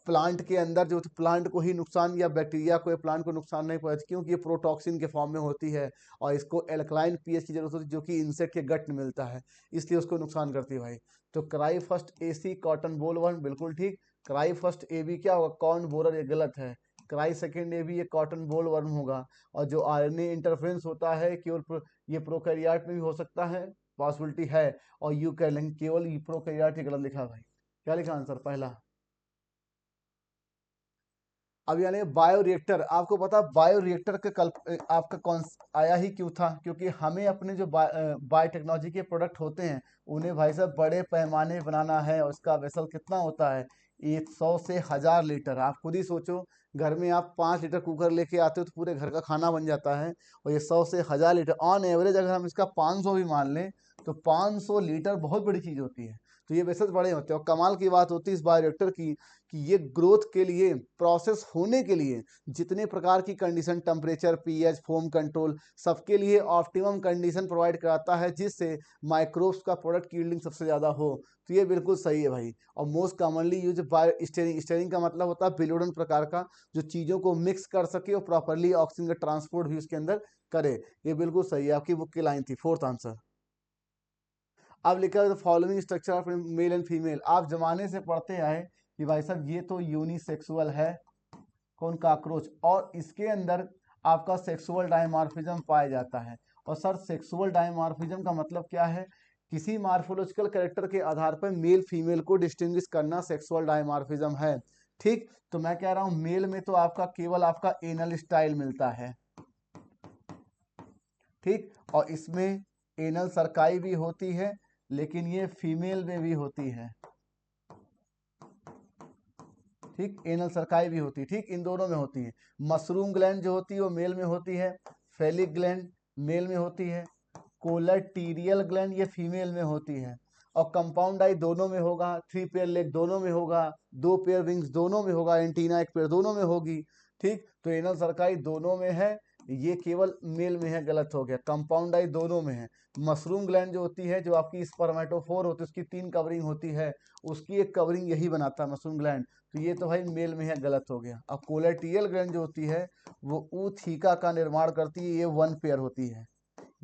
प्लांट के अंदर जो प्लांट को ही नुकसान या बैक्टीरिया को, प्लांट को नुकसान नहीं पहुंचती क्योंकि ये प्रोटॉक्सिन के फॉर्म में होती है, और इसको एल्कलाइन पीएच की जरूरत होती है जो कि इंसेक्ट के गट में मिलता है, इसलिए उसको नुकसान करती है भाई। तो क्राई फर्स्ट AC कॉटन बोल वर्म बिल्कुल ठीक। क्राई फर्स्ट AB क्या होगा, कॉर्न बोरर, ये गलत है। क्राई सेकेंड AB ये कॉटन बोल वर्म होगा। और जो RNA इंटरफ्रेंस होता है केवल ये प्रोकैरियोट में भी हो सकता है, पॉसिबिलिटी है। और यू कह लेंगे केवल प्रोकैरियोट ही गलत लिखा भाई। क्या लिखा आंसर, पहला। अब यानी बायो रिएक्टर, आपको पता बायो रिएक्टर का आपका कौन आया ही क्यों था? क्योंकि हमें अपने जो बायोटेक्नोलॉजी के प्रोडक्ट होते हैं उन्हें भाई साहब बड़े पैमाने बनाना है, और उसका वेसल कितना होता है? 100 से 1000 लीटर। आप खुद ही सोचो, घर में आप 5 लीटर कुकर लेके आते हो तो पूरे घर का खाना बन जाता है, और ये 100 से 1000 लीटर ऑन एवरेज अगर हम इसका 500 भी मान लें तो 500 लीटर बहुत बड़ी चीज़ होती है। तो ये वेसल्स बड़े होते हैं, और कमाल की बात होती है इस बायोरिएक्टर की कि ये ग्रोथ के लिए, प्रोसेस होने के लिए जितने प्रकार की condition, temperature, pH, foam control, सबके लिए ऑप्टिमम कंडीशन प्रोवाइड कराता है, जिससे माइक्रोब्स का प्रोडक्ट यील्डिंग सबसे ज़्यादा हो। तो ये बिल्कुल सही है भाई। और most commonly use bio steering, steering का मतलब होता है बिलोडन प्रकार का, जो चीज़ों को मिक्स कर सके और प्रॉपरली ऑक्सीजन का ट्रांसपोर्ट भी उसके अंदर करे। ये बिल्कुल सही है, आपकी बुक की लाइन थी, फोर्थ आंसर। अब लिखा है following structure of male and female. आप जमाने से पढ़ते आए कि भाई साहब ये तो यूनिसेक्सुअल है, कौन? काकरोच, और इसके अंदर आपका सेक्सुअल डायमॉर्फिज्म पाया जाता है। और सर सेक्सुअल डायमॉर्फिज्म का मतलब क्या है? किसी मार्फोलॉजिकल कैरेक्टर के आधार पर मेल फीमेल को डिस्टिंग्विश करना सेक्सुअल डायमॉर्फिज्म है। ठीक, तो मैं कह रहा हूं मेल में तो आपका केवल आपका एनल स्टाइल मिलता है, ठीक, और इसमें एनल सरकाई भी होती है, लेकिन ये फीमेल में भी होती है, ठीक, एनल सरकाई भी होती है, ठीक, इन दोनों में होती है। मशरूम ग्लैंड जो होती है वो मेल में होती है, फेलिक ग्लैंड मेल में होती है, कोलेटीरियल ग्लैंड ये फीमेल में होती है, और कंपाउंड आई दोनों में होगा, 3 पेयर लेग दोनों में होगा, 2 पेयर विंग्स दोनों में होगा, एंटीना 1 पेयर दोनों में होगी, ठीक। तो एनल सरकाई दोनों में है, ये केवल मेल में है, गलत हो गया। कंपाउंड आई दोनों में है। मशरूम ग्लैंड जो होती है, जो आपकी स्पर्मेटोफोर होती है, उसकी 3 कवरिंग होती है, उसकी एक कवरिंग यही बनाता है मशरूम ग्लैंड, तो ये तो भाई मेल में है, गलत हो गया। अब कोलेटियल ग्लैंड जो होती है वो ऊथीका का निर्माण करती है, ये 1 पेयर होती है,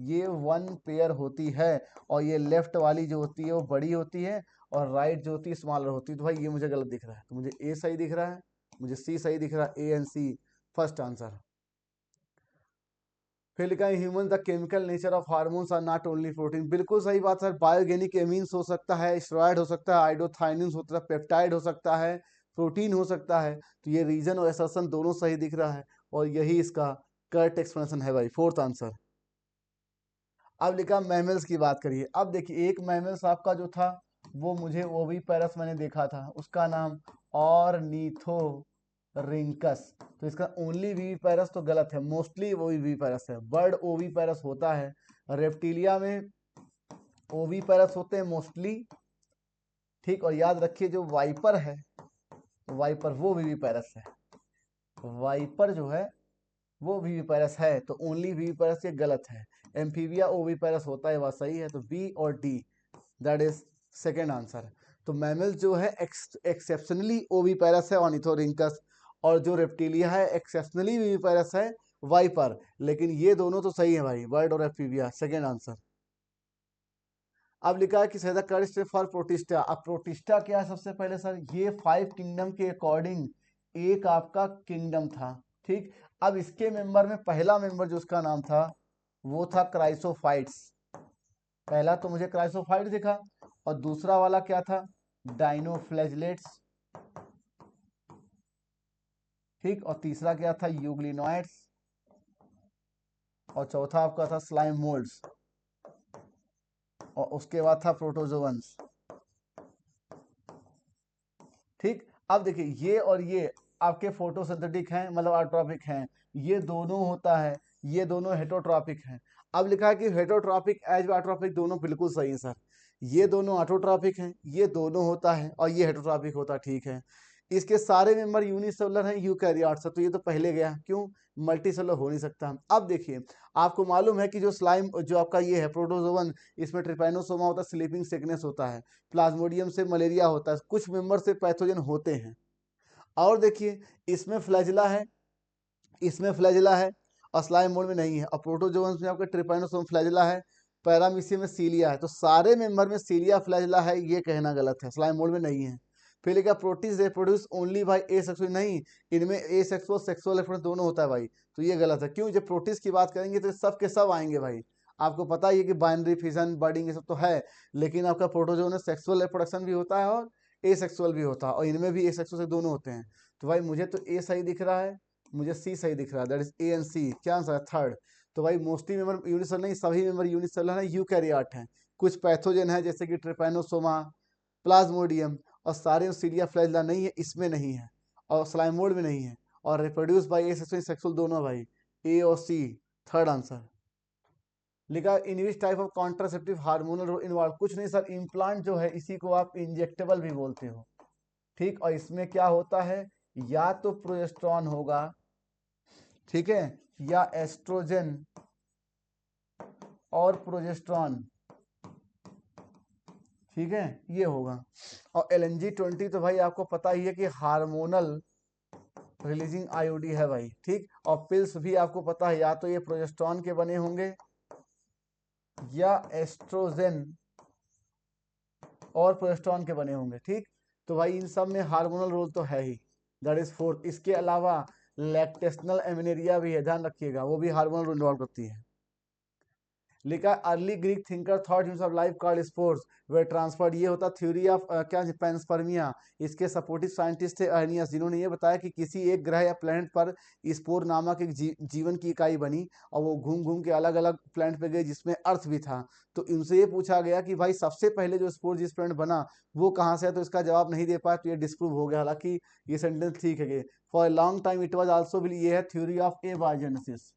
ये 1 पेयर होती है, और ये लेफ्ट वाली जो होती है वो बड़ी होती है, और राइट जो होती है स्मॉलर होती है। तो भाई ये मुझे गलत दिख रहा है, तो मुझे ए सही दिख रहा है, मुझे सी सही दिख रहा है, A and C first answer. फिर लिखा है human the chemical nature of hormones are not only protein. बिल्कुल सही बात सर, बायोगेनिक एमीन्स हो सकता है, स्टेरॉयड हो सकता है, आइडोथाइनिन्स हो सकता है, पेप्टाइड हो सकता है, प्रोटीन हो सकता है। तो ये रीजन और असर्शन दोनों सही दिख रहा है, और यही इसका करेक्ट एक्सप्लेनेशन है भाई, फोर्थ आंसर। अब लिखा मैमल्स की बात करिए। अब देखिए एक मैमल्स आपका जो था वो मुझे ओविपेरस मैंने देखा था, उसका नाम ऑर्निथोरिंकस। तो इसका ओनली विविपेरस तो गलत है, मोस्टली ओविपेरस है। बर्ड ओविपेरस होता है, रेप्टिलिया में ओविपेरस होते हैं मोस्टली, ठीक। और याद रखिए जो वाइपर है, वाइपर वो विविपेरस है, वाइपर जो है वो विविपेरस है, तो ओनली विविपेरस ये गलत है। एम्फीबिया ओविपेरस होता है, वह सही है, तो बी और D that is second answer. तो मैमल्स जो है एक्सेप्शनली ओविपेरस है ऑर्निथोरिंकस, और जो रेप्टिलिया है एक्सेप्शनली विविपेरस है वाइपर। लेकिन ये दोनों तो सही है भाई, बर्ड और एम्फीबिया, सेकेंड आंसर। अब लिखा है कि सही the correct step for protista. अब प्रोटिस्टा क्या है? सबसे पहले सर ये 5 किंगडम के अकॉर्डिंग एक आपका किंगडम था, ठीक। अब इसके मेंबर में पहला मेंबर जो उसका नाम था वो था क्राइसोफाइट्स। पहला तो मुझे क्राइसोफाइट दिखा, और दूसरा वाला क्या था? डाइनोफ्लैजलेट्स, ठीक। और तीसरा क्या था? यूग्लिनोइड्स, और चौथा आपका था स्लाइम मोल्ड्स, और उसके बाद था प्रोटोजोअन्स, ठीक। अब देखिए ये और ये आपके फोटोसिंथेटिक हैं, मतलब आट्रोपिक हैं, ये दोनों होता है, ये दोनों हेटरोट्रॉपिक हैं। अब लिखा है कि हेटरोट्रॉपिक एज आट्रोपिक दोनों बिल्कुल सही है सर, ये दोनों ऑटोट्रॉपिक हैं, ये दोनों होता है, और ये हेटरोट्रॉपिक होता है, ठीक है। इसके सारे मेंबर यूनिसेलुलर हैं, यूकैरियोट्स, तो ये तो पहले गया, क्यों? मल्टीसेलुलर हो नहीं सकता। अब देखिए आपको मालूम है कि जो स्लाइम जो आपका ये है प्रोटोजोवन, इसमें ट्रिपैनोसोमा होता है, स्लीपिंग सिकनेस होता है, प्लाज्मोडियम से मलेरिया होता है, कुछ मेंबर से पैथोजन होते हैं। और देखिए इसमें फ्लैजिला है, इसमें फ्लैजिला है, और स्लाइम मोड में नहीं है। और प्रोटोजोअन्स में आपका ट्रिपैनोसोम फ्लैजिला है, पैरामीशियम में सीलिया है, तो सारे मेंबर में सीलिया फ्लैजिला है, ये कहना गलत है, स्लाइम मोड में नहीं है। फिर लिखा protist reproduce only by A sexual, नहीं, इनमें ए सेक्सुअल सेक्सुअल रिप्रोडक्शन दोनों होता है भाई, तो ये गलत है। क्यों? जब प्रोटिस्ट की बात करेंगे तो सब के सब आएंगे भाई, आपको पता ही है कि बाइनरी फिजन बर्डिंग ये सब तो है, लेकिन आपका प्रोटोजोन में सेक्सुअल रिप्रोडक्शन भी होता है और ए सेक्सुअल भी होता है, और इनमें भी ए सेक्सुअल से दोनों होते हैं। तो भाई मुझे तो ए सही दिख रहा है, मुझे सी सही दिख रहा है, दैट इज ए एंड सी। क्या आंसर है? थर्ड। तो भाई मोस्टली मेंबर यूनिसेलुलर नहीं, सभी मेंबर यूनिसेलुलर है, यूकैरियोट हैं। कुछ पैथोजन है जैसे कि ट्रिपैनोसोमा, प्लाज्मोडियम, और सारे सीडिया फ्लैजिला नहीं है, इसमें नहीं है, और स्लाइमोड में नहीं है, और रिप्रोड्यूस बाई सेक्सुअल दोनों भाई, ए और सी। थर्ड आंसर लिखा। In which type of contraceptive hormonal involve? कुछ नहीं सर, इम्प्लांट जो है इसी को आप इंजेक्टेबल भी बोलते हो, ठीक। और इसमें क्या होता है, या तो प्रोजेस्टेरॉन होगा, ठीक है, या एस्ट्रोजन और प्रोजेस्टेरॉन, ठीक है, ये होगा। और LNG-20 तो भाई आपको पता ही है कि हार्मोनल रिलीजिंग आईओडी है भाई, ठीक। और पिल्स भी आपको पता है, या तो ये प्रोजेस्टेरॉन के बने होंगे या एस्ट्रोजन और प्रोजेस्टेरॉन के बने होंगे, ठीक। तो भाई इन सब में हार्मोनल रोल तो है ही, दैट इज फोर्थ। इसके अलावा लैक्टेशनल एमिनेरिया भी है, ध्यान रखिएगा, वो भी हार्मोनल रोल इन्वॉल्व करती है। लिखा early Greek thinker thought use of life called spores way transferred. ये होता थ्योरी ऑफ क्या, पेंस्पर्मिया। इसके सपोर्टिव साइंटिस्ट थे अर्नियस, जिन्होंने ये बताया कि किसी एक ग्रह या प्लैनेट पर स्पोर नामक एक जीवन की इकाई बनी, और वो घूम घूम के अलग अलग प्लैनेट पे गए जिसमें अर्थ भी था। तो इनसे ये पूछा गया कि भाई सबसे पहले जो स्पोर जिस प्लैनेट बना वो कहाँ से है, तो इसका जवाब नहीं दे पाया, तो ये डिस्प्रूव हो गया। हालांकि ये सेंटेंस ठीक है। For a long time it was also, ये है थ्योरी ऑफ एबायोजेनेसिस,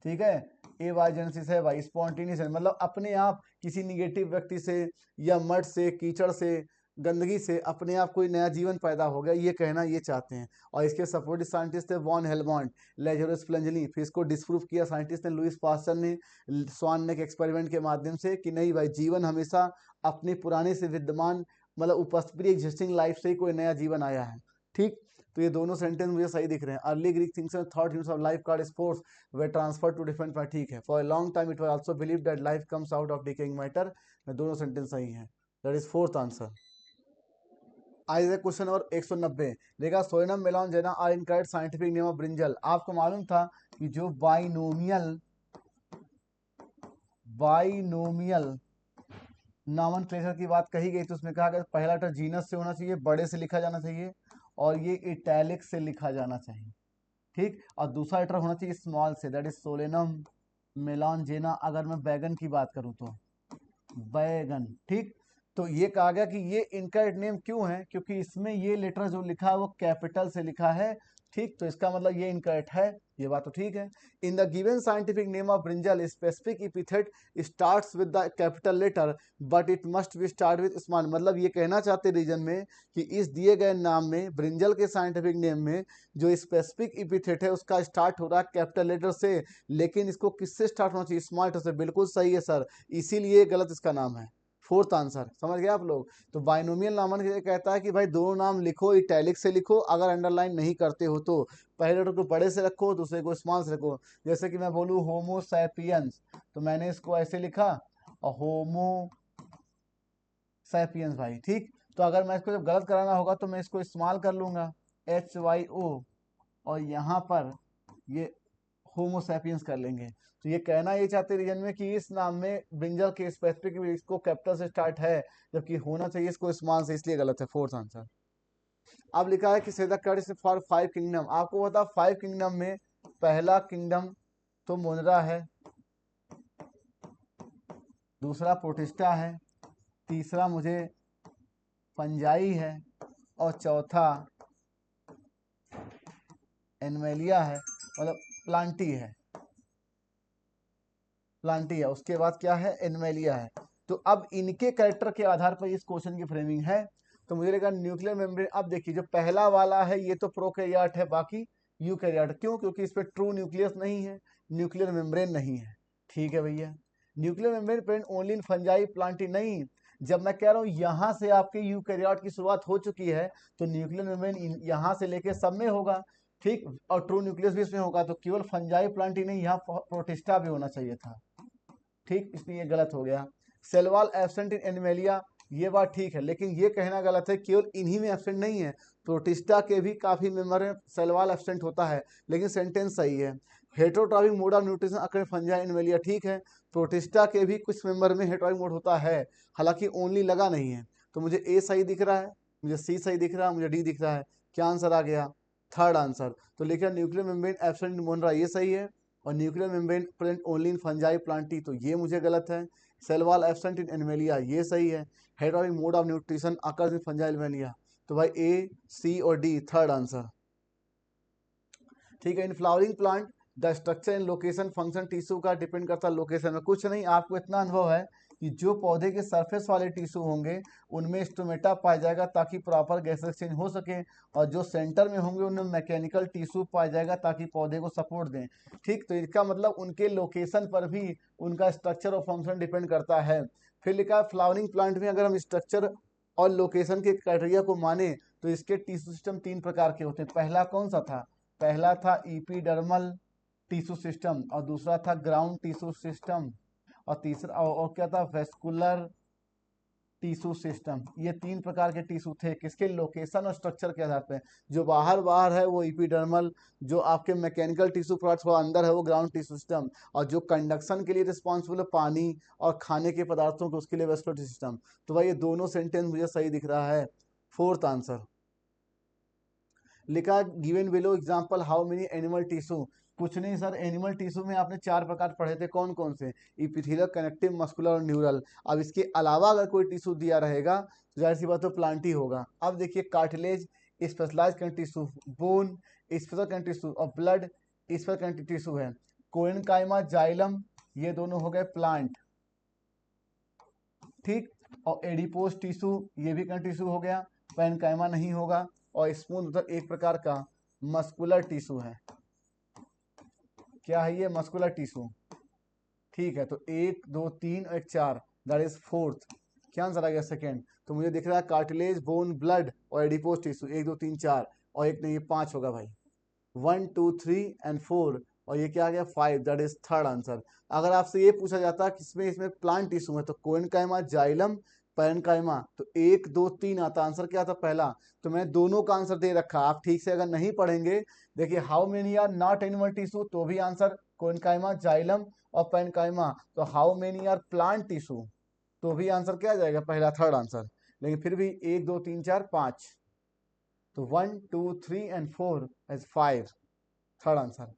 ठीक है। एबायोजेनेसिस है भाई, स्पॉन्टेनियस है, मतलब अपने आप किसी निगेटिव व्यक्ति से या मड से, कीचड़ से, गंदगी से अपने आप कोई नया जीवन पैदा हो गया, ये कहना ये चाहते हैं। और इसके सपोर्टिव साइंटिस्ट थे वॉन हेलमोंट, लेजरस फ्लैंजली। फिर इसको डिस्प्रूव किया साइंटिस्ट ने लुइस पास्चर ने, स्वान ने, के एक्सपेरिमेंट के माध्यम से, कि नहीं भाई जीवन हमेशा अपने पुराने से विद्यमान, मतलब उपस्थित एग्जिस्टिंग लाइफ से ही कोई नया जीवन आया है, ठीक। तो ये दोनों सेंटेंस मुझे सही दिख रहे हैं। Early Greek thinks thought units of life called spores way transfer to different part, ठीक है। For a long time it was also believed that life comes out of decaying matter. दोनों सेंटेंस सही हैं, दैट इज फोर्थ आंसर। आज क्वेश्चन नंबर 190। देखा, solanum melongena are incorrect scientific name of brinjal. आपको मालूम था कि जो बाइनोमियल नॉमेनक्लेचर की बात कही गई, तो उसमें कहा गया पहला लेटर जीनस से होना चाहिए, बड़े से लिखा जाना चाहिए, और ये इटैलिक से लिखा जाना चाहिए, ठीक। और दूसरा लेटर होना चाहिए स्मॉल से, दैट इज सोलेनम मेलॉन्जेना। अगर मैं बैगन की बात करूं तो बैगन, ठीक। तो ये कहा गया कि ये इनकरेक्ट नेम क्यों है, क्योंकि इसमें ये लेटर जो लिखा है वो कैपिटल से लिखा है, ठीक। तो इसका मतलब ये इनकरेक्ट है, ये बात तो ठीक है। In the given scientific name of brinjal specific epithet starts with the capital letter but it must be start with small. मतलब ये कहना चाहते रीजन में कि इस दिए गए नाम में, ब्रिंजल के साइंटिफिक नेम में जो स्पेसिफिक एपिथेट है उसका स्टार्ट हो रहा है कैपिटल लेटर से, लेकिन इसको किससे स्टार्ट होना चाहिए? स्मॉल लेटर से। बिल्कुल सही है सर, इसीलिए गलत इसका नाम है। फोर्थ आंसर, समझ गए आप लोग। तो बाइनोमियल नामन ये कहता है कि भाई दोनों नाम लिखो इटैलिक से लिखो, अगर अंडरलाइन नहीं करते हो तो पहले लेटर को बड़े से रखो, दूसरे को स्मॉल से रखो। जैसे कि मैं बोलूँ होमो सैपियंस, तो मैंने इसको ऐसे लिखा, और होमो सैपियंस भाई, ठीक। तो अगर मैं इसको जब गलत कराना होगा तो मैं इसको इस्तेमाल कर लूंगा HYO, और यहाँ पर ये होमो सैपियंस कर लेंगे। तो ये कहना ये चाहते रीजन में कि इस नाम में ब्रिंजल के स्पेसिफिक इसको कैपिटल से स्टार्ट है, जबकि होना चाहिए इसको स्मॉल से, इसलिए गलत है, फोर्थ आंसर। अब लिखा है कि से द कर्स फॉर 5 किंगडम। आपको बता 5 किंगडम में पहला किंगडम तो मोनरा है, दूसरा प्रोटिस्टा है, तीसरा मुझे पंजाई है, और चौथा एनमेलिया है, मतलब प्लांटी है, उसके बाद क्या है? एनमेलिया है। तो अब इनके कैरेक्टर के आधार पर इस क्वेश्चन की फ्रेमिंग है। तो मुझे लगा न्यूक्लियर मेम्ब्रेन। अब देखिए जो पहला वाला है ये तो प्रोकैरियोट है, बाकी यूकैरियोट। क्यों? क्योंकि इस पर ट्रू न्यूक्लियस नहीं है, न्यूक्लियर मेम्ब्रेन नहीं है, ठीक है भैया। Nuclear membrane present only in Fungi Plantae नहीं। जब मैं कह रहा हूँ यहाँ से आपके यूकैरियोट की शुरुआत हो चुकी है, तो न्यूक्लियर मेम्ब्रेन यहाँ से लेके सब में होगा, ठीक। और ट्रू न्यूक्लियस भी इसमें होगा। तो केवल फंजाई प्लांटी नहीं, यहाँ प्रोटिस्टा भी होना चाहिए था, ठीक। इसलिए ये गलत हो गया। Cell wall absent in Animalia, ये बात ठीक है, लेकिन ये कहना गलत है केवल इन्हीं में एब्सेंट नहीं है, प्रोटिस्टा के भी काफी मेंबर में सेल वॉल एब्सेंट होता है, लेकिन सेंटेंस सही है। Heterotrophic mode of nutrition occur fungi animalia, ठीक है। प्रोटिस्टा के भी कुछ मेंबर में हेटेरोट्रॉपिक मोड होता है, हालांकि ओनली लगा नहीं है। तो मुझे ए सही दिख रहा है, मुझे सी सही दिख रहा है, मुझे डी दिख रहा है। क्या आंसर आ गया? Third answer. तो लिखा nuclear membrane absent in Monera, ये सही है। और nuclear membrane present only in Fungi Plantae, तो ये मुझे गलत है। Cell wall absent in Animalia, ये सही है। Hydraulic mode of nutrition occurs in Fungi Animalia, तो भाई ए, सी और डी थर्ड आंसर। ठीक है। In flowering plant the structure and location function tissue का डिपेंड करता है लोकेशन में। कुछ नहीं, आपको इतना अनुभव है कि जो पौधे के सरफेस वाले टिश्यू होंगे उनमें स्टोमेटा पाया जाएगा ताकि प्रॉपर गैस एक्सचेंज हो सके, और जो सेंटर में होंगे उनमें मैकेनिकल टिश्यू पाया जाएगा ताकि पौधे को सपोर्ट दें। ठीक, तो इसका मतलब उनके लोकेशन पर भी उनका स्ट्रक्चर और फंक्शन डिपेंड करता है। फिर लिखा फ्लावरिंग प्लांट में अगर हम स्ट्रक्चर और लोकेशन के क्राइटेरिया को माने तो इसके टिश्यू सिस्टम 3 प्रकार के होते हैं। पहला कौन सा था? पहला था इपीडर्मल टिश्यू सिस्टम, और दूसरा था ग्राउंड टिश्यू सिस्टम, और तीसरा और क्या था? Vascular tissue system. ये 3 प्रकार के टिश्यू थे, किसके? लोकेशन और स्ट्रक्चर के आधार पे। जो बाहर बाहर है वो इपीडर्मल, जो आपके मैकेनिकल टिश्यू प्रोडक्ट्स वो अंदर है वो ग्राउंड टिश्यू सिस्टम, और जो कंडक्शन के लिए रिस्पॉन्सिबल है पानी और खाने के पदार्थों के, उसके लिए वेस्कुलर टिश्यू सिस्टम। तो भाई ये दोनों सेंटेंस मुझे सही दिख रहा है। Fourth answer. लिखा given below example how many animal tissue. कुछ नहीं सर, एनिमल टिश्यू में आपने 4 प्रकार पढ़े थे, कौन कौन से? इपिथेलियल, कनेक्टिव, मस्कुलर और न्यूरल। अब इसके अलावा अगर कोई टिश्यू दिया रहेगा तो जाहिर सी बात तो प्लांट ही होगा। अब देखिए cartilage, specialised connective tissue, bone, special connective tissue, और ब्लड स्पेशल कनेक्टिव टिश्यू है। कोएनकाइमा, जाइलम, ये दोनों हो गए प्लांट। ठीक, और एडिपोज टिश्यू ये भी कनेक्टिव टिश्यू हो गया, पैनकाइमा नहीं होगा। और स्पून मतलब एक प्रकार का मस्कुलर टिश्यू है। क्या है ये? Muscular tissue. ठीक है, तो 1 2 3 और 1 4, दैट इज फोर्थ। क्या आंसर आ गया? सेकेंड। तो मुझे दिख रहा है कार्टिलेज, बोन, ब्लड और एडिपोज टिश्यू 1 2 3 4, और एक नहीं, ये 5 होगा भाई। 1 2 3 एंड 4, और ये क्या आ गया? 5, दैट इज थर्ड आंसर। अगर आपसे ये पूछा जाता कि इसमें प्लांट टिश्यू है तो कोएनकाइमा, जाइलम, पैरेन्काइमा, तो 1 2 3 आता, आंसर क्या था? पहला। तो मैं दोनों का आंसर दे रखा, आप ठीक से अगर नहीं पढ़ेंगे, देखिए how many are not animal tissue, तो भी आंसर कोएनकाइमा, जाइलम और पैरेन्काइमा। तो how many are plant tissue, तो भी आंसर क्या आ जाएगा? पहला, थर्ड आंसर। लेकिन फिर भी 1 2 3 4 5, तो 1 2 3 एंड 4 एज 5, थर्ड आंसर।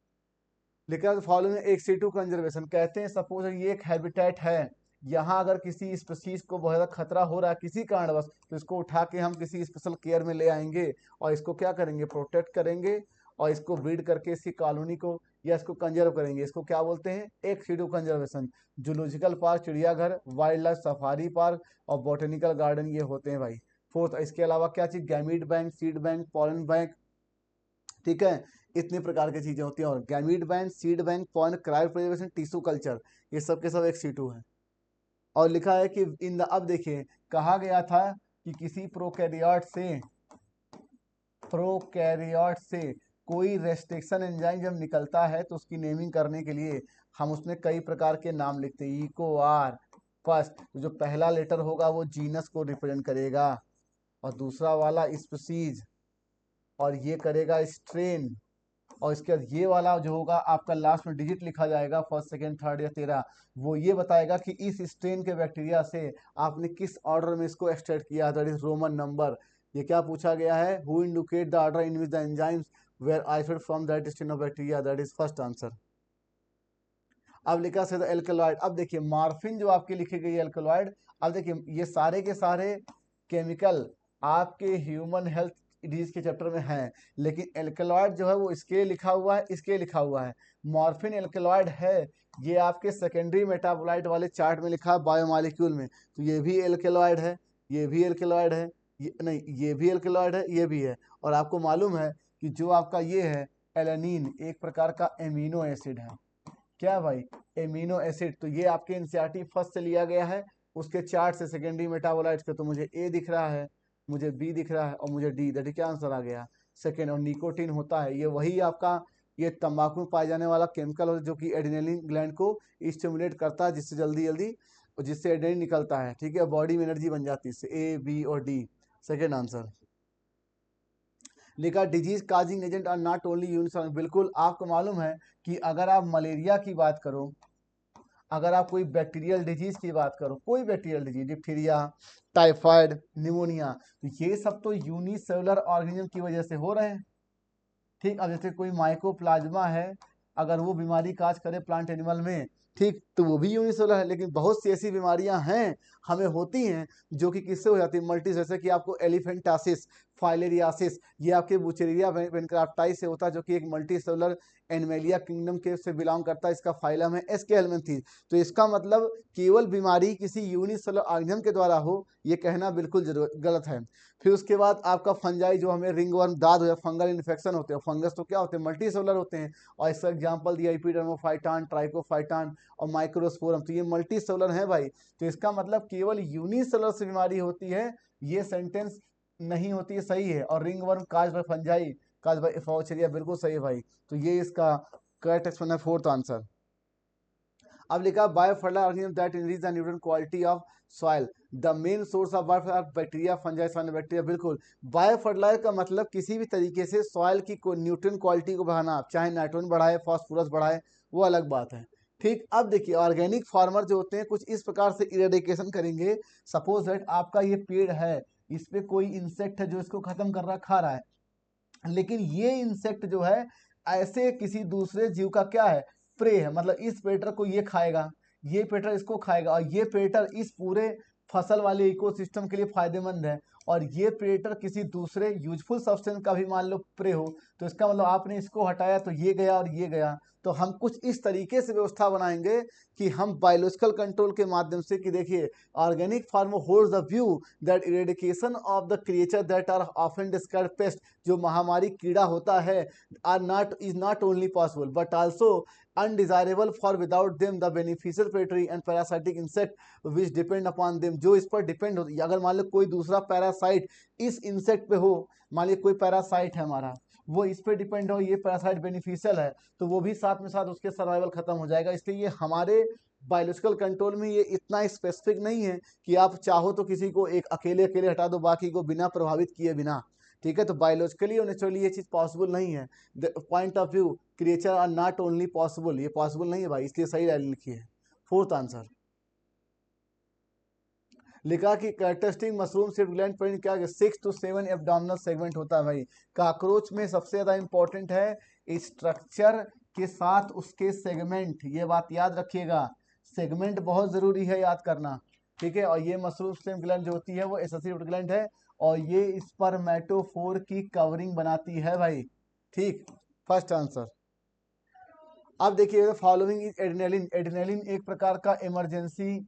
लेकिन फॉलोइंग एक C2 कंजर्वेशन, कहते हैं सपोज ये एक हैबिटेट है, यहाँ अगर किसी स्पीसीज को बहुत ज़्यादा खतरा हो रहा है किसी कारणवश, तो इसको उठा के हम किसी स्पेशल केयर में ले आएंगे और इसको क्या करेंगे? प्रोटेक्ट करेंगे, और इसको ब्रीड करके इसकी कॉलोनी को या इसको कंजर्व करेंगे। इसको क्या बोलते हैं? एक C2 कंजर्वेशन। जूलॉजिकल पार्क, चिड़ियाघर, वाइल्ड लाइफ सफारी पार्क और बोटेनिकल गार्डन, ये होते हैं भाई। फोर्थ, इसके अलावा क्या चीज़? Gamete bank, seed bank, pollen bank. ठीक है, इतने प्रकार की चीजें होती हैं। और gamete bank, seed bank, point, cryopreservation, tissue culture, ये सब के सब एक C2 है। और लिखा है कि इन द, अब देखिए कहा गया था कि किसी प्रोकैरियोट से कोई रेस्ट्रिक्शन एंजाइम जब निकलता है तो उसकी नेमिंग करने के लिए हम उसमें कई प्रकार के नाम लिखते हैं। इको, आर, फर्स्ट जो पहला लेटर होगा वो जीनस को रिप्रेजेंट करेगा, और दूसरा वाला स्पीसीज, और ये करेगा स्ट्रेन, और इसके बाद ये वाला जो होगा आपका लास्ट में डिजिट लिखा जाएगा, फर्स्ट सेकंड थर्ड या 13, वो ये बताएगा कि इस स्ट्रेन के बैक्टीरिया से आपने किस ऑर्डर में इसको एक्सट्रैक्ट किया, दैट इज रोमन नंबर। ये क्या पूछा गया है? Who indicate the order in which the enzymes were isolated from that strain of bacteria, that is first answer. अब लिखा से एल्कलॉइड। अब देखिए मॉर्फिन जो आपकी लिखी गई है एल्कलॉइड, अब देखिए ये सारे के सारे केमिकल आपके ह्यूमन हेल्थ डिजीज के चैप्टर में हैं, लेकिन एल्कलॉइड जो है वो इसके लिए लिखा हुआ है, इसके लिए लिखा हुआ है। मॉर्फिन एल्कलॉइड है, ये आपके सेकेंडरी मेटाबोलाइट वाले चार्ट में लिखा है बायोमॉलिक्यूल में, तो ये भी एल्कलॉइड है, ये भी एल्कलॉइड है, ये नहीं, ये भी एल्कलॉइड है, ये भी है। और आपको मालूम है कि जो आपका ये है एलेनिन, एक प्रकार का एमिनो एसिड है। क्या भाई? Amino acid. तो ये आपके एनसीईआरटी फर्स्ट से लिया गया है, उसके चार्ट से सेकेंडरी मेटाबोलाइट्स के। तो मुझे ए दिख रहा है, मुझे बी दिख रहा है, और मुझे डी, दैट क्या आंसर आ गया? सेकेंड। और निकोटीन होता है, ये वही आपका ये तंबाकू में पाए जाने वाला केमिकल है जो कि एड्रेनलिन ग्लैंड को स्टिमुलेट करता है, जिससे जल्दी जल्दी और जिससे एड्रेनलिन निकलता है। ठीक है, बॉडी में एनर्जी बन जाती है इससे। ए, बी और डी, सेकेंड आंसर। लिखा disease causing agent are not only unit. बिल्कुल, आपको मालूम है कि अगर आप मलेरिया की बात करो, अगर आप कोई बैक्टीरियल डिजीज की बात करो, कोई bacterial disease, diphtheria, typhoid, pneumonia, तो ये सब तो यूनिसेलुलर ऑर्गेनिज्म की वजह से हो रहे हैं। ठीक, अब जैसे कोई माइकोप्लाज्मा है, अगर वो बीमारी काज करे प्लांट एनिमल में, ठीक, तो वो भी यूनिसेलुलर है। लेकिन बहुत सी ऐसी बीमारियां हैं हमें होती हैं जो कि किससे हो जाती है, मल्टी, जैसे कि आपको एलिफेंटासिस, फाइलेरियासिस, ये आपके बुचेरिया बेनक्राफ्टाई से होता है, जो कि एक मल्टी सेलुलर एनिमेलिया किंगडम के से बिलोंग करता है। इसका फाइलम है एस्केलमेंथीज। तो इसका मतलब केवल बीमारी किसी यूनिसेलुलर ऑर्गेनिज्म के द्वारा हो, ये कहना बिल्कुल गलत है। फिर उसके बाद आपका फंजाई, जो हमें रिंगवर्म, दाद हो या फंगल इन्फेक्शन होते हैं, फंगस तो क्या होते हैं, मल्टी सेलुलर होते हैं। और इसका एग्जाम्पल दिया एपिडर्मोफाइटान, ट्राइकोफाइटान और माइक्रोस्पोरम, तो ये मल्टी सेलुलर है भाई। तो इसका मतलब केवल यूनिसेलुलर से बीमारी होती है, ये सेंटेंस नहीं होती है, सही है। और ringworm cause by fungi, cause by एफाउचेरिया, बिल्कुल सही है भाई। तो ये इसका करेक्ट एक्सप्लेनेशन है, फोर्थ आंसर। अब लिखा biofertiliser organism that increase the nutrient quality of soil, the main source of biofertiliser bacteria, fungi, bacteria, बिल्कुल। बायोफर्टिलाइजर का मतलब किसी भी तरीके से सॉइल की न्यूट्रिएंट क्वालिटी को बढ़ाना, चाहे नाइट्रोजन बढ़ाए, फास्फोरस बढ़ाए, वो अलग बात है। ठीक, अब देखिए ऑर्गेनिक फार्मर जो होते हैं कुछ इस प्रकार से इरेडिकेशन करेंगे। सपोज दैट आपका ये पेड़ है, इस पे कोई इंसेक्ट है जो इसको खत्म कर रहा, खा रहा है, लेकिन ये इंसेक्ट जो है ऐसे किसी दूसरे जीव का क्या है, प्रे है। मतलब इस पेटर को ये खाएगा, ये पेटर इसको खाएगा, और ये पेटर इस पूरे फसल वाले इकोसिस्टम के लिए फायदेमंद है। और ये पेटर किसी दूसरे यूजफुल सब्सटेंस का भी मान लो प्रे हो, तो इसका मतलब आपने इसको हटाया तो ये गया और ये गया। तो हम कुछ इस तरीके से व्यवस्था बनाएंगे कि हम बायोलॉजिकल कंट्रोल के माध्यम से, कि देखिए organic farm holds the view that eradication of the creature that are often described pest, जो महामारी कीड़ा होता है, is not only possible but also undesirable, for without them the beneficial predatory and parasitic insect which depend upon them, जो इस पर डिपेंड होती है। अगर मान लो कोई दूसरा पैरासाइट इस इंसेक्ट पे हो, मान लो कोई पैरासाइट है हमारा, वो इस पे डिपेंड हो, ये पैरासाइट बेनिफिशियल है, तो वो भी साथ में साथ उसके सर्वाइवल खत्म हो जाएगा। इसलिए ये हमारे बायोलॉजिकल कंट्रोल में ये इतना स्पेसिफिक नहीं है कि आप चाहो तो किसी को एक अकेले अकेले हटा दो, बाकी को बिना प्रभावित किए बिना। ठीक है, तो बायोलॉजिकली और नेचुरली ये चीज पॉसिबल नहीं है। The point of view creature are not only possible, ये पॉसिबल नहीं है भाई, इसलिए सही लाइन लिखी है, फोर्थ आंसर। लिखा कि कैरेक्टरिस्टिक मशरूम सिर्फ ग्लैंड पर क्या 6 to 7 एब्डोमिनल सेगमेंट होता है भाई। काकरोच में सबसे ज्यादा इंपॉर्टेंट है स्ट्रक्चर के साथ उसके सेगमेंट, ये बात याद रखिएगा, सेगमेंट बहुत जरूरी है याद करना। ठीक है, और ये मशरूम स्टेम ग्लैंड जो होती है वो एसेसिव ग्लैंड है, और ये स्पर्मेटोफोर की कवरिंग बनाती है भाई। ठीक, फर्स्ट आंसर। अब देखिए फॉलोइंग इज एड्रेनालिन, एड्रेनालिन एक प्रकार का इमरजेंसी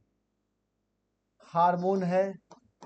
हार्मोन है,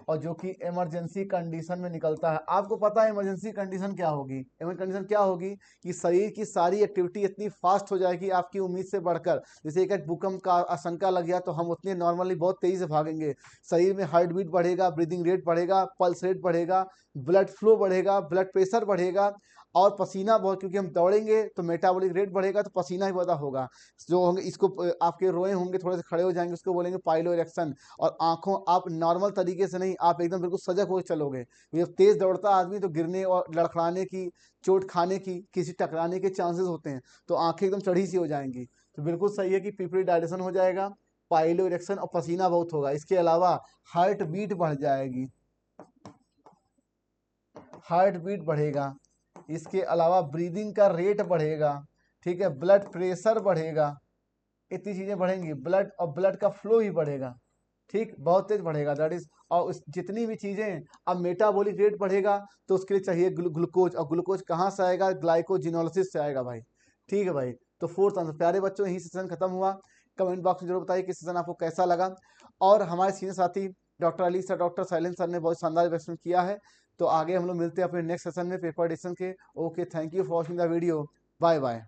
और जो कि इमरजेंसी कंडीशन में निकलता है। आपको पता है इमरजेंसी कंडीशन क्या होगी, इमरजेंसी कंडीशन क्या होगी कि शरीर की सारी एक्टिविटी इतनी फास्ट हो जाएगी आपकी उम्मीद से बढ़कर। जैसे एक भूकंप का आशंका लग गया तो हम उतने नॉर्मली बहुत तेजी से भागेंगे, शरीर में हार्ट बीट बढ़ेगा, ब्रीदिंग रेट बढ़ेगा, पल्स रेट बढ़ेगा, ब्लड फ्लो बढ़ेगा, ब्लड प्रेशर बढ़ेगा, और पसीना बहुत, क्योंकि हम दौड़ेंगे तो मेटाबॉलिक रेट बढ़ेगा, तो पसीना ही ज्यादा होगा। जो होंगे इसको आपके रोए होंगे, थोड़े से खड़े हो जाएंगे, उसको बोलेंगे पाइलो इरेक्शन। और आंखों, आप नॉर्मल तरीके से नहीं, आप एकदम बिल्कुल सजग हो चलोगे। जब तेज दौड़ता आदमी तो गिरने और लड़खड़ाने की, चोट खाने की, किसी टकराने के चांसेस होते हैं, तो आंखें एकदम चढ़ी सी हो जाएंगी। तो बिल्कुल सही है कि पिपरी डायलेशन हो जाएगा, पाइलो इरेक्शन और पसीना बहुत होगा। इसके अलावा हार्ट बीट बढ़ जाएगी, हार्ट बीट बढ़ेगा, इसके अलावा ब्रीदिंग का रेट बढ़ेगा। ठीक है, ब्लड प्रेशर बढ़ेगा, इतनी चीजें बढ़ेंगी, ब्लड और ब्लड का फ्लो भी बढ़ेगा। ठीक, बहुत तेज बढ़ेगा, दैट इज। और जितनी भी चीजें, अब मेटाबॉलिक रेट बढ़ेगा तो उसके लिए चाहिए ग्लूकोज, और ग्लूकोज कहाँ से आएगा, ग्लाइकोजिनोलिसिस से आएगा भाई। ठीक है भाई, तो फोर्थ आंसर। प्यारे बच्चों, यही सेशन खत्म हुआ। कमेंट बॉक्स में जरूर बताइए कि सेशन आपको कैसा लगा। और हमारे सीनियर साथी doctor Ali sir, doctor Shailendra sir ने बहुत शानदार एक्सप्लेन किया है। तो आगे हम लोग मिलते हैं अपने नेक्स्ट सेशन में पेपर एडिशन के। Okay, thank you for watching the video, bye bye.